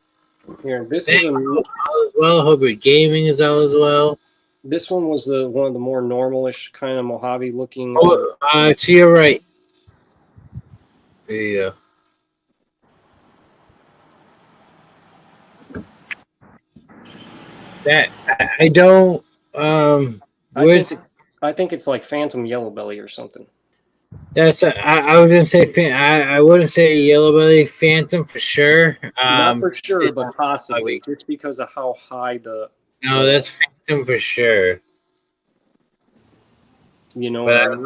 Here, this Thank is a you all as well. Hope your gaming is all as well. this one was one of the more normalish kind of Mojave looking. Oh, to your right. There you go. That I don't. I think it's like Phantom Yellow Belly or something. That's I was gonna say I wouldn't say yellow belly phantom for sure. Not for sure, but possibly just because of how high no, that's phantom for sure. You know, But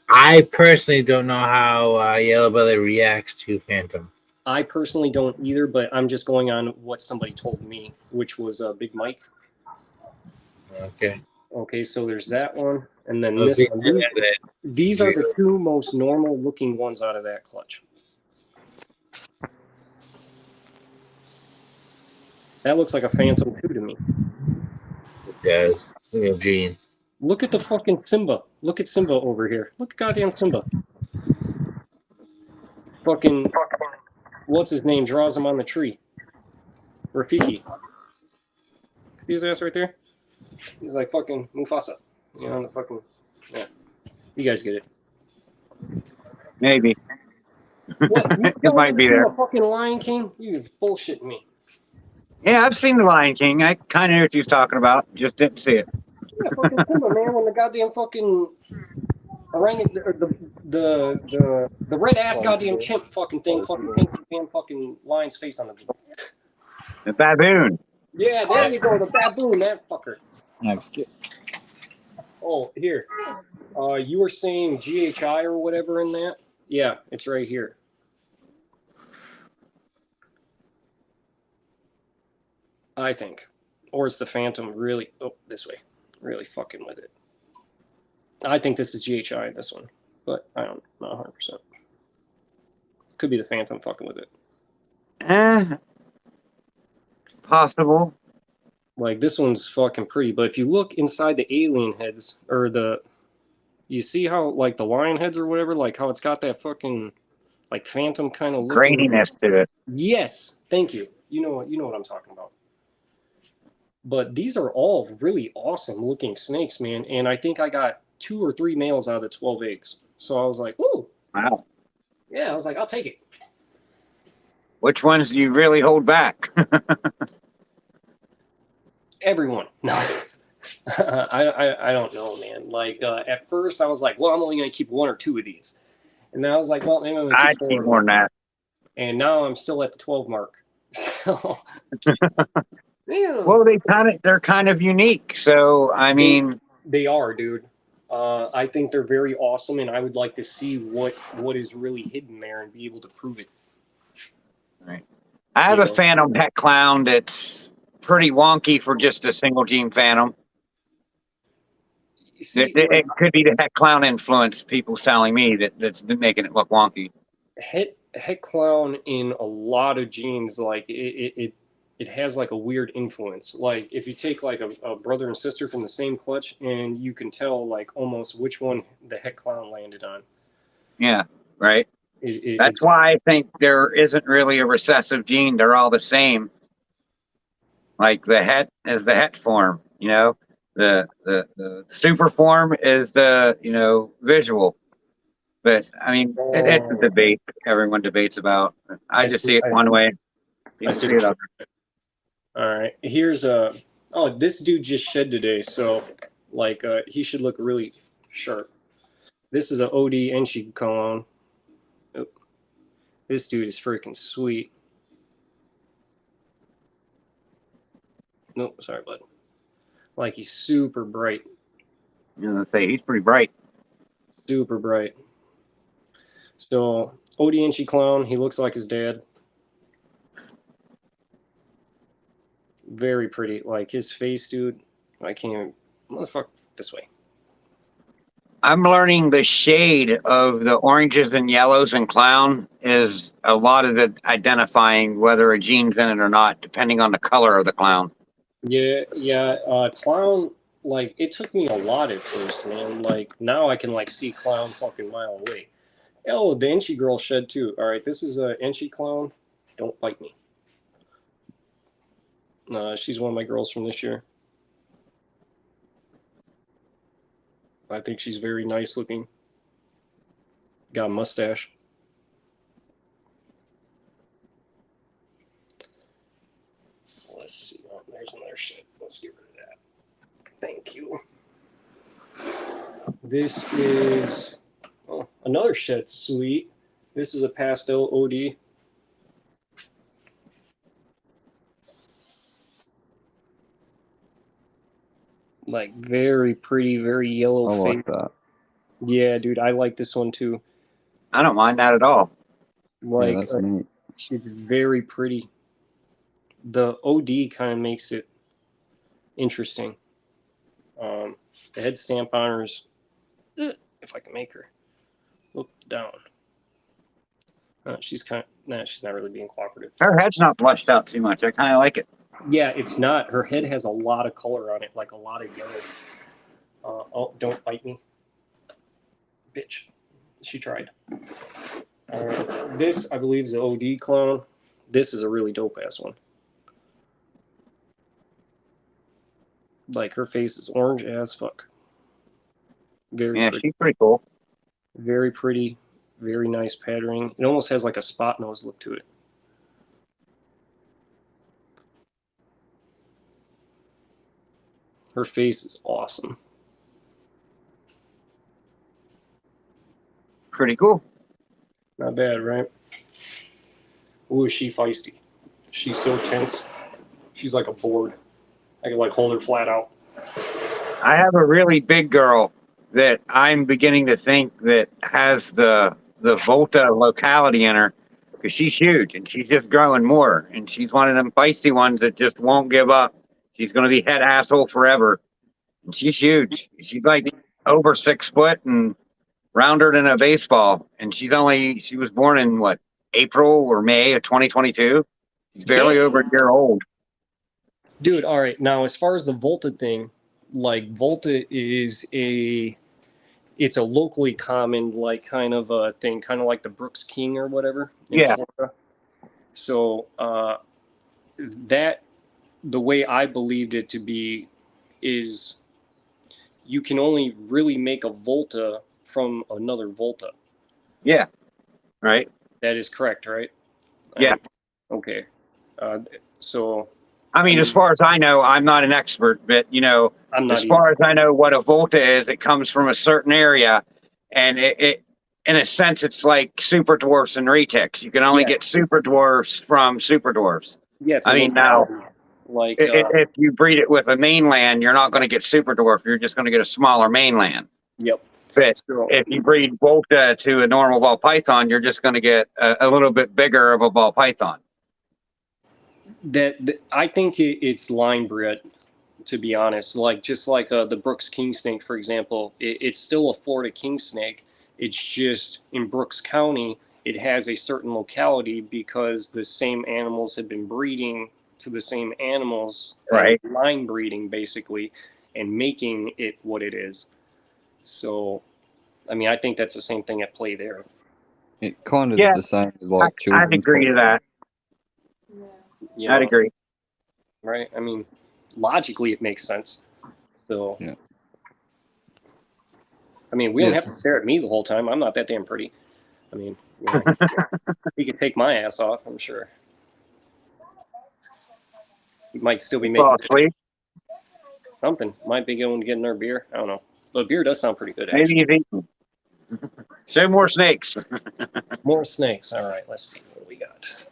I personally don't know how yellow belly reacts to phantom. I personally don't either, but I'm just going on what somebody told me, which was Big Mike. Okay. Okay, so there's that one, and then this one. These are the two most normal looking ones out of that clutch. That looks like a Phantom 2 to me. It does. Single gene. Look at the fucking Simba. Look at Simba over here. Look at goddamn Simba. Fucking, what's his name? Draws him on the tree. Rafiki. See his ass right there? He's like fucking Mufasa. You know, the fucking, yeah. You guys get it. Maybe. What? It might be there. Fucking Lion King? You bullshit me. Yeah, I've seen The Lion King. I kind of knew what he was talking about. Just didn't see it. Yeah, fucking Simba, man. When the goddamn fucking the red ass goddamn chimp fucking thing fucking paints the damn fucking lion's face on the. The baboon. Yeah, there you go. The baboon, that fucker. Okay. Oh, here. You were saying GHI or whatever in that? Yeah, it's right here. I think. Or is the Phantom really... Oh, this way. Really fucking with it. I think this is GHI, this one. But I don't know 100%. Could be the Phantom fucking with it. Possible. Like, this one's fucking pretty. But if you look inside the alien heads, or the... You see how, like, the lion heads or whatever, like, how it's got that fucking, like, Phantom kind of looking... Graininess to it. Yes, thank you. You know what I'm talking about. But these are all really awesome looking snakes, man. And I think I got 2 or 3 males out of the 12 eggs. So I was like, woo. Wow. Yeah, I was like, I'll take it. Which ones do you really hold back? Everyone. No. I don't know, man. Like, at first I was like, well, I'm only going to keep 1 or 2 of these. And then I was like, well, maybe I'm going to I'd keep more than that. And now I'm still at the 12 mark. Yeah. Well, they're kind of unique. So, I mean, they are, dude. I think they're very awesome, and I would like to see what is really hidden there and be able to prove it. Right. I have a Phantom Het Clown that's pretty wonky for just a single gene Phantom. See, it could be the Het Clown influence. People telling me that's making it look wonky. Het Clown in a lot of genes, like it has like a weird influence. Like if you take like a brother and sister from the same clutch, and you can tell like almost which one the Het Clown landed on. Yeah, right. That's why I think there isn't really a recessive gene. They're all the same. Like the Het is the Het form, you know. The super form is the, you know, visual. But I mean, it's a debate. Everyone debates about. I just see it one way. People see it other. All right, here's this dude just shed today, so like he should look really sharp. This is an OD Enchi cologne. Oh, this dude is freaking sweet. Nope, sorry, bud. Like he's super bright. You know, say he's pretty bright. Super bright. So OD Enchi clown, he looks like his dad. Very pretty. Like his face, dude. I can't even. Motherfucker, this way. I'm learning the shade of the oranges and yellows in clown is a lot of the identifying whether a gene's in it or not, depending on the color of the clown. Yeah. Clown, like it took me a lot at first, man. Like now I can like see clown fucking mile away. Oh, the Enchi girl shed too. All right, this is a Enchi clown. Don't bite me. She's one of my girls from this year. I think she's very nice looking. Got a mustache. Let's see. Oh, there's another shit. Let's get rid of that. Thank you. This is another shed suite. This is a pastel OD. Like very pretty, very yellow I face. like that. Yeah, dude, I like this one too. I don't mind that at all. Like Yeah, that's neat. she's very pretty. The OD kind of makes it interesting. The head stamp on her is, if I can make her look down. She's she's not really being cooperative. Her head's not blushed out too much. I kind of like it. Yeah, it's not. Her head has a lot of color on it, like a lot of yellow. Oh, don't bite me. Bitch. She tried. This, I believe, is the OD clone. This is a really dope-ass one. Like, her face is orange as fuck. Very Yeah, pretty. she's pretty cool. Very pretty. Very nice patterning. It almost has like a spot nose look to it. Her face is awesome. Pretty cool. Not bad, right? Ooh, is she feisty. She's so tense. She's like a board. I can like hold her flat out. I have a really big girl that I'm beginning to think that has the Volta locality in her, because she's huge and she's just growing more. And she's one of them feisty ones that just won't give up. She's going to be head asshole forever. And she's huge. She's like over 6 foot and rounder than a baseball. And she was born in what, April or May of 2022. She's barely over a year old. Dude, all right. Now, as far as the Volta thing, like Volta is it's a locally common, like kind of a thing, kind of like the Brooks King or whatever in Yeah. Florida. So that the way I believed it to be is you can only really make a Volta from another Volta. Yeah. Right. That is correct, right? Yeah. Okay. So I mean, as far as I know, I'm not an expert, but I'm not as far as I know what a Volta is, it comes from a certain area, and it in a sense, it's like super dwarfs and retics. You can only get super dwarfs from super dwarfs. Yeah, it's I mean, now, like if you breed it with a mainland, you're not going to get super dwarf. You're just going to get a smaller mainland. Yep. But So, if you breed Volta to a normal ball python, you're just going to get a little bit bigger of a ball python. that I think it's line bred, to be honest. Like just like the Brooks king snake, for example, it's still a Florida king snake. It's just in Brooks County, it has a certain locality because the same animals have been breeding to the same animals, Right? Line breeding basically, and making it what it is. So, I mean, I think that's the same thing at play there. It kind of Yeah. the same as like I'd children's agree to that. You I'd know, agree. right? I mean, logically, it makes sense. So, Yeah. I mean, we don't have to Yes. stare at me the whole time. I'm not that damn pretty. I mean, he could take my ass off, I'm sure. He might still be making Fall asleep. something. Might be going to get another beer. I don't know. The beer does sound pretty good, actually. Maybe he's eating. Show more snakes. More snakes. All right, let's see what we got.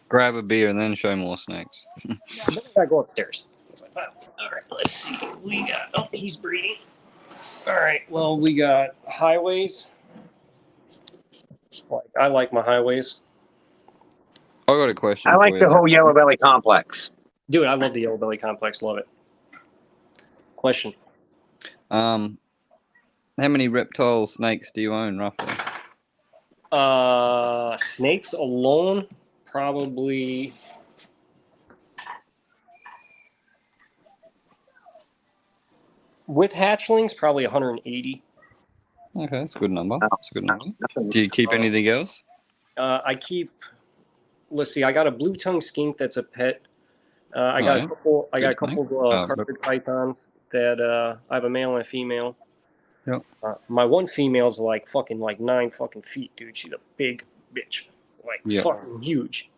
Grab a beer and then show more snakes. Then I gotta go upstairs. It's like, wow. All right, let's see what we got. Oh, he's breeding. All right, well, we got highways. I like my highways. I got a question. I like for the you. whole yellow belly complex. Dude, I love the yellow belly complex. Love it. Question. How many reptile snakes do you own roughly? Snakes alone, probably with hatchlings, probably 180. Okay, that's a good number. Oh. That's a good number. Nothing. Do you keep anything else? I keep. Let's see. I got a blue tongue skink that's a pet. I got a Right. couple. I got a Good snake. couple carpet pythons that I have a male and a female. Yep. My one female's like 9 fucking feet, dude. She's a big bitch, like Yep. fucking huge.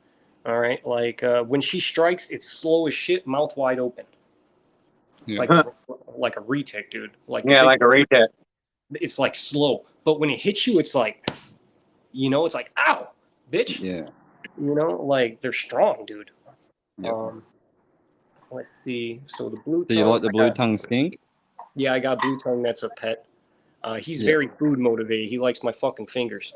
All right, like when she strikes, it's slow as shit, mouth wide open, Yeah. like a retic, dude. Like Yeah, like a retake. it's like slow, but when it hits you, it's like, it's like ow, bitch. Yeah. Like they're strong, dude. Yep. Let's see. So the blue. Do you tongue, like the blue tongue skink? Yeah, I got blue tongue. That's a pet. He's Yeah. very food motivated. He likes my fucking fingers.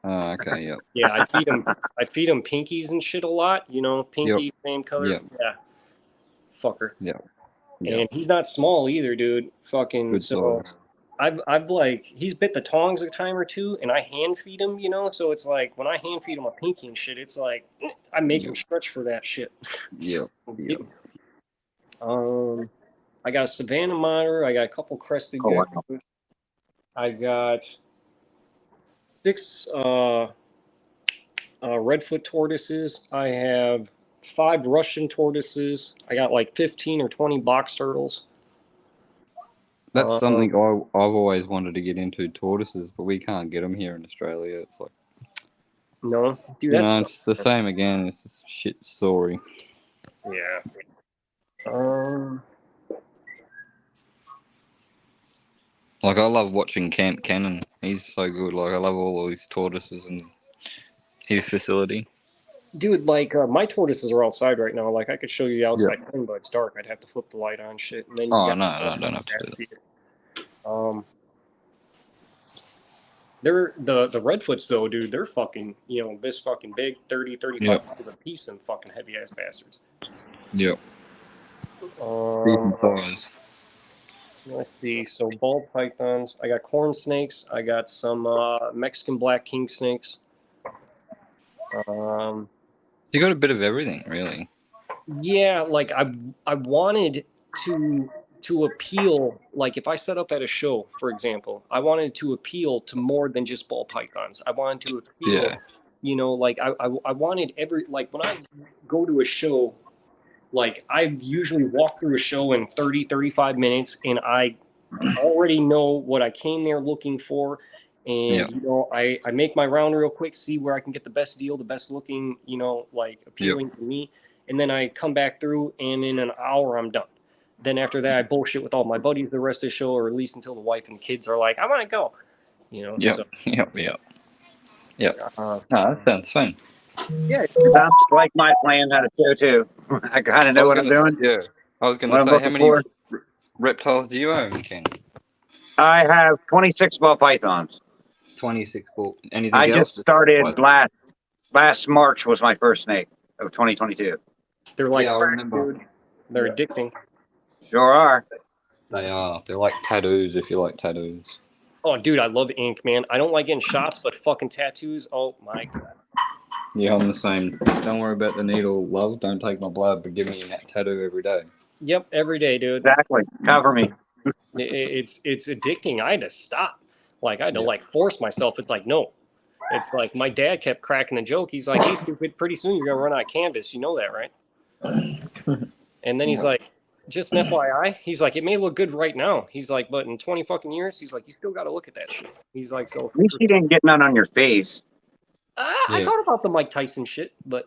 Oh, okay. Yep. Yeah, I feed him. I feed him pinkies and shit a lot. Pinky, same color. Yep. Yeah. Fucker. Yep. And he's not small either, dude. Fucking Good so. size. I've like he's bit the tongs a time or two, and I hand feed him. So it's like when I hand feed him a pinky and shit, it's like I make him stretch for that shit. Yep. Yep. I got a Savannah monitor. I got a couple crested wow. geckos. I got 6 redfoot tortoises. I have 5 Russian tortoises. I got like 15 or 20 box turtles. That's something I've always wanted to get into, tortoises, but we can't get them here in Australia. It's like, No, dude, that's it's the same again. It's a shit story. yeah. Like, I love watching Camp Cannon. He's so good. Like, I love all his tortoises and his facility. Dude, like my tortoises are outside right now. Like I could show you the outside thing, but it's dark. I'd have to flip the light on, shit. And then Oh, no, I don't have to do that. They're the redfoots though, dude. They're fucking, this fucking big, 30, 35 pounds a piece, and fucking heavy ass bastards. Yep. Um, Decent size. let's see. So ball pythons. I got corn snakes. I got some Mexican black king snakes. You got a bit of everything, really. Yeah, like I wanted to appeal, like if I set up at a show, for example, I wanted to appeal to more than just ball pythons. I wanted to appeal, like I wanted like when I go to a show, like I usually walk through a show in 30, 35 minutes and I already know what I came there looking for. And, I make my round real quick, see where I can get the best deal, the best looking, like appealing to me. And then I come back through and in an hour I'm done. Then after that, I bullshit with all my buddies the rest of the show, or at least until the wife and kids are like, I want to go, Yep. So, No, that sounds fun. yeah. Sounds like my plan how to show too. I kind of know what I'm doing. I was going What to I'm say, how looking many for. reptiles do you own, Ken? I have 26 ball pythons. 26 ball. Anything I else? just started last March was my first snake of 2022. They're like, I remember. dude, they're addicting. Sure are. They are. They're like tattoos, if you like tattoos. Oh, dude, I love ink, man. I don't like getting shots, but fucking tattoos. Oh my god. Yeah, I'm the same. Don't worry about the needle, love. Don't take my blood, but give me a tattoo every day. Yep, every day, dude. Exactly. Cover me. It's addicting. I had to stop. Like I had to like force myself. It's like no. It's like my dad kept cracking the joke. He's like, "Hey, stupid, pretty soon you're gonna run out of canvas. You know that, right?" And then he's like, "Just an FYI." He's like, "It may look good right now." He's like, "But in 20 fucking years," he's like, "You still got to look at that shit." He's like, "So." At least you didn't get none on your face. I thought about the Mike Tyson shit, but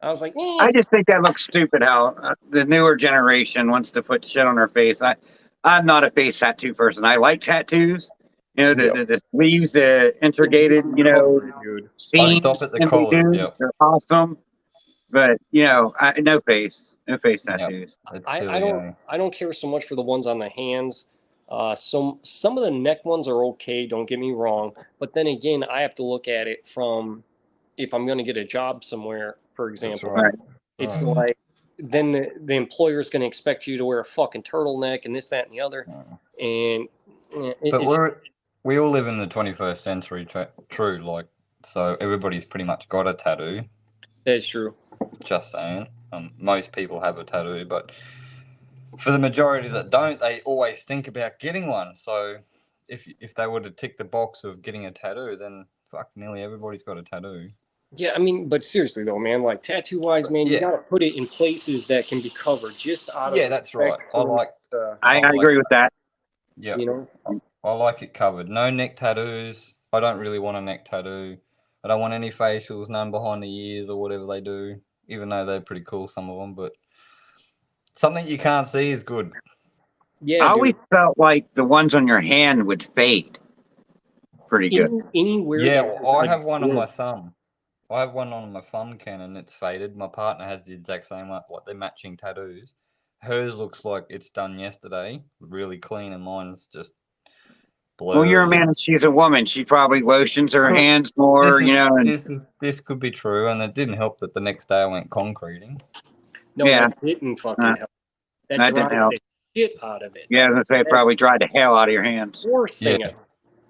I was like, I just think that looks stupid how the newer generation wants to put shit on their face. I'm not a face tattoo person. I like tattoos. The sleeves, the integrated, seams. Stop at the can be collar, good. yep. They're awesome. But, no face tattoos. I don't care so much for the ones on the hands. Some of the neck ones are okay, don't get me wrong. But then again, I have to look at it from if I'm going to get a job somewhere, for example. Right. It's like then the employer is going to expect you to wear a fucking turtleneck and this, that, and the other. And we all live in the 21st century, true. Like, so everybody's pretty much got a tattoo. That's true. Just saying. Most people have a tattoo, but for the majority that don't, they always think about getting one. So if they were to tick the box of getting a tattoo, then fuck, nearly everybody's got a tattoo. Yeah, I mean, but seriously though, man, like tattoo wise, man, you Yeah. gotta put it in places that can be covered, just out of Yeah, that's right. respect I for, like. I like agree with that. Yeah, you know. I like it covered. No neck tattoos. I don't really want a neck tattoo. I don't want any facials, none behind the ears or whatever they do. Even though they're pretty cool, some of them, but something you can't see is good. Yeah, I always dude. felt like the ones on your hand would fade pretty good. Anywhere. Yeah, that- I like, have one on yeah. my thumb. I have one on my thumb, Ken, and it's faded. My partner has the exact same one. Like they're matching tattoos. Hers looks like it's done yesterday, really clean, and mine's just blurry. Well, you're a man and she's a woman. She probably lotions her Well, hands more, This you know. And this could be true, and it didn't help that the next day I went concreting. No, Yeah. that didn't fucking Uh, help. That that didn't dried help. the shit out of it. yeah, I was gonna say it probably dried the hell out of your hands. Worst thing Yeah. ever.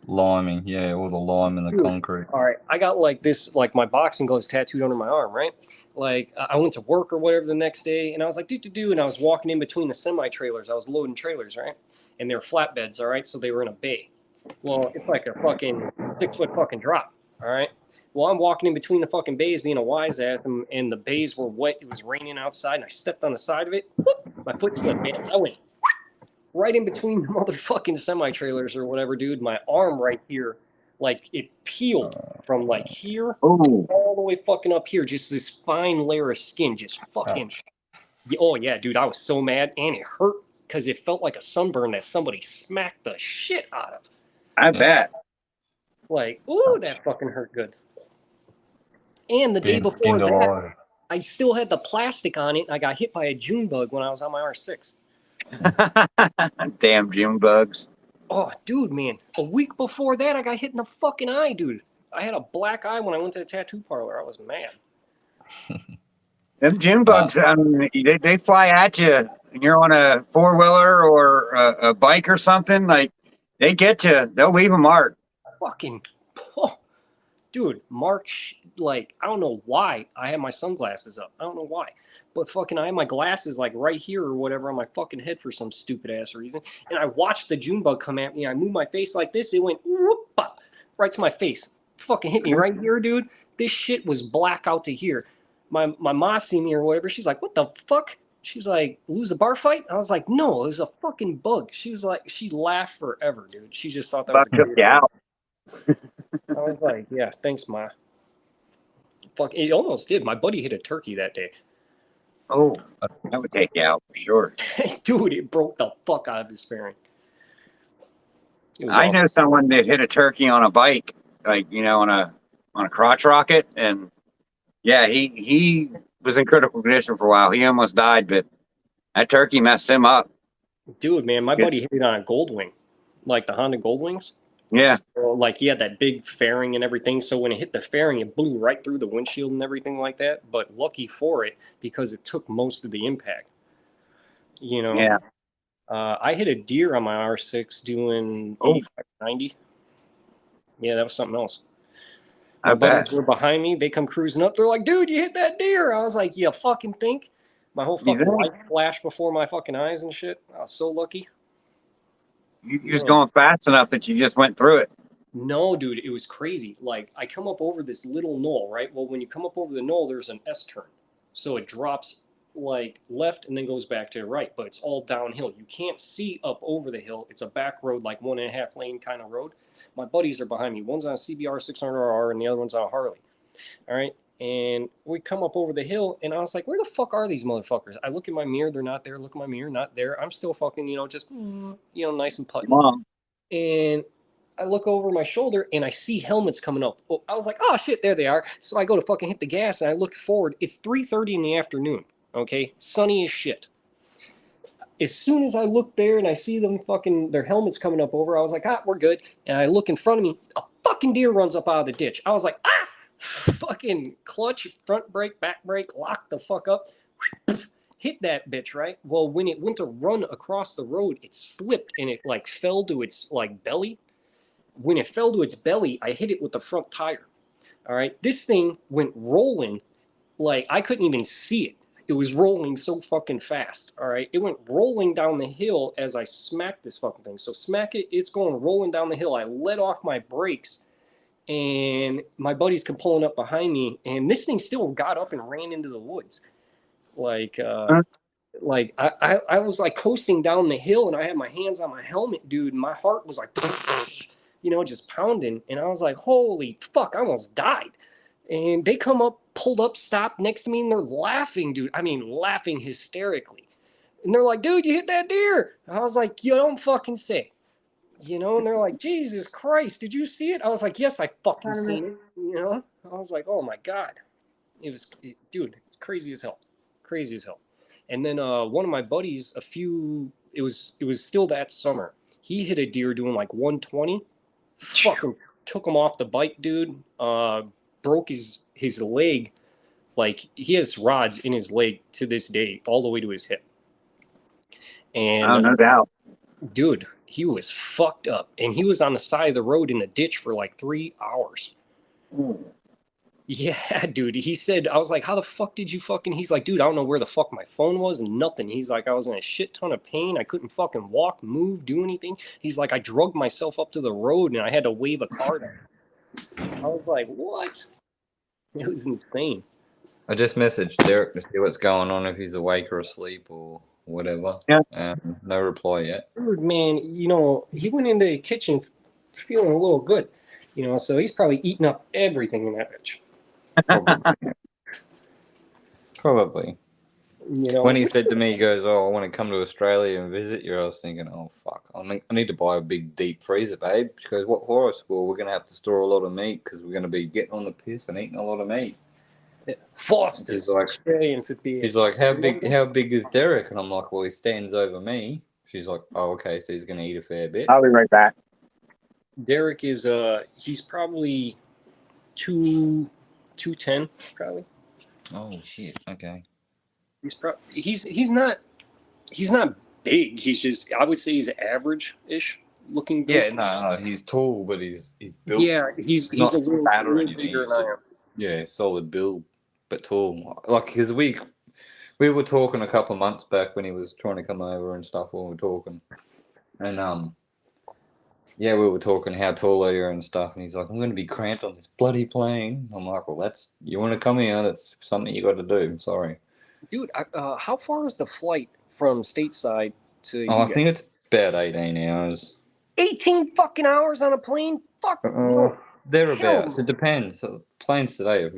Liming, yeah, all the lime in the Dude. concrete. All right, I got like this, like my boxing gloves tattooed under my arm, right? Like I went to work or whatever the next day, and I was like, do, and I was walking in between the semi trailers. I was loading trailers, right? And they were flatbeds, all right, so they were in a bay. Well, it's like a fucking 6-foot fucking drop, all right. Well, I'm walking in between the fucking bays, being a wise ass, and the bays were wet. It was raining outside, and I stepped on the side of it. Whoop, my foot slipped, man. I went right in between the motherfucking semi trailers or whatever, dude. My arm right here. Like it peeled from like here Oh, all the way fucking up here, just this fine layer of skin, just fucking. Oh yeah, dude, I was so mad, and it hurt because it felt like a sunburn that somebody smacked the shit out of. I bet. Like, ooh, that fucking hurt good. And the day before that, I still had the plastic on it, and I got hit by a June bug when I was on my R6. Damn June bugs. Oh, dude, man. A week before that, I got hit in the fucking eye, dude. I had a black eye when I went to the tattoo parlor. I was mad. Them June bugs, they fly at you, and you're on a 4-wheeler or a bike or something. Like they get you, they'll leave a mark. Fucking, oh, dude, Mark, like, I don't know why I had my sunglasses up. I don't know why. But fucking, I had my glasses like right here or whatever on my fucking head for some stupid ass reason. And I watched the June bug come at me. I moved my face like this. It went whoop, pop, right to my face. Fucking hit me right here, dude. This shit was black out to here. My ma see me or whatever. She's like, what the fuck? She's like, lose the bar fight? I was like, no, it was a fucking bug. She was like, she laughed forever, dude. She just thought that was Bug took you out. I was like, yeah, thanks, ma. Fuck, it almost did. My buddy hit a turkey that day. Oh, that would take you out for sure. Dude, it broke the fuck out of his bearing. I know someone that hit a turkey on a bike, like on a crotch rocket, and yeah, he was in critical condition for a while. He almost died, but that turkey messed him up. Dude, man, my buddy hit it on a Goldwing, like the Honda Goldwings. Yeah. So, like he had that big fairing and everything. So when it hit the fairing, it blew right through the windshield and everything like that. But lucky for it, because it took most of the impact. Yeah. I hit a deer on my R6 doing 85, 90. Yeah, that was something else. I My bet. buddies were behind me. They come cruising up. They're like, dude, you hit that deer. I was like, you fucking think? My whole fucking Yeah. light flashed before my fucking eyes and shit. I was so lucky. You was going fast enough that you just went through it. No, dude, it was crazy. Like, I come up over this little knoll, right? Well, when you come up over the knoll, there's an S-turn. So it drops, like, left and then goes back to the right. But it's all downhill. You can't see up over the hill. It's a back road, like 1.5 lane kind of road. My buddies are behind me. One's on a CBR 600R and the other one's on a Harley. All right? And we come up over the hill, and I was like, where the fuck are these motherfuckers? I look in my mirror. They're not there. Look in my mirror. Not there. I'm still fucking, just, nice and putting. Mom. And I look over my shoulder and I see helmets coming up. Oh, I was like, oh shit, there they are. So I go to fucking hit the gas and I look forward. It's 3:30 in the afternoon. Okay, sunny as shit. As soon as I look there and I see them fucking their helmets coming up over, I was like, we're good. And I look in front of me, a fucking deer runs up out of the ditch. I was like, fucking clutch, front brake, back brake, lock the fuck up. Hit that bitch, right? Well, when it went to run across the road, it slipped and it like fell to its like belly. When it fell to its belly, I hit it with the front tire. All right. This thing went rolling like I couldn't even see it. it was rolling so fucking fast. All right, it went rolling down the hill as I smacked this fucking thing. So smack it, it's going rolling down the hill. I let off my brakes, and my buddies come pulling up behind me, and this thing still got up and ran into the woods. Like I was like coasting down the hill, and I had my hands on my helmet, dude. And my heart was like, just pounding, and I was like, holy fuck, I almost died. And they come up, pulled up, stopped next to me, and they're laughing, dude. I mean, laughing hysterically. And they're like, dude, you hit that deer. I was like, you don't fucking say. And they're like, Jesus Christ, did you see it? I was like, yes, I fucking seen it. I was like, oh my God. Dude, it's crazy as hell. Crazy as hell. And then one of my buddies, it was still that summer. He hit a deer doing like 120. Fucking took him off the bike, dude. Broke his leg. Like, he has rods in his leg to this day, all the way to his hip. And Oh, no doubt. dude, he was fucked up. And he was on the side of the road in the ditch for like 3 hours. Yeah, dude. He said, I was like, how the fuck did you fucking... He's like, dude, I don't know where the fuck my phone was and nothing. He's like, I was in a shit ton of pain. I couldn't fucking walk, move, do anything. He's like, I drugged myself up to the road and I had to wave a car down. I was like, what? It was insane. I just messaged Derek to see what's going on, if he's awake or asleep or whatever. Yeah. No reply yet. Dude, man, he went into the kitchen feeling a little good. So he's probably eating up everything in that bitch. Probably. When he said to me, he goes, oh, I want to come to Australia and visit you, I was thinking, oh, fuck. I need to buy a big deep freezer, babe. She goes, what for us? Well, we're going to have to store a lot of meat because we're going to be getting on the piss and eating a lot of meat. Foster's Australian for beer. He's like, how big is Derek? And I'm like, well, he stands over me. She's like, oh, okay, so he's going to eat a fair bit. I'll be right back. Derek is, he's probably 210, probably. Oh, shit, okay. He's not big. He's just, I would say he's average-ish looking. Yeah, no, he's tall, but he's built. Yeah, he's not a little fat or bigger anything. than I am. Yeah, solid build, but tall. Like, because we were talking a couple of months back when he was trying to come over and stuff. When we were talking, and yeah, we were talking how tall are you and stuff. And he's like, I'm going to be cramped on this bloody plane. I'm like, well, you want to come here? That's something you got to do. I'm sorry. Dude, how far is the flight from stateside to? I think it's about 18 hours. 18 fucking hours on a plane? Fuck. No. Thereabouts. It depends. So, planes today,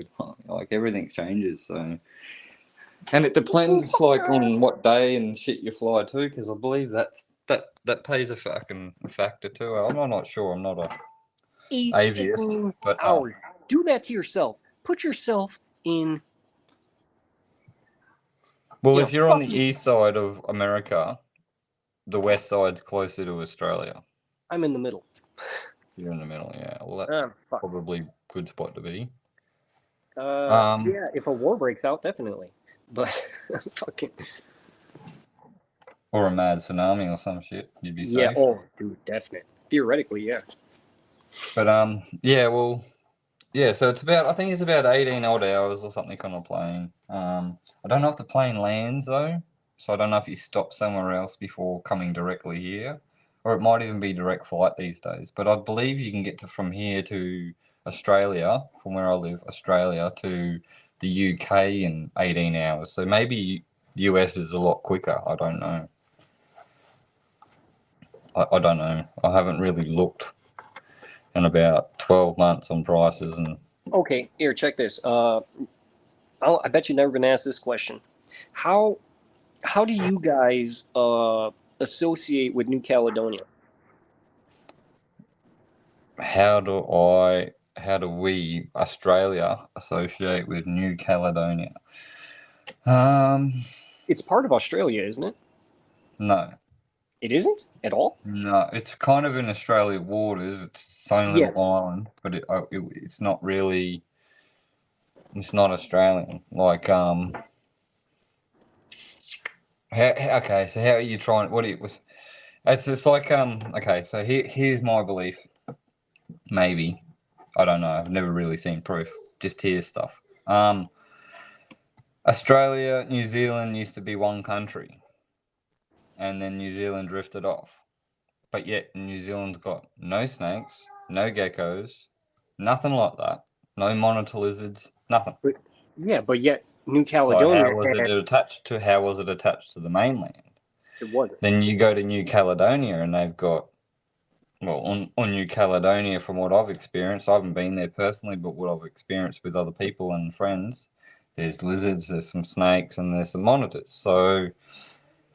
like everything changes. So, and it depends like on what day and shit you fly to, because I believe that plays a factor too. I'm not sure. I'm not a aviist, but hours. Do that to yourself. Put yourself in. Well, if you're on the east side of America, the west side's closer to Australia. I'm in the middle. You're in the middle, yeah. Well, that's probably a good spot to be. Yeah, if a war breaks out, definitely. But fucking. Or a mad tsunami or some shit, you'd be safe. Yeah, oh, dude, definite. Theoretically, yeah. But yeah, well, yeah. So I think it's about 18 odd hours or something on a plane. I don't know if the plane lands though, so I don't know if you stop somewhere else before coming directly here, or it might even be direct flight these days. But I believe you can get from here to Australia, from where I live, Australia to the UK in 18 hours. So maybe US is a lot quicker. I don't know. I don't know. I haven't really looked in about 12 months on prices. And okay, here, check this. I bet you've never been asked this question. How do you guys associate with New Caledonia? How do we, Australia, associate with New Caledonia? It's part of Australia, isn't it? No. It isn't at all? No, it's kind of in Australia waters. It's its own little island, but it's not really. It's not Australian. Like okay, so how are you trying? It's just like Okay, so here's my belief. Maybe, I don't know. I've never really seen proof. Just hear stuff. Australia, New Zealand used to be one country, and then New Zealand drifted off. But yet New Zealand's got no snakes, no geckos, nothing like that. No monitor lizards, nothing. Yeah, but yet New Like, Caledonia how was it attached to? How was it attached to the mainland? it wasn't. Then you go to New Caledonia, and they've got, well, on New Caledonia, from what I've experienced, I haven't been there personally, but what I've experienced with other people and friends, there's lizards, there's some snakes, and there's some monitors. So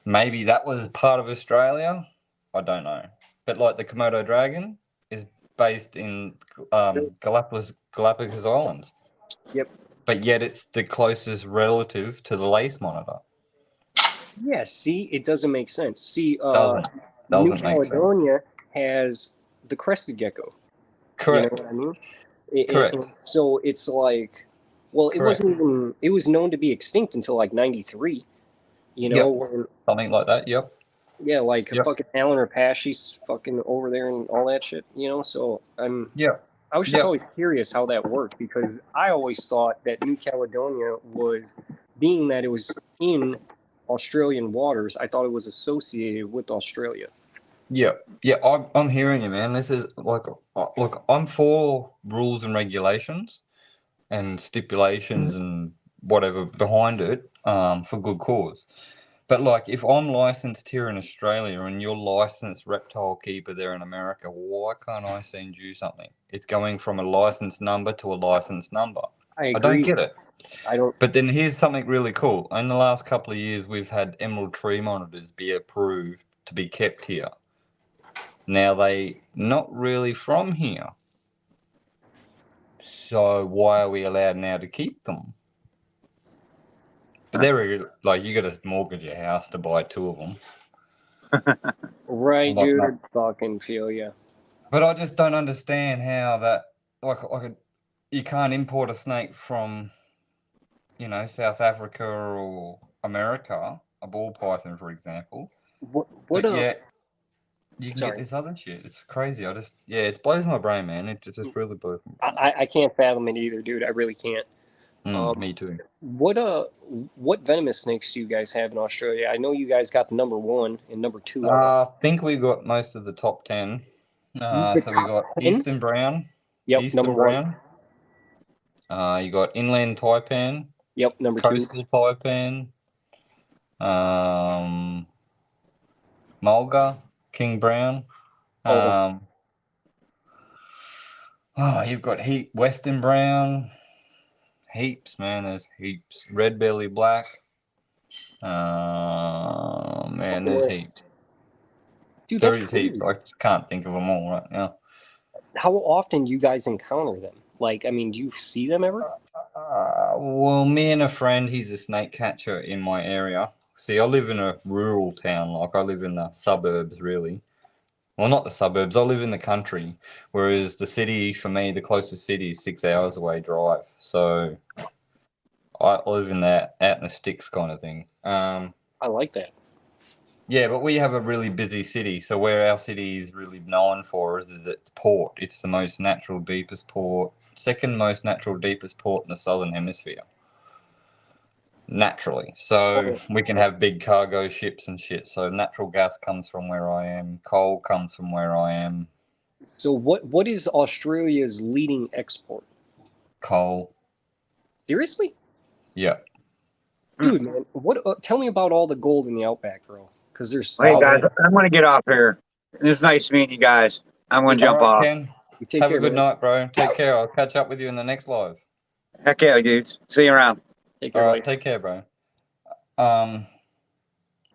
maybe that was part of Australia. I don't know. But like the Komodo dragon is based in Galapagos Islands. Yep. But yet it's the closest relative to the lace monitor. Yeah, see, it doesn't make sense. See, Doesn't New make sense. Caledonia has the crested gecko. Correct. You know what I mean? Correct. So it's like, well, it Correct. wasn't even, it was known to be extinct until like 93. You know, when, Something like that. Yep. yeah, like Yep. fucking Alan Rapachy's fucking over there and all that shit, you know? So I was just Yep. always curious how that worked, because I always thought that New Caledonia was, being that it was in Australian waters, I thought it was associated with Australia. Yeah, I'm hearing you, man. This is like, look, I'm for rules and regulations and stipulations and whatever behind it, for good cause. But like, if I'm licensed here in Australia and you're licensed reptile keeper there in America, why can't I send you something? It's going from a licensed number to a licensed number. I I agree. don't get it. I don't. But then here's something really cool. In the last couple of years, we've had emerald tree monitors be approved to be kept here. Now, they not really from here. So why are we allowed now to keep them? But they're like, you got to mortgage your house to buy 2 of them. Right, Like dude. that. Fucking feel ya. But I just don't understand how that, you can't import a snake from, South Africa or America, a ball python, for example. What? But yet, you can Sorry. get this other shit. It's crazy. It blows my brain, man. It just really blows my brain. I can't fathom it either, dude. I really can't. Me too. What venomous snakes do you guys have in Australia? I know you guys got the number 1 and number 2. I think we got most of the top 10. So we got 10? Eastern Brown. Yep, Eastern number Brown. 1. You got Inland Taipan. Yep, number 2. Coastal Taipan. Mulga. King Brown. You've got Western Brown. Heaps, man. There's heaps. Red belly black. Man, there's heaps. Dude, There that's is crazy. heaps. I just can't think of them all right now. How often do you guys encounter them? Like, I mean, do you see them ever? Well, me and a friend, he's a snake catcher in my area. See, I live in a rural town. Like, I live in the suburbs, really. Well, not the suburbs. I live in the country. Whereas the city, for me, the closest city is 6 hours away drive. So I live in that out in the sticks kind of thing. I like that. Yeah, but we have a really busy city. So where our city is really known for is its port. It's the most natural, deepest port, second most natural, deepest port in the southern hemisphere. Naturally. So we can have big cargo ships and shit. So natural gas comes from where I am. Coal comes from where I am. So what is Australia's leading export? Coal. Seriously? Yeah. Dude, man, tell me about all the gold in the outback, bro. Because there's Hey guys, I'm gonna get off here. It's nice meeting you guys. I'm gonna jump All right, off. Ken, You take have care, a good man. night, bro. Take care. I'll catch up with you in the next live. Heck yeah, dudes. See you around. Take All care, right, buddy. take care, bro.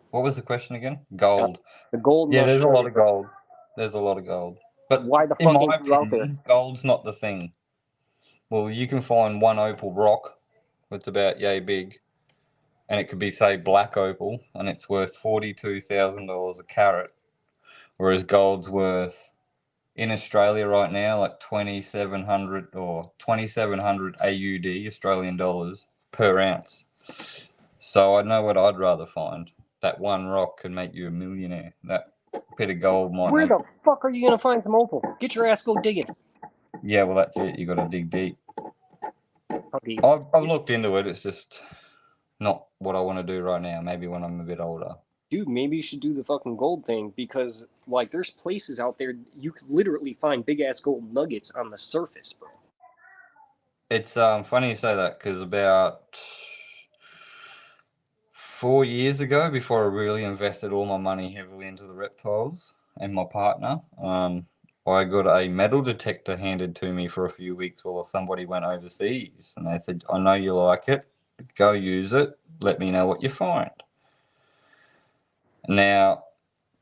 What was the question again? Gold. The gold. in Yeah, there's a lot Australia. of gold. There's a lot of gold. But Why the in fuck my ain't you out there? opinion, gold's not the thing. Well, you can find one opal rock that's about yay big, and it could be, say, black opal, and it's worth $42,000 a carat, whereas gold's worth, in Australia right now, like 2,700 or 2,700 AUD, Australian dollars, per ounce. So I know what I'd rather find. That one rock can make you a millionaire. That bit of gold might Where make... the fuck are you gonna find some opal? Get your ass go digging. Yeah, well, that's it. You got to dig deep. How deep? I've looked into it. It's just not what I want to do right now. Maybe when I'm a bit older. Dude, maybe you should do the fucking gold thing because, like, there's places out there you could literally find big ass gold nuggets on the surface, bro. It's funny you say that because about 4 years ago, before I really invested all my money heavily into the reptiles and my partner, I got a metal detector handed to me for a few weeks while somebody went overseas, and they said, "I know you like it. Go use it. Let me know what you find." Now,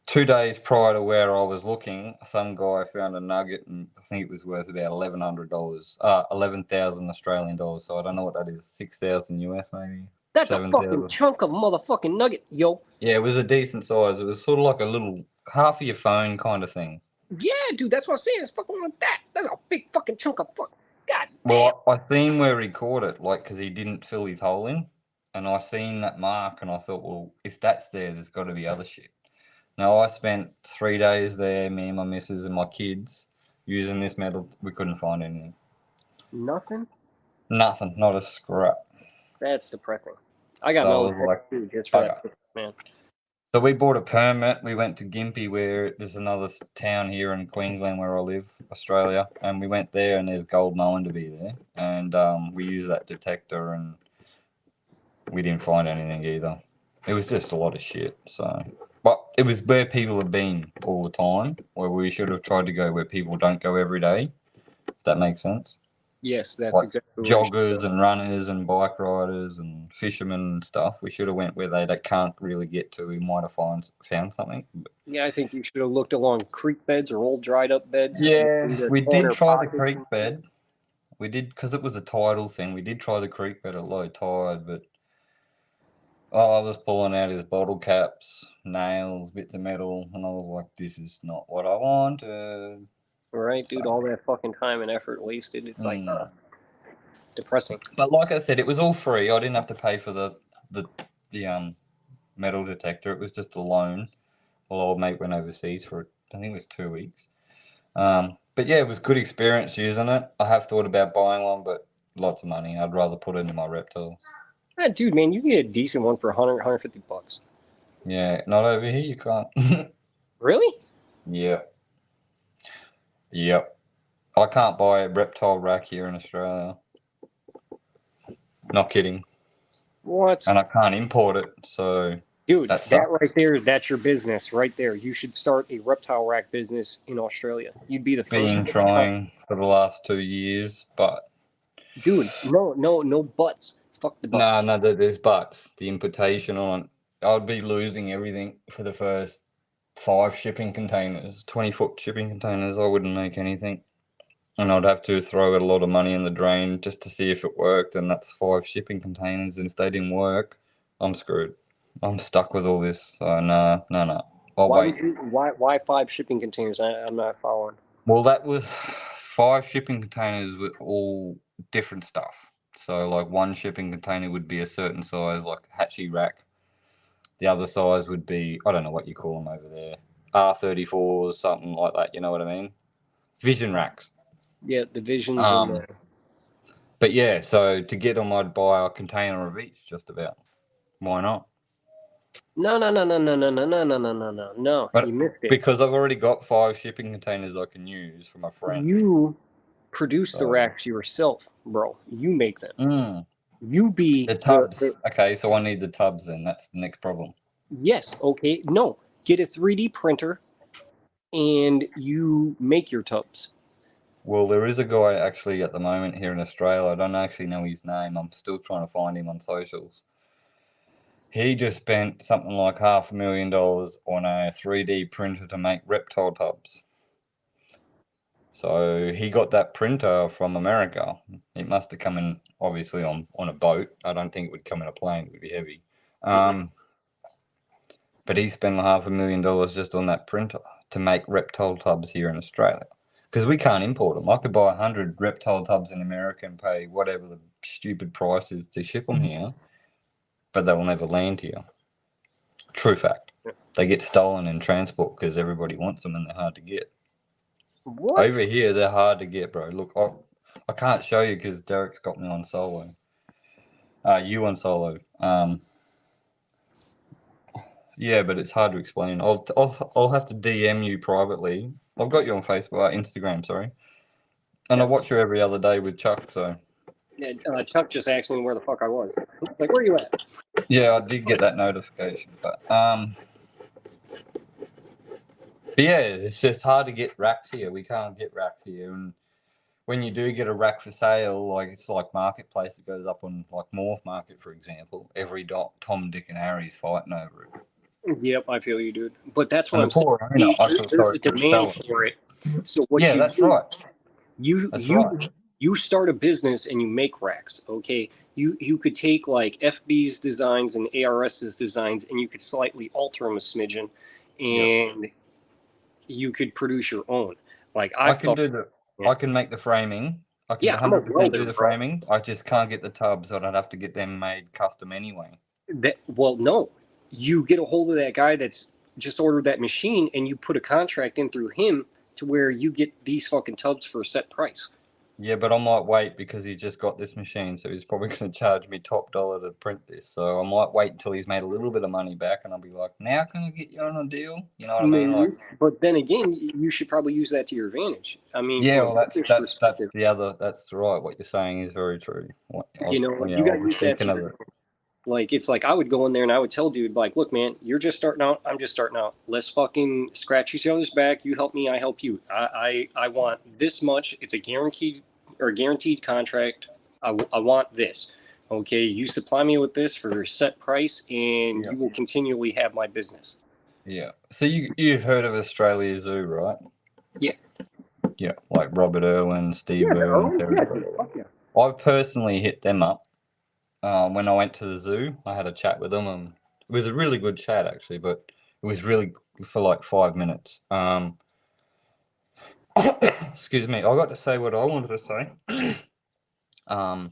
2 days prior to where I was looking, some guy found a nugget, and I think it was worth about $1,100, 11,000 Australian dollars. So I don't know what that is, 6,000 US maybe. That's a 7,000. fucking chunk of motherfucking nugget, yo. Yeah, it was a decent size. It was sort of like a little half of your phone kind of thing. Yeah, dude, that's what I'm saying. It's fucking like that. That's a big fucking chunk of fuck. God damn. Well, I seen where he caught it, like, because he didn't fill his hole in, and I seen that mark, and I thought, well, if that's there, there's got to be other shit. Now, I spent 3 days there, me and my missus and my kids, using this metal. We couldn't find anything. Nothing? Nothing, not a scrap. That's depressing. I got So I no was like, dude, just for that, okay. man. So we bought a permit. We went to Gympie, where there's another town here in Queensland where I live, Australia, and we went there, and there's gold known to be there, and we used that detector, and we didn't find anything either. It was just a lot of shit. So, but it was where people have been all the time, where we should have tried to go where people don't go every day. If that makes sense. Yes, that's Like exactly what joggers and runners and bike riders and fishermen and stuff. We should have went where they can't really get to. We might have found something. Yeah, I think you should have looked along creek beds or old dried up beds. Yeah, In the we did corner try the pockets creek and- bed. We did, because it was a tidal thing. We did try the creek bed at low tide, but I was pulling out his bottle caps, nails, bits of metal, and I was like, this is not what I wanted. Right, dude, all that fucking time and effort wasted. It's like depressing. But like I said, it was all free. I didn't have to pay for the metal detector. It was just a loan. Well, old mate went overseas for, I think it was 2 weeks. But yeah, it was good experience using it. I have thought about buying one, but lots of money. I'd rather put it into my reptiles. Ah, dude, man, you can get a decent one for 100, 150 bucks. Yeah, not over here. You can't. Really? Yep. I can't buy a reptile rack here in Australia. Not kidding. What? And I can't import it. So Dude, that that sucks. right there, that's your business right there. You should start a reptile rack business in Australia. You'd be the first. Been trying for the last 2 years, but Dude, no buts. Fuck the butts. no, there's buts. The importation on it, I'd be losing everything for the first 5 shipping containers, 20-foot shipping containers. I wouldn't make anything. And I'd have to throw a lot of money in the drain just to see if it worked. And that's 5 shipping containers. And if they didn't work, I'm screwed. I'm stuck with all this. So no. I'll Why, wait. why 5 shipping containers? I'm not following. Well, that was 5 shipping containers with all different stuff. So like one shipping container would be a certain size, like a hatchie rack. The other size would be, I don't know what you call them over there, R34s, something like that. You know what I mean? Vision racks. Yeah, the visions and the... But yeah, so to get them, I'd buy a container of each, just about. Why not? No. But You missed it. because I've already got 5 shipping containers I can use for my friend. You produce the Oh. racks yourself, bro. You make them. Mm, You be the tubs. Okay, so I need the tubs then. That's the next problem. Yes, okay. No, get a 3D printer and you make your tubs. Well, there is a guy actually at the moment here in Australia. I don't actually know his name. I'm still trying to find him on socials. He just spent something like $500,000 on a 3D printer to make reptile tubs. So he got that printer from America. It must have come in, obviously, on a boat. I don't think it would come in a plane. It would be heavy. But he spent $500,000 just on that printer to make reptile tubs here in Australia. Because we can't import them. I could buy 100 reptile tubs in America and pay whatever the stupid price is to ship them here, but they will never land here. True fact. They get stolen in transport because everybody wants them and they're hard to get. What? Over here, they're hard to get, bro. Look, I can't show you because Derek's got me on solo. You on Solo. Yeah, but it's hard to explain. I'll have to DM you privately. I've got you on Facebook, Instagram, sorry. And I watch you every other day with Chuck, so. Yeah, Chuck just asked me where the fuck I was. Like, where are you at? Yeah, I did get that notification, but yeah, it's just hard to get racks here. We can't get racks here, and when you do get a rack for sale, like it's like Marketplace that goes up on like Morph Market, for example. Every Tom, Dick, and Harry's fighting over it. Yep, I feel you, dude. But that's what And I'm the poor owner, I feel saying. sorry There's a for the demand seller. for it. So what Yeah, you that's do, right. you That's you right. you start a business and you make racks. Okay, you could take like FB's designs and ARS's designs and you could slightly alter them a smidgen, and you could produce your own. Like I can do the. Yeah. I can make the framing. I can Yeah, I'm a 100% welder, do the bro. framing. I just can't get the tubs. I'd have to get them made custom anyway. No, you get a hold of that guy that's just ordered that machine and you put a contract in through him to where you get these fucking tubs for a set price. Yeah, but I might wait because he just got this machine, so he's probably going to charge me top dollar to print this. So I might wait until he's made a little bit of money back, and I'll be like, "Now can I get you on a deal?" You know what I mean? Like, but then again, you should probably use that to your advantage. I mean, yeah, from well, a business that's perspective, the other. That's right. What you're saying is very true. you know, like, you got to use that to your advantage. Like, it's like I would go in there and I would tell dude, like, look, man, you're just starting out. I'm just starting out. Let's fucking scratch each other's back. You help me, I help you. I want this much. It's a guaranteed contract. I want this. Okay, you supply me with this for a set price, and you will continually have my business. Yeah. So you've heard of Australia Zoo, right? Yeah. Yeah, like Robert Irwin, Steve Irwin. Yeah. I've personally hit them up. When I went to the zoo, I had a chat with them, and it was a really good chat actually. But it was really for like 5 minutes. Excuse me. I got to say what I wanted to say. And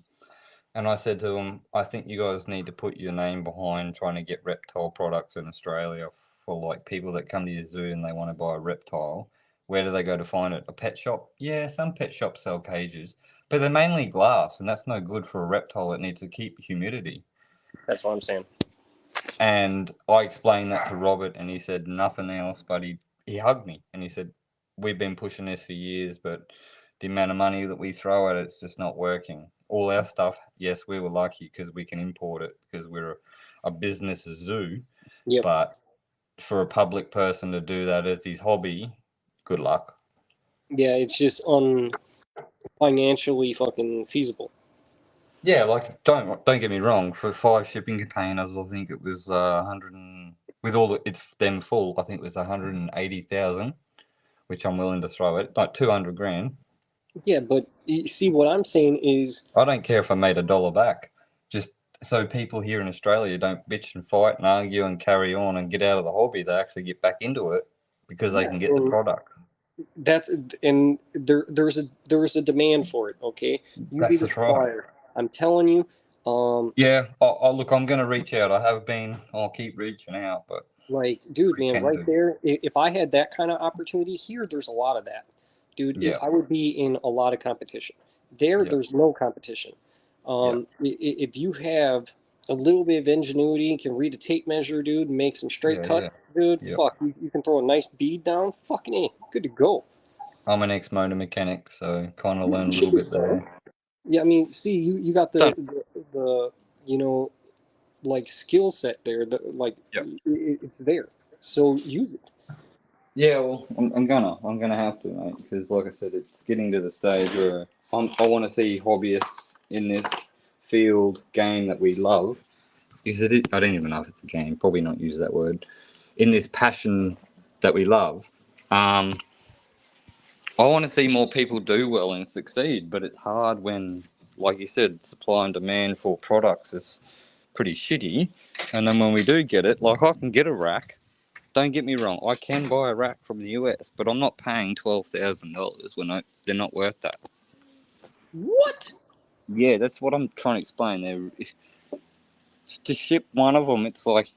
I said to them, I think you guys need to put your name behind trying to get reptile products in Australia for like people that come to your zoo and they want to buy a reptile. Where do they go to find it? A pet shop? Yeah, some pet shops sell cages, but they're mainly glass, and that's no good for a reptile that needs to keep humidity. That's what I'm saying. And I explained that to Robert, and he said nothing else, but he hugged me and he said, we've been pushing this for years, but the amount of money that we throw at it's just not working. All our stuff, yes, we were lucky because we can import it because we're a business, a zoo. Yep. But for a public person to do that as his hobby, good luck. Yeah, it's just financially fucking feasible. Yeah, like don't get me wrong. For 5 shipping containers, I think it was 100 with all it's them full. I think it was 180,000, which I'm willing to throw it like 200 grand. Yeah, but you see, what I'm saying is, I don't care if I made $1 back. Just so people here in Australia don't bitch and fight and argue and carry on and get out of the hobby, they actually get back into it because they can get the product. There's a demand for it. Okay, you be the supplier. I'm telling you. Yeah. Look, I'm going to reach out. I have been. I'll keep reaching out, but like, dude, man, right there. If I had that kind of opportunity here, there's a lot of that. Dude, yeah. I would be in a lot of competition. There's no competition. If you have a little bit of ingenuity, can read a tape measure, dude, make some straight cut, dude, fuck, you can throw a nice bead down, fucking A, good to go. I'm an ex-motor mechanic, so kind of learned a little bit there. Yeah, I mean, see, you got the you know, like skill set there, it's there, so use it. Yeah, well, I'm gonna have to, mate, because like I said, it's getting to the stage where I want to see hobbyists in this field game that we love. Is it? I don't even know if it's a game. Probably not use that word. In this passion that we love, I want to see more people do well and succeed. But it's hard when, like you said, supply and demand for products is pretty shitty. And then when we do get it, like I can get a rack. Don't get me wrong, I can buy a rack from the US, but I'm not paying $12,000 when they're not worth that. What? Yeah, that's what I'm trying to explain. To ship one of them, it's like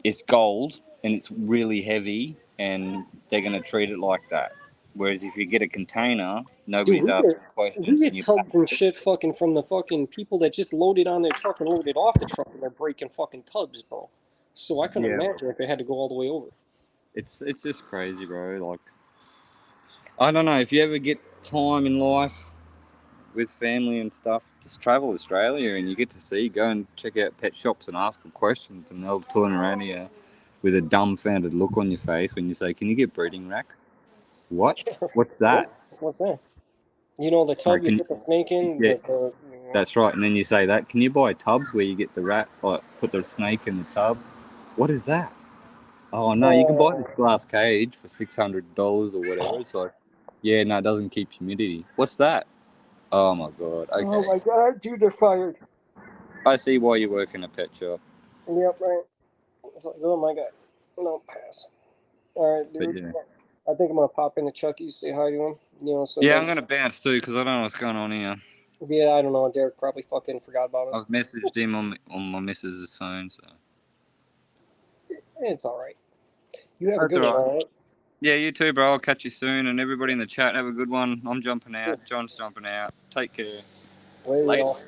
it's gold and it's really heavy, and they're going to treat it like that. Whereas if you get a container, Dude, nobody's we asking get questions, and you tubs and shit fucking from the fucking people that just load it on their truck and load it off the truck, and they're breaking fucking tubs, bro. So I couldn't Yeah. imagine if it had to go all the way over. It's just crazy, bro. Like, I don't know, if you ever get time in life with family and stuff, just travel Australia and you get to see, go and check out pet shops and ask them questions, and they'll turn around to you with a dumbfounded look on your face when you say, "Can you get breeding racks?" What? What's that? What's that? You know the tub Like, you put the snake in? yeah, that's right. And then you say that. Can you buy tubs where you get the rat, like put the snake in the tub? What is that? Oh no, you can buy this glass cage for $600 or whatever. It's like, yeah, no, it doesn't keep humidity. What's that? Oh my god. Okay. Oh my god, dude, they're fired. I see why you work in a pet shop. Yep, right. It's like, oh my god. No, pass. All right, But dude. yeah. I think I'm gonna pop into Chucky's, say hi to him. You know, so Yeah, I'm gonna bounce too because I don't know what's going on here. Yeah, I don't know. Derek probably fucking forgot about us. I've messaged him on my missus's phone, so. It's all right. You have a That's good one, all right. all right? Yeah, you too, bro. I'll catch you soon, and everybody in the chat, have a good one. I'm jumping out. John's jumping out. Take care. Later, y'all.